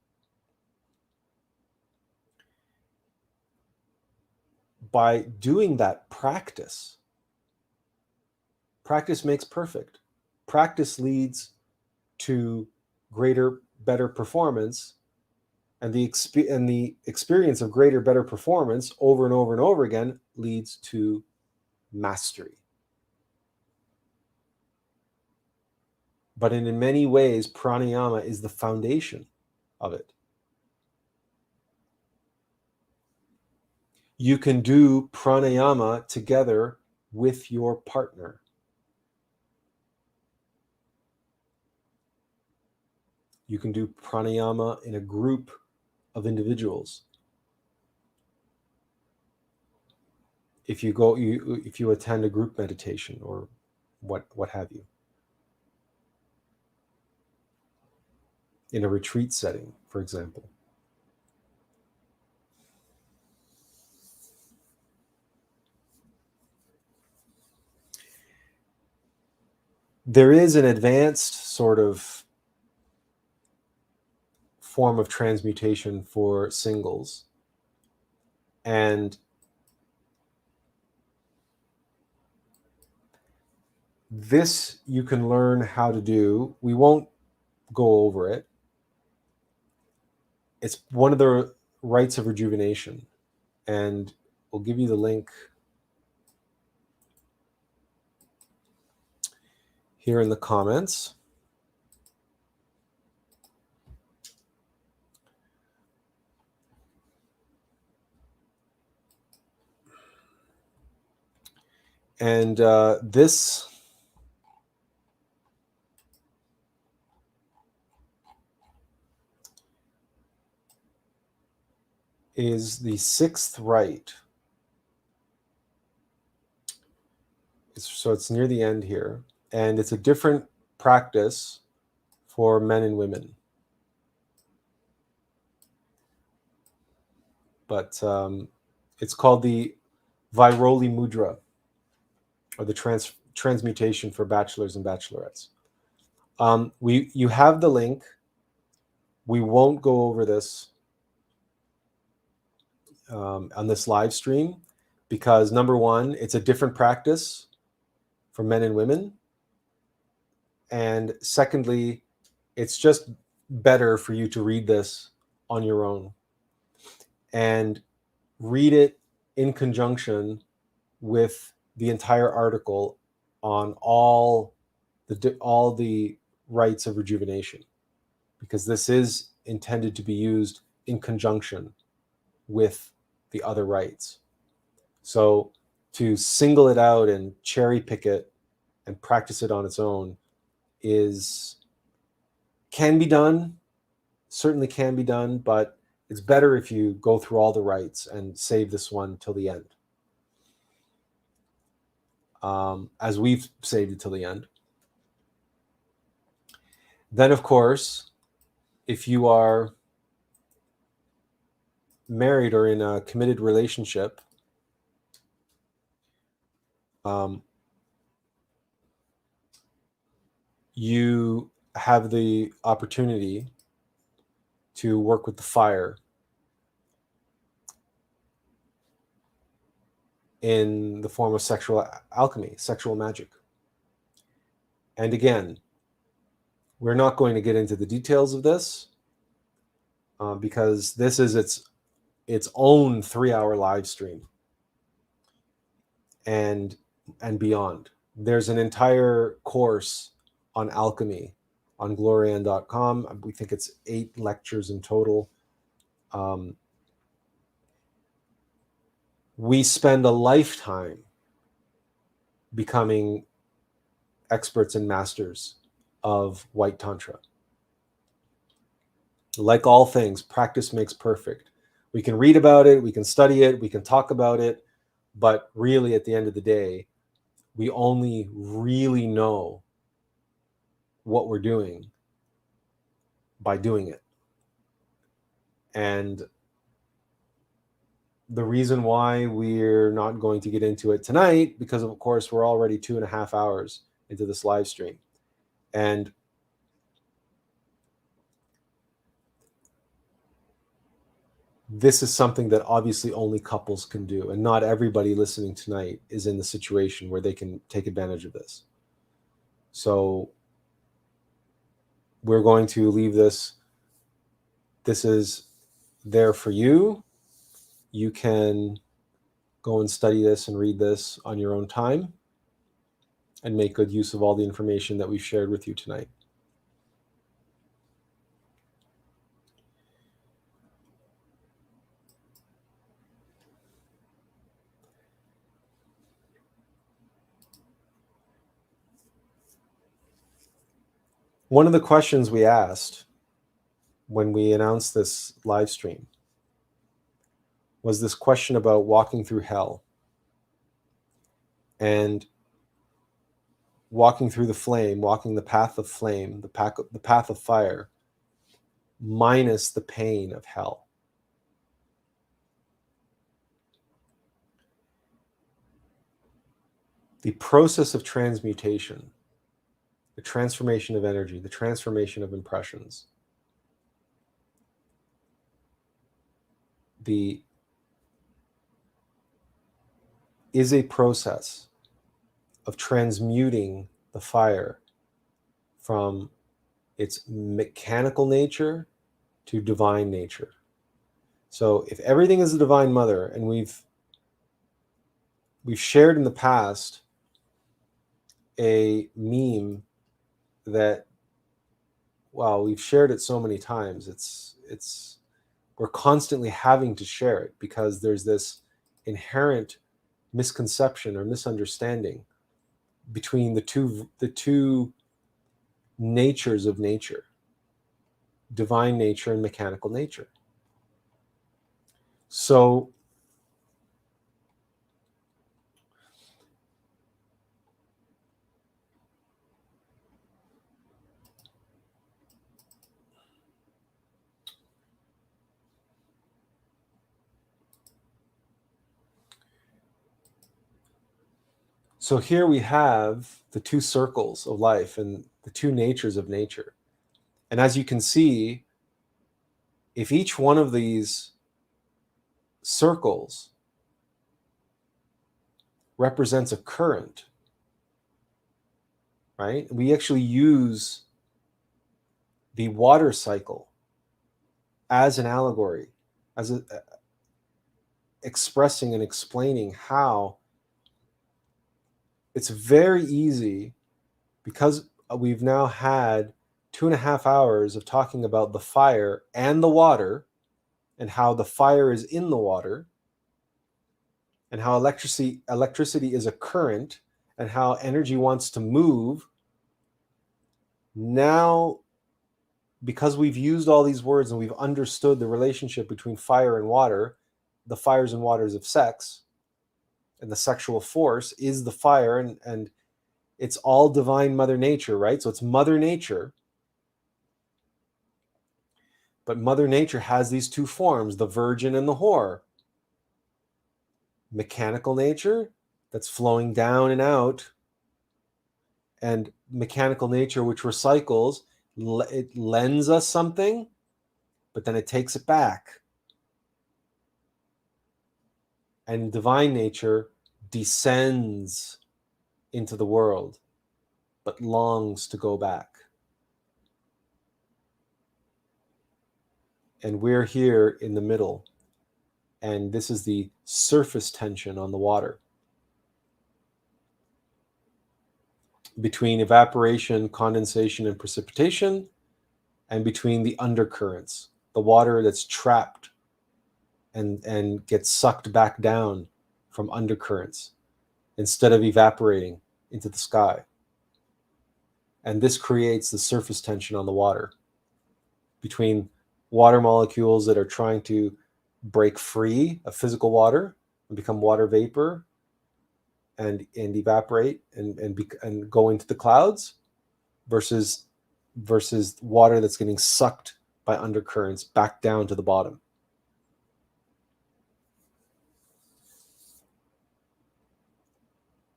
By doing that practice makes perfect. Practice leads to greater, better performance, and the experience of greater, better performance over and over and over again leads to mastery. But in many ways, pranayama is the foundation of it. You can do pranayama together with your partner. You can do pranayama in a group of individuals. If you attend a group meditation or what have you, in a retreat setting, for example. There is an advanced sort of form of transmutation for singles, and this you can learn how to do. We won't go over it. It's one of the rites of rejuvenation, and we'll give you the link here in the comments. And this is the sixth rite. So it's near the end here. And it's a different practice for men and women. But it's called the Vairoli Mudra, or the transmutation for bachelors and bachelorettes. You have the link. We won't go over this on this live stream because, number one, it's a different practice for men and women. And secondly, it's just better for you to read this on your own and read it in conjunction with the entire article on all the rites of rejuvenation, because this is intended to be used in conjunction with the other rites. So to single it out and cherry pick it and practice it on its own can be done, certainly can be done, but it's better if you go through all the rites and save this one till the end. As we've saved it till the end. Then, of course, if you are married or in a committed relationship, you have the opportunity to work with the fire in the form of sexual alchemy, sexual magic. And again, we're not going to get into the details of this because this is its own 3-hour live stream and beyond. There's an entire course on alchemy on glorian.com. We think it's 8 lectures in total. We spend a lifetime becoming experts and masters of white tantra. Like all things, practice makes perfect. We can read about it, we can study it, we can talk about it, but really at the end of the day, we only really know what we're doing by doing it. And the reason why we're not going to get into it tonight, because of course we're already 2.5 hours into this live stream. And this is something that obviously only couples can do. And not everybody listening tonight is in the situation where they can take advantage of this. So we're going to leave this. This is there for you. You can go and study this and read this on your own time and make good use of all the information that we've shared with you tonight. One of the questions we asked when we announced this live stream was this question about walking through hell and walking through the flame, walking the path of flame, the path of fire, minus the pain of hell. The process of transmutation the transformation of energy, the transformation of impressions, is a process of transmuting the fire from its mechanical nature to divine nature. So if everything is the Divine Mother, and we've shared in the past a meme that, well, we've shared it so many times, it's we're constantly having to share it because there's this inherent misconception or misunderstanding between the two natures of nature, divine nature and mechanical nature. So here we have the two circles of life and the two natures of nature. And as you can see, if each one of these circles represents a current, right? We actually use the water cycle as an allegory, as expressing and explaining how it's very easy, because we've now had 2.5 hours of talking about the fire and the water, and how the fire is in the water, and how electricity is a current, and how energy wants to move. Now, because we've used all these words and we've understood the relationship between fire and water, the fires and waters of sex, and the sexual force is the fire, and it's all divine Mother Nature, right? So it's Mother Nature. But Mother Nature has these two forms, the virgin and the whore. Mechanical nature, that's flowing down and out, and mechanical nature, which recycles. It lends us something, but then it takes it back. And divine nature descends into the world, but longs to go back. And we're here in the middle, and this is the surface tension on the water between evaporation, condensation, and precipitation, and between the undercurrents, the water that's trapped and gets sucked back down from undercurrents instead of evaporating into the sky. And this creates the surface tension on the water between water molecules that are trying to break free of physical water and become water vapor and evaporate and go into the clouds, versus water that's getting sucked by undercurrents back down to the bottom.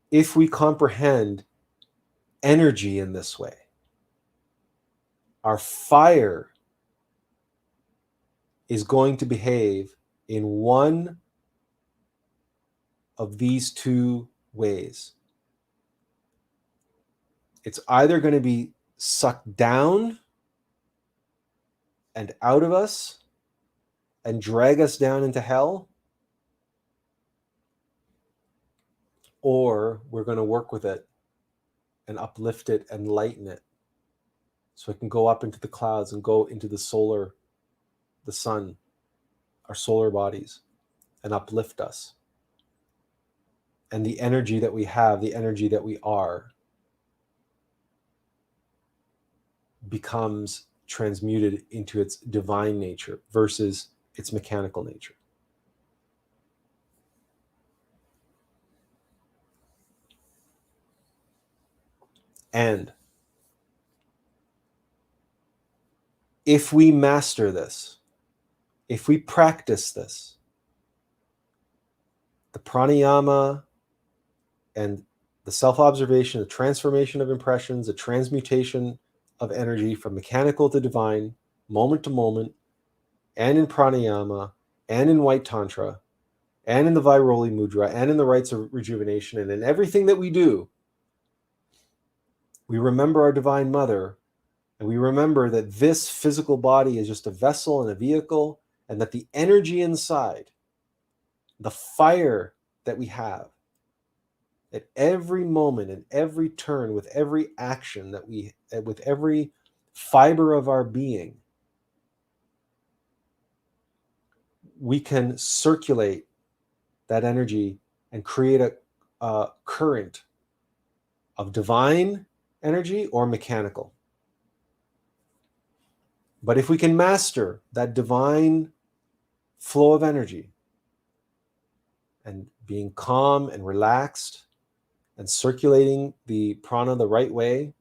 If we comprehend energy in this way, our fire is going to behave in one of these two ways. It's either going to be sucked down and out of us and drag us down into hell, or we're going to work with it and uplift it and lighten it so it can go up into the clouds and go into the sun, our solar bodies, and uplift us. And the energy that we have, the energy that we are, becomes transmuted into its divine nature versus its mechanical nature. And if we master this, if we practice this, the pranayama and the self-observation, the transformation of impressions, the transmutation of energy from mechanical to divine, moment to moment, and in pranayama, and in white tantra, and in the Vairoli mudra, and in the rites of rejuvenation, and in everything that we do, we remember our Divine Mother, and we remember that this physical body is just a vessel and a vehicle, and that the energy inside, the fire that we have, at every moment and every turn, with every action that with every fiber of our being, we can circulate that energy and create a current of divine energy or mechanical. But if we can master that divine flow of energy and being calm and relaxed and circulating the prana the right way,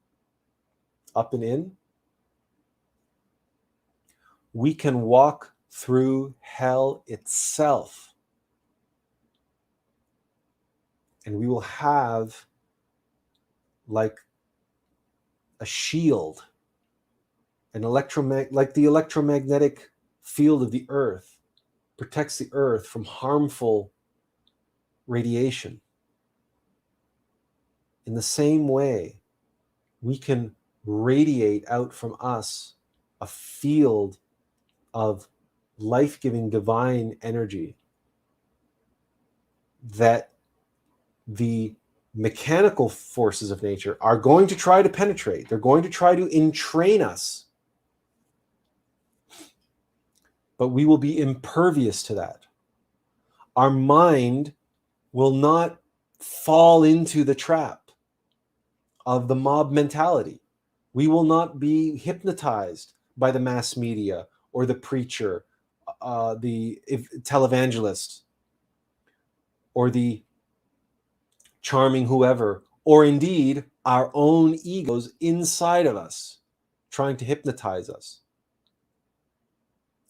up and in, we can walk through hell itself. And we will have like a shield, like the electromagnetic field of the earth protects the earth from harmful radiation. In the same way, we can radiate out from us a field of life-giving divine energy that the mechanical forces of nature are going to try to penetrate. They're going to try to entrain us. But we will be impervious to that. Our mind will not fall into the trap of the mob mentality. We will not be hypnotized by the mass media or the preacher, the televangelist, or the charming whoever, or indeed our own egos inside of us trying to hypnotize us,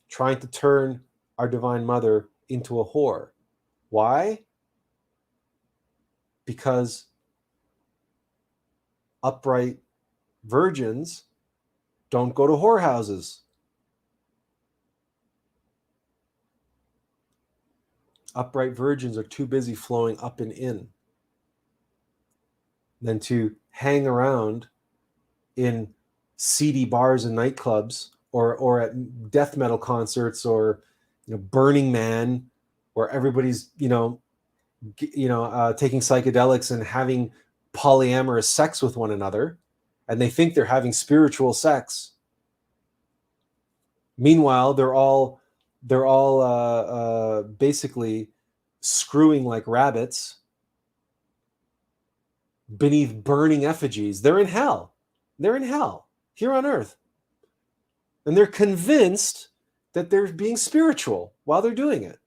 trying to turn our Divine Mother into a whore. Why? Because upright virgins don't go to whorehouses. Upright virgins are too busy flowing up and in than to hang around in seedy bars and nightclubs, or at death metal concerts, or Burning Man, where everybody's taking psychedelics and having polyamorous sex with one another, and they think they're having spiritual sex. Meanwhile, they're all basically screwing like rabbits beneath burning effigies. They're in hell. They're in hell here on earth. And they're convinced that they're being spiritual while they're doing it.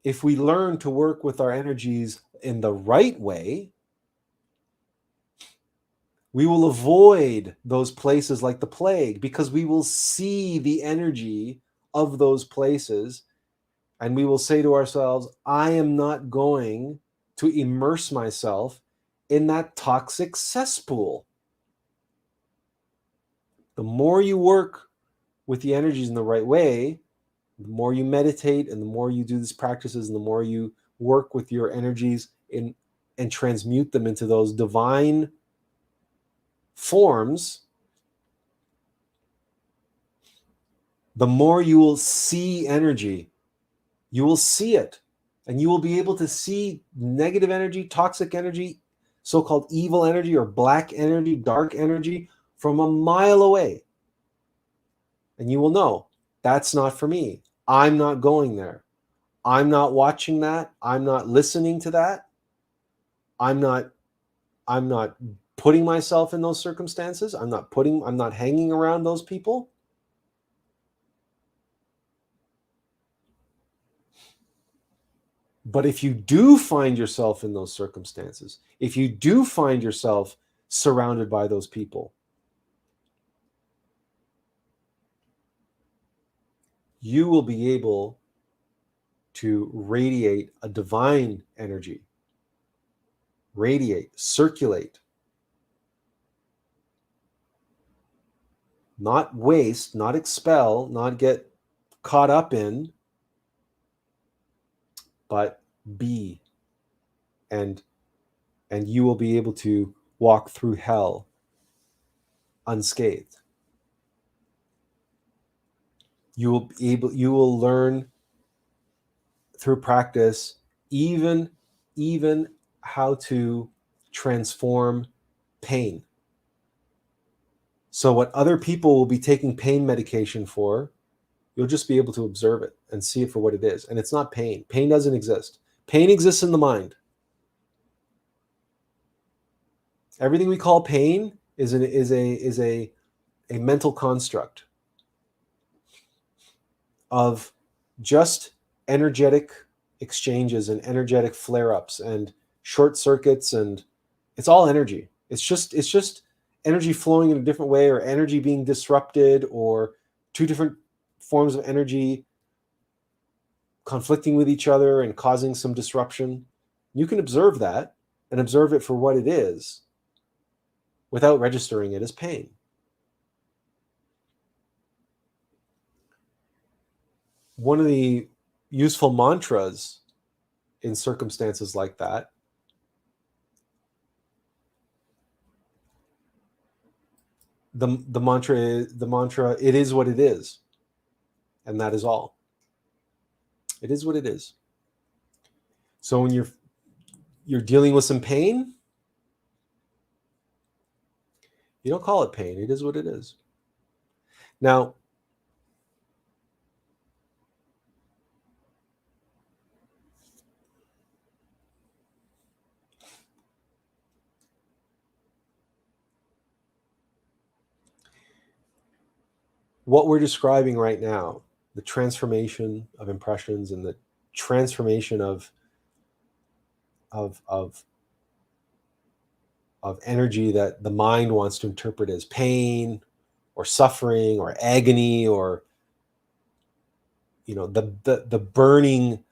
If we learn to work with our energies in the right way, we will avoid those places like the plague, because we will see the energy of those places, and we will say to ourselves, I am not going to immerse myself in that toxic cesspool. The more you work with the energies in the right way, the more you meditate, and the more you do these practices, and the more you work with your energies and transmute them into those divine forms, the more you will see energy. You will see it, and you will be able to see negative energy, toxic energy, so-called evil energy, or black energy, dark energy, from a mile away. And you will know, that's not for me. I'm not going there. I'm not watching that. I'm not listening to that. I'm not putting myself in those circumstances. I'm not hanging around those people. But if you do find yourself in those circumstances, if you do find yourself surrounded by those people, you will be able to radiate a divine energy, radiate, circulate, not waste, not expel, not get caught up in, but be. And you will be able to walk through hell unscathed. You will learn through practice even how to transform pain. So what other people will be taking pain medication for, you'll just be able to observe it and see it for what it is. And it's not pain. Pain doesn't exist. Pain exists in the mind. Everything we call pain is a mental construct of just energetic exchanges and energetic flare-ups and short circuits, and it's all energy. It's just energy flowing in a different way, or energy being disrupted, or two different forms of energy conflicting with each other and causing some disruption. You can observe that and observe it for what it is without registering it as pain. One of the useful mantras in circumstances like that, the mantra, it is what it is, and that is all. It is what it is. So when you're dealing with some pain, you don't call it pain. It is what it is. Now, what we're describing right now, the transformation of impressions and the transformation of energy that the mind wants to interpret as pain or suffering or agony, or the burning,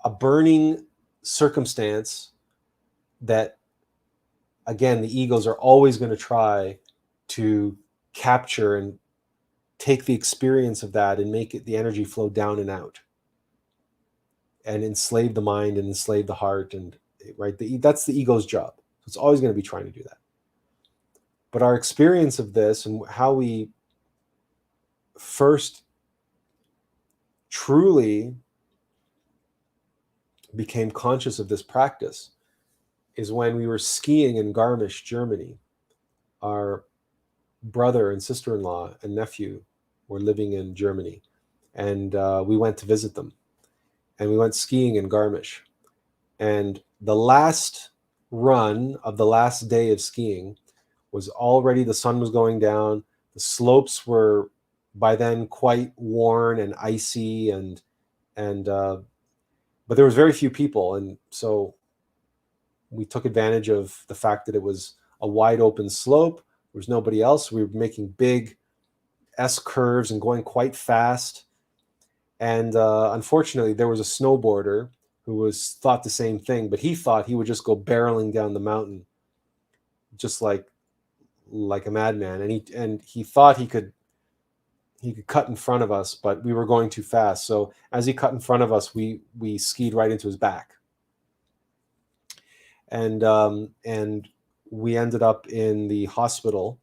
a burning circumstance that, again, the egos are always going to try to capture and take the experience of that and make it, the energy flow down and out, and enslave the mind and enslave the heart, and right, that's the ego's job. So it's always going to be trying to do that. But our experience of this and how we first truly became conscious of this practice is when we were skiing in Garmisch, Germany. Our brother and sister-in-law and nephew were living in Germany, and we went to visit them, and we went skiing in Garmisch. And the last run of the last day of skiing was already, the sun was going down. The slopes were by then quite worn and icy, but there was very few people, and so we took advantage of the fact that it was a wide open slope. There was nobody else. We were making big S curves and going quite fast. And unfortunately, there was a snowboarder who thought the same thing, but he thought he would just go barreling down the mountain, just like a madman. And he thought he could cut in front of us, but we were going too fast. So as he cut in front of us, we skied right into his back. And we ended up in the hospital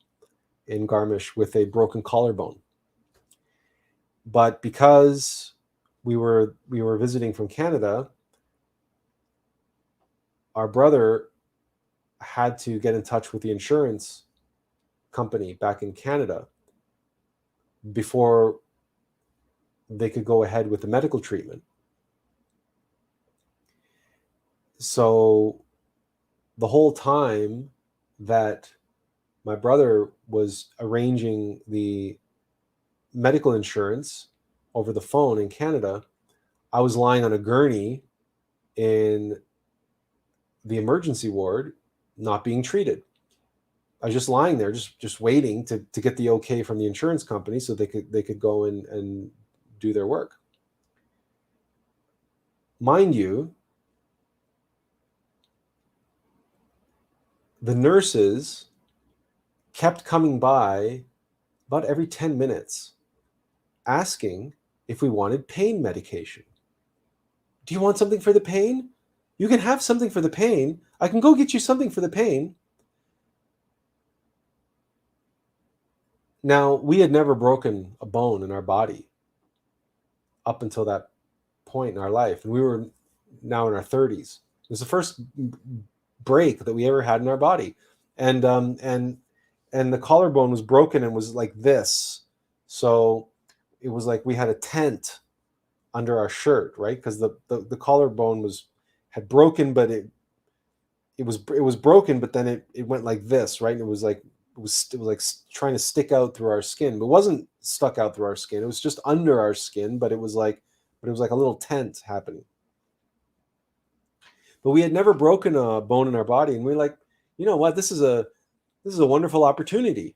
in Garmisch with a broken collarbone. But because we were visiting from Canada, our brother had to get in touch with the insurance company back in Canada before they could go ahead with the medical treatment. So the whole time that my brother was arranging the medical insurance over the phone in Canada, I was lying on a gurney in the emergency ward, not being treated. I was just lying there, just waiting to get the okay from the insurance company so they could go and do their work. mind you, the nurses kept coming by about every 10 minutes asking if we wanted pain medication. Do you want something for the pain? You can have something for the pain. I can go get you something for the pain. Now, we had never broken a bone in our body up until that point in our life. And we were now in our 30s. It was the first break that we ever had in our body. And the collarbone was broken and was like this. So it was like we had a tent under our shirt, right? Because the collarbone had broken, but it was broken, but then it went like this, right? And it was like trying to stick out through our skin, but it wasn't stuck out through our skin. It was just under our skin, but it was like a little tent happening. But we had never broken a bone in our body, and we were like, you know what? This is a wonderful opportunity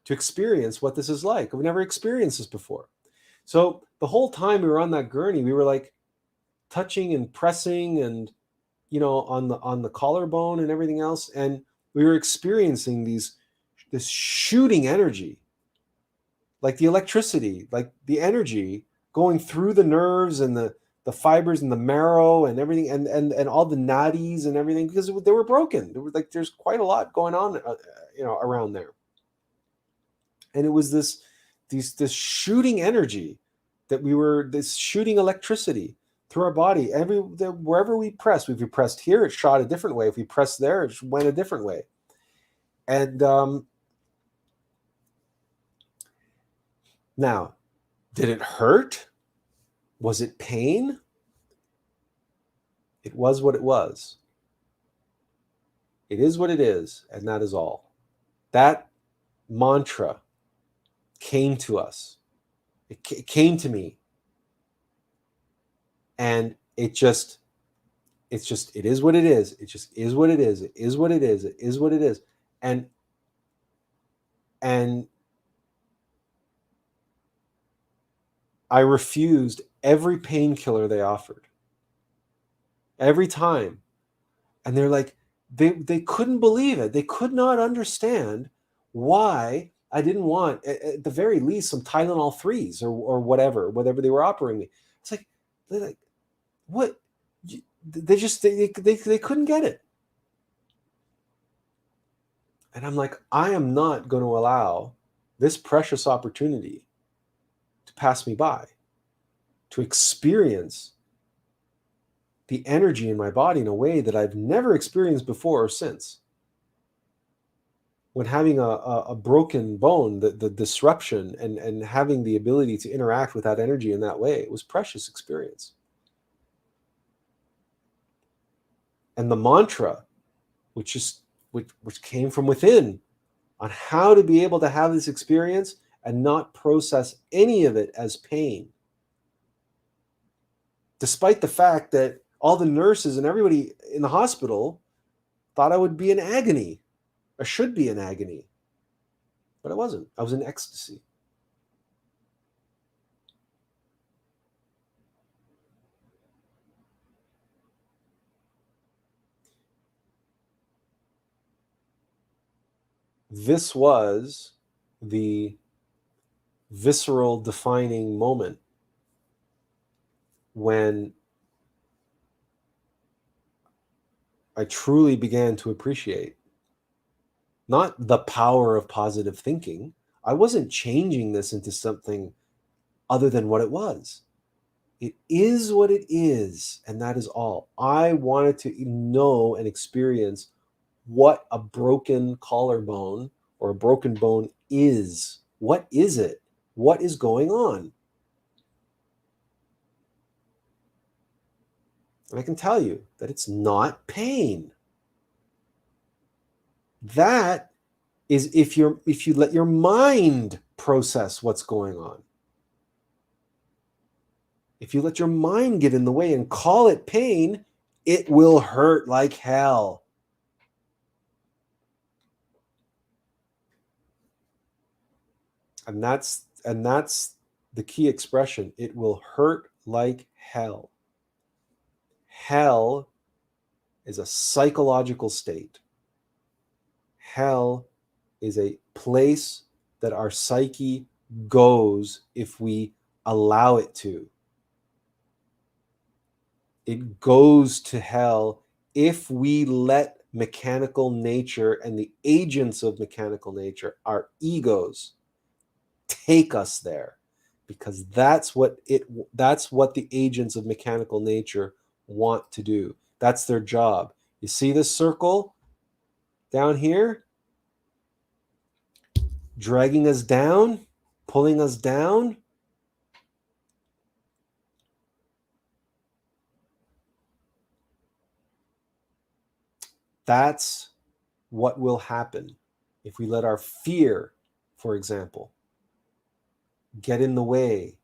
to experience what this is like. We've never experienced this before. So the whole time we were on that gurney, we were like touching and pressing and, you know, on the collarbone and everything else, and we were experiencing this shooting energy, like the electricity, like the energy going through the nerves and the fibers and the marrow and everything, and all the nadis and everything, because they were broken. There was like, there's quite a lot going on, you know, around there. And it was this shooting energy this shooting electricity through our body. Wherever we pressed, if we pressed here, it shot a different way. If we pressed there, it went a different way. And now, did it hurt? Was it pain? It was what it was. It is what it is, and that is all. That mantra came to us. It came to me. And it is what it is. It just is what it is. It is what it is. It is what it is. And I refused every painkiller they offered. Every time. And they're like, they couldn't believe it. They could not understand why I didn't want, at the very least, some Tylenol 3s or whatever they were offering me. It's like, they're like, what? They couldn't get it. And I'm like, I am not going to allow this precious opportunity to pass me by, to experience the energy in my body in a way that I've never experienced before or since. When having a broken bone, the disruption and having the ability to interact with that energy in that way, it was a precious experience. And the mantra, which came from within, on how to be able to have this experience and not process any of it as pain. Despite the fact that all the nurses and everybody in the hospital thought I would be in agony. I should be in agony. But I wasn't. I was in ecstasy. This was the visceral defining moment when I truly began to appreciate not the power of positive thinking. I wasn't changing this into something other than what it was. It is what it is, and that is all. I wanted to know and experience what a broken collarbone or a broken bone is. What is it? What is going on? And I can tell you that it's not pain. That is if you let your mind process what's going on. If you let your mind get in the way and call it pain, it will hurt like hell. And that's the key expression. It will hurt like hell. Hell is a psychological state. Hell is a place that our psyche goes if we allow it to. It goes to hell if we let mechanical nature and the agents of mechanical nature, our egos, take us there, because that's what the agents of mechanical nature want to do. That's their job. You see this circle down here dragging us down, pulling us down? That's what will happen if we let our fear, for example, get in the way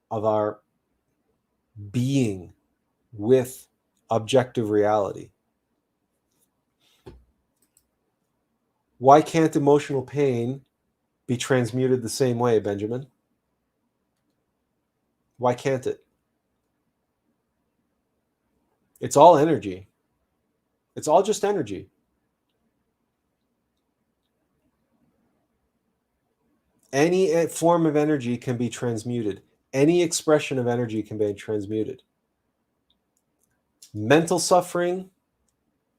of our being with objective reality. Why can't emotional pain be transmuted the same way, Benjamin? Why can't it? It's all energy. It's all just energy. Any form of energy can be transmuted. Any expression of energy can be transmuted. Mental suffering,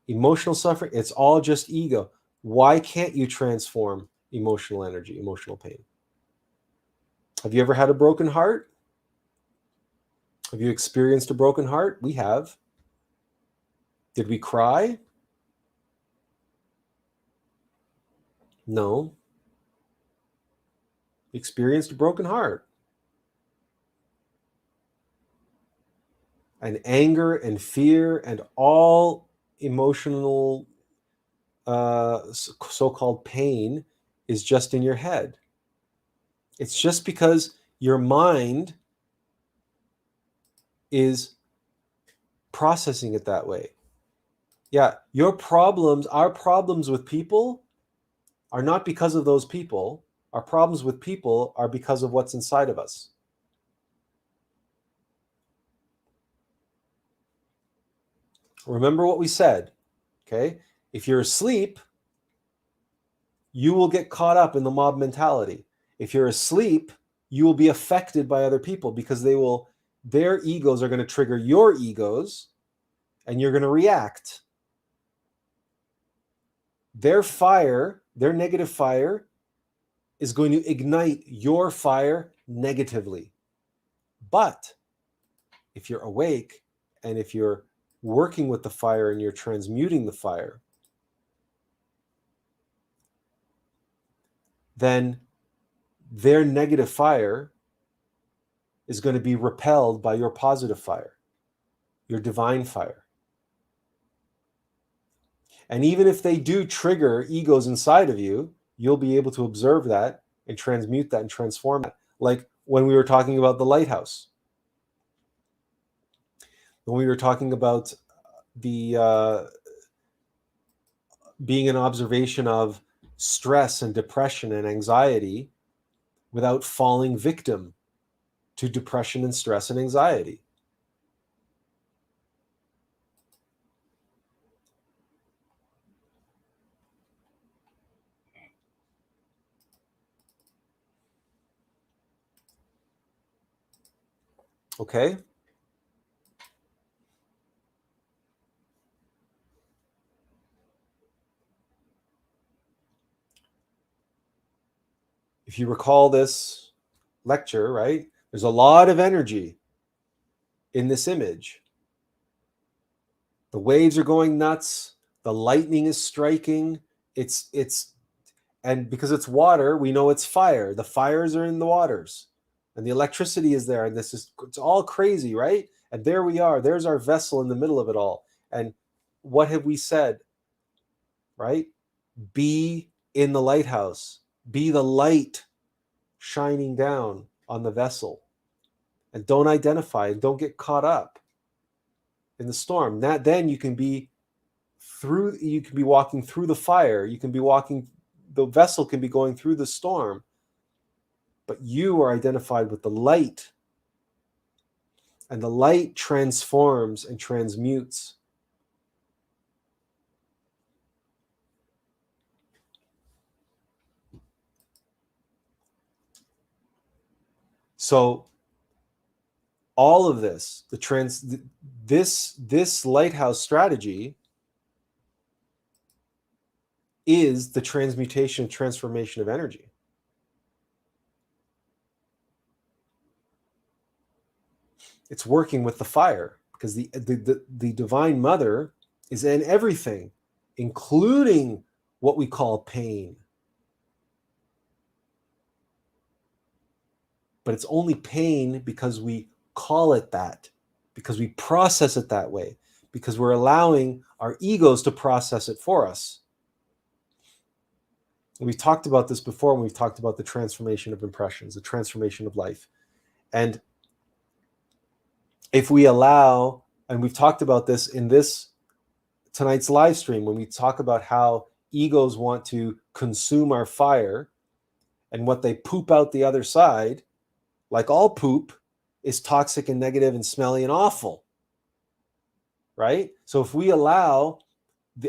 emotional suffering, it's all just ego. Why can't you transform emotional energy, emotional pain? Have you ever had a broken heart? Have you experienced a broken heart? We have. Did we cry? No. We experienced a broken heart. And anger and fear and all emotional so-called pain is just in your head. It's just because your mind is processing it that way. Yeah, your problems, our problems with people are not because of those people. Our problems with people are because of what's inside of us. Remember what we said, okay? If you're asleep, you will get caught up in the mob mentality. If you're asleep, you will be affected by other people because their egos are going to trigger your egos and you're going to react. Their fire, their negative fire, is going to ignite your fire negatively. But if you're awake and if you're working with the fire and you're transmuting the fire, then their negative fire is going to be repelled by your positive fire, your divine fire. And even if they do trigger egos inside of you, you'll be able to observe that and transmute that and transform that. Like when we were talking about the lighthouse, when we were talking about the being an observation of stress and depression and anxiety without falling victim to depression and stress and anxiety. Okay? If you recall this lecture, right? There's a lot of energy in this image. The waves are going nuts. The lightning is striking. And because it's water, we know it's fire. The fires are in the waters, and the electricity is there, and it's all crazy, right? And there we are. There's our vessel in the middle of it all. And what have we said, right? Be in the lighthouse. Be the light shining down on the vessel. And don't identify, and don't get caught up in the storm. Then you can be walking through the fire. The vessel can be going through the storm, but you are identified with the light And the light transforms and transmutes. So all of this, this lighthouse strategy is the transmutation and transformation of energy. It's working with the fire, because the Divine Mother is in everything, including what we call pain. But it's only pain because we call it that, because we process it that way, because we're allowing our egos to process it for us. We've talked about this before when we've talked about the transformation of impressions, the transformation of life. And if we allow, and we've talked about this in this tonight's live stream, when we talk about how egos want to consume our fire, and what they poop out the other side, like all poop, is toxic and negative and smelly and awful. Right? So if we allow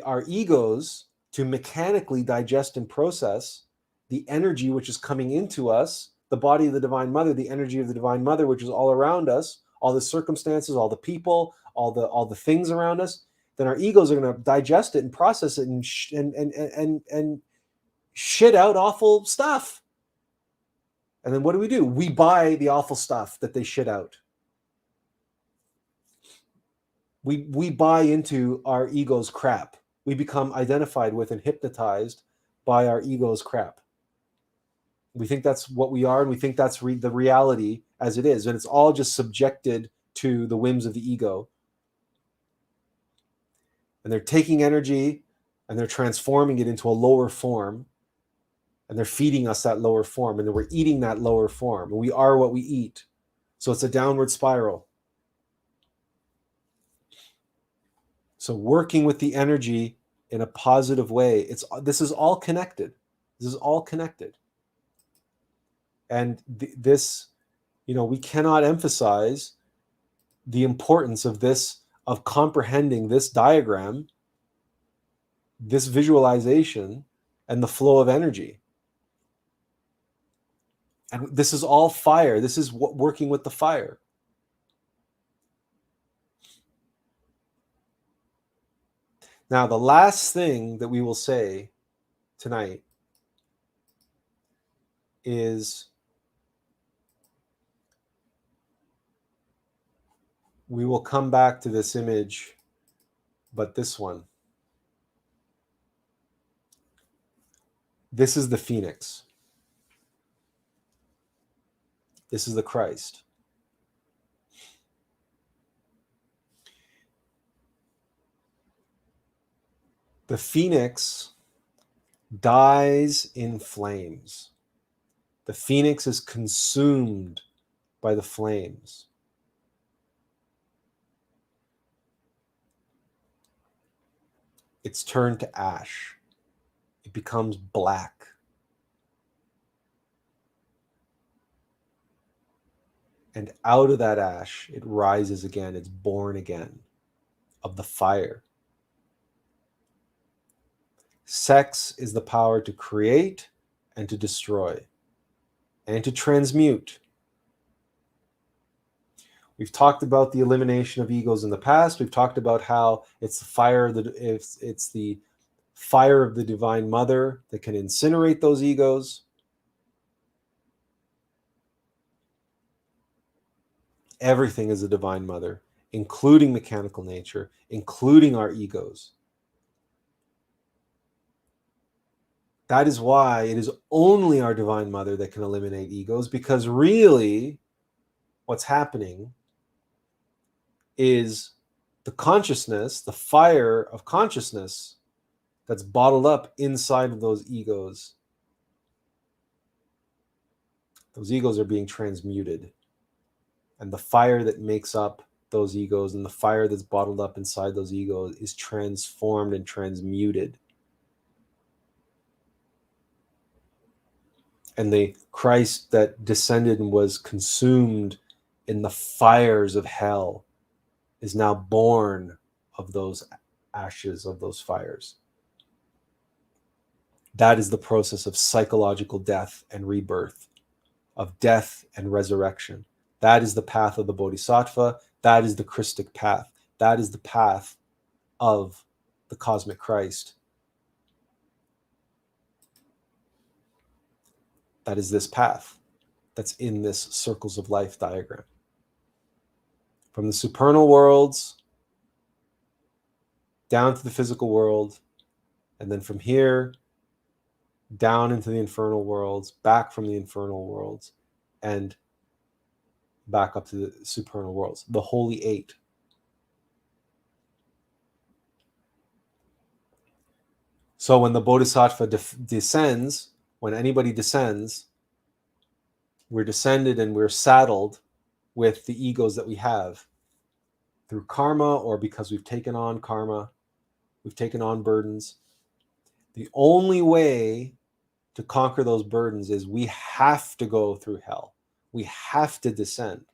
our egos to mechanically digest and process the energy which is coming into us, the body of the Divine Mother, the energy of the Divine Mother, which is all around us, all the circumstances, all the people, all the things around us, then our egos are going to digest it and process it and shit out awful stuff. And then what do? We buy the awful stuff that they shit out. We buy into our ego's crap. We become identified with and hypnotized by our ego's crap. We think that's what we are, and we think that's the reality as it is. And it's all just subjected to the whims of the ego. And they're taking energy and they're transforming it into a lower form. And they're feeding us that lower form. And then we're eating that lower form. And we are what we eat. So it's a downward spiral. So working with the energy in a positive way, this is all connected. This is all connected. And this, we cannot emphasize the importance of this, of comprehending this diagram, this visualization, and the flow of energy. And this is all fire. This is working with the fire. Now, the last thing that we will say tonight is we will come back to this image, but this one. This is the phoenix. This is the Christ. The phoenix dies in flames. The phoenix is consumed by the flames. It's turned to ash. It becomes black. And out of that ash, it rises again. It's born again of the fire. Sex is the power to create and to destroy and to transmute. We've talked about the elimination of egos in the past. We've talked about how it's the fire it's the fire of the Divine Mother that can incinerate those egos. Everything is a Divine Mother, including mechanical nature, including our egos. That is why it is only our Divine Mother that can eliminate egos, because really what's happening is the consciousness, the fire of consciousness that's bottled up inside of those egos. Those egos are being transmuted. And the fire that makes up those egos and the fire that's bottled up inside those egos is transformed and transmuted. And the Christ that descended and was consumed in the fires of hell is now born of those ashes, of those fires. That is the process of psychological death and rebirth, of death and resurrection. That is the path of the Bodhisattva. That is the Christic path. That is the path of the cosmic Christ. That is this path that's in this circles of life diagram. From the supernal worlds down to the physical world, and then from here down into the infernal worlds, back from the infernal worlds, and back up to the supernal worlds, the Holy Eight. So when the Bodhisattva descends, when anybody descends, we're descended and we're saddled with the egos that we have through karma, or because we've taken on karma, we've taken on burdens. The only way to conquer those burdens is we have to go through hell. We have to descend.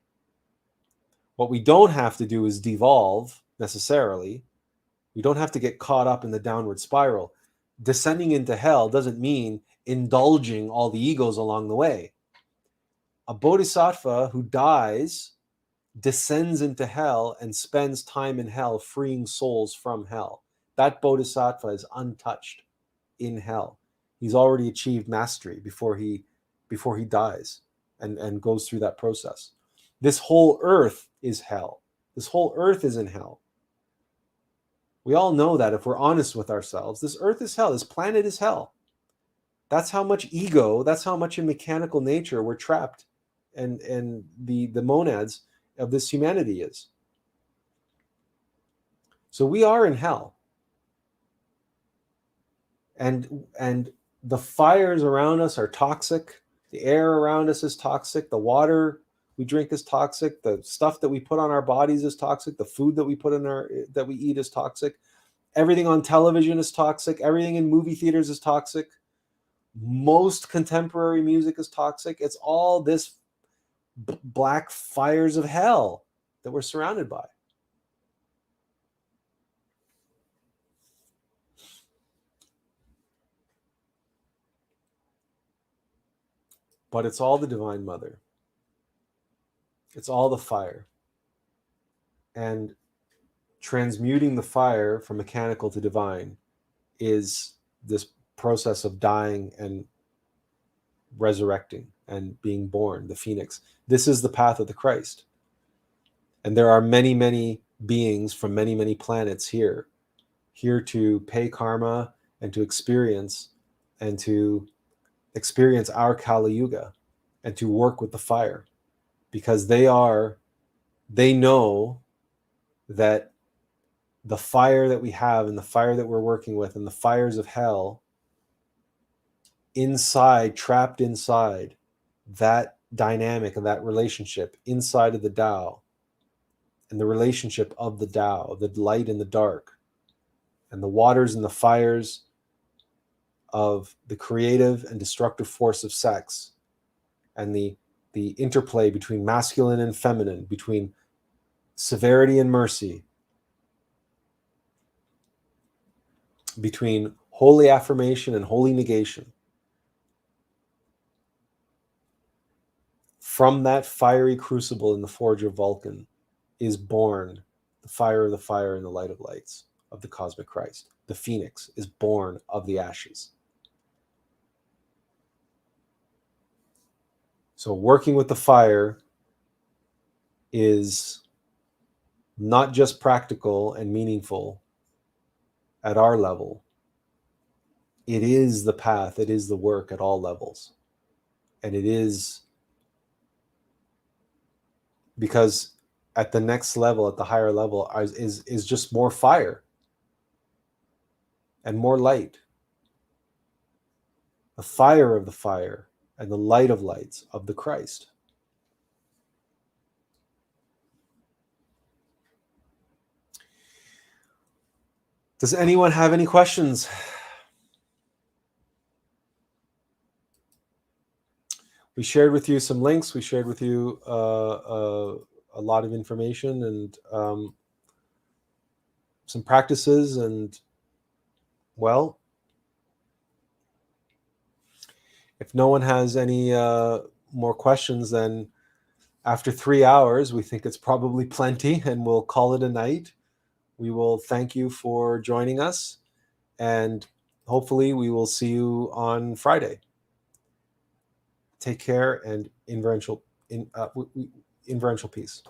What we don't have to do is devolve necessarily. We don't have to get caught up in the downward spiral. Descending into hell doesn't mean indulging all the egos along the way. A bodhisattva who dies descends into hell and spends time in hell freeing souls from hell. That bodhisattva is untouched in hell. He's already achieved mastery before he dies and goes through that process. This whole earth is hell. This whole earth is in hell. We all know that if we're honest with ourselves. This earth is hell. This planet is hell. That's how much ego, that's how much in mechanical nature we're trapped, and the monads of this humanity is. So we are in hell. And the fires around us are toxic. The air around us is toxic. The water we drink is toxic. The stuff that we put on our bodies is toxic. The food that we that we eat is toxic. Everything on television is toxic. Everything in movie theaters is toxic. Most contemporary music is toxic. It's all this black fires of hell that we're surrounded by. But it's all the Divine Mother. It's all the fire. And transmuting the fire from mechanical to divine is this process of dying and resurrecting and being born, the phoenix. This is the path of the Christ. And there are many, many beings from many, many planets here to pay karma and to experience our Kali Yuga and to work with the fire, because they know that the fire that we have and the fire that we're working with and the fires of hell inside, trapped inside that dynamic and that relationship inside of the Tao, and the relationship of the Tao, the light and the dark, and the waters and the fires of the creative and destructive force of sex, and the interplay between masculine and feminine, between severity and mercy, between holy affirmation and holy negation. From that fiery crucible in the forge of Vulcan is born the fire of the fire and the light of lights of the cosmic Christ. The phoenix is born of the ashes. So working with the fire is not just practical and meaningful at our level. It is the path, it is the work at all levels. And it is because at the next level, at the higher level, is just more fire and more light. The fire of the fire and the light of lights of the Christ. Does anyone have any questions? We shared with you some links. We shared with you a lot of information and some practices. And, well, if no one has any more questions, then after 3 hours, we think it's probably plenty, and we'll call it a night. We will thank you for joining us, and hopefully we will see you on Friday. Take care, and inferential peace.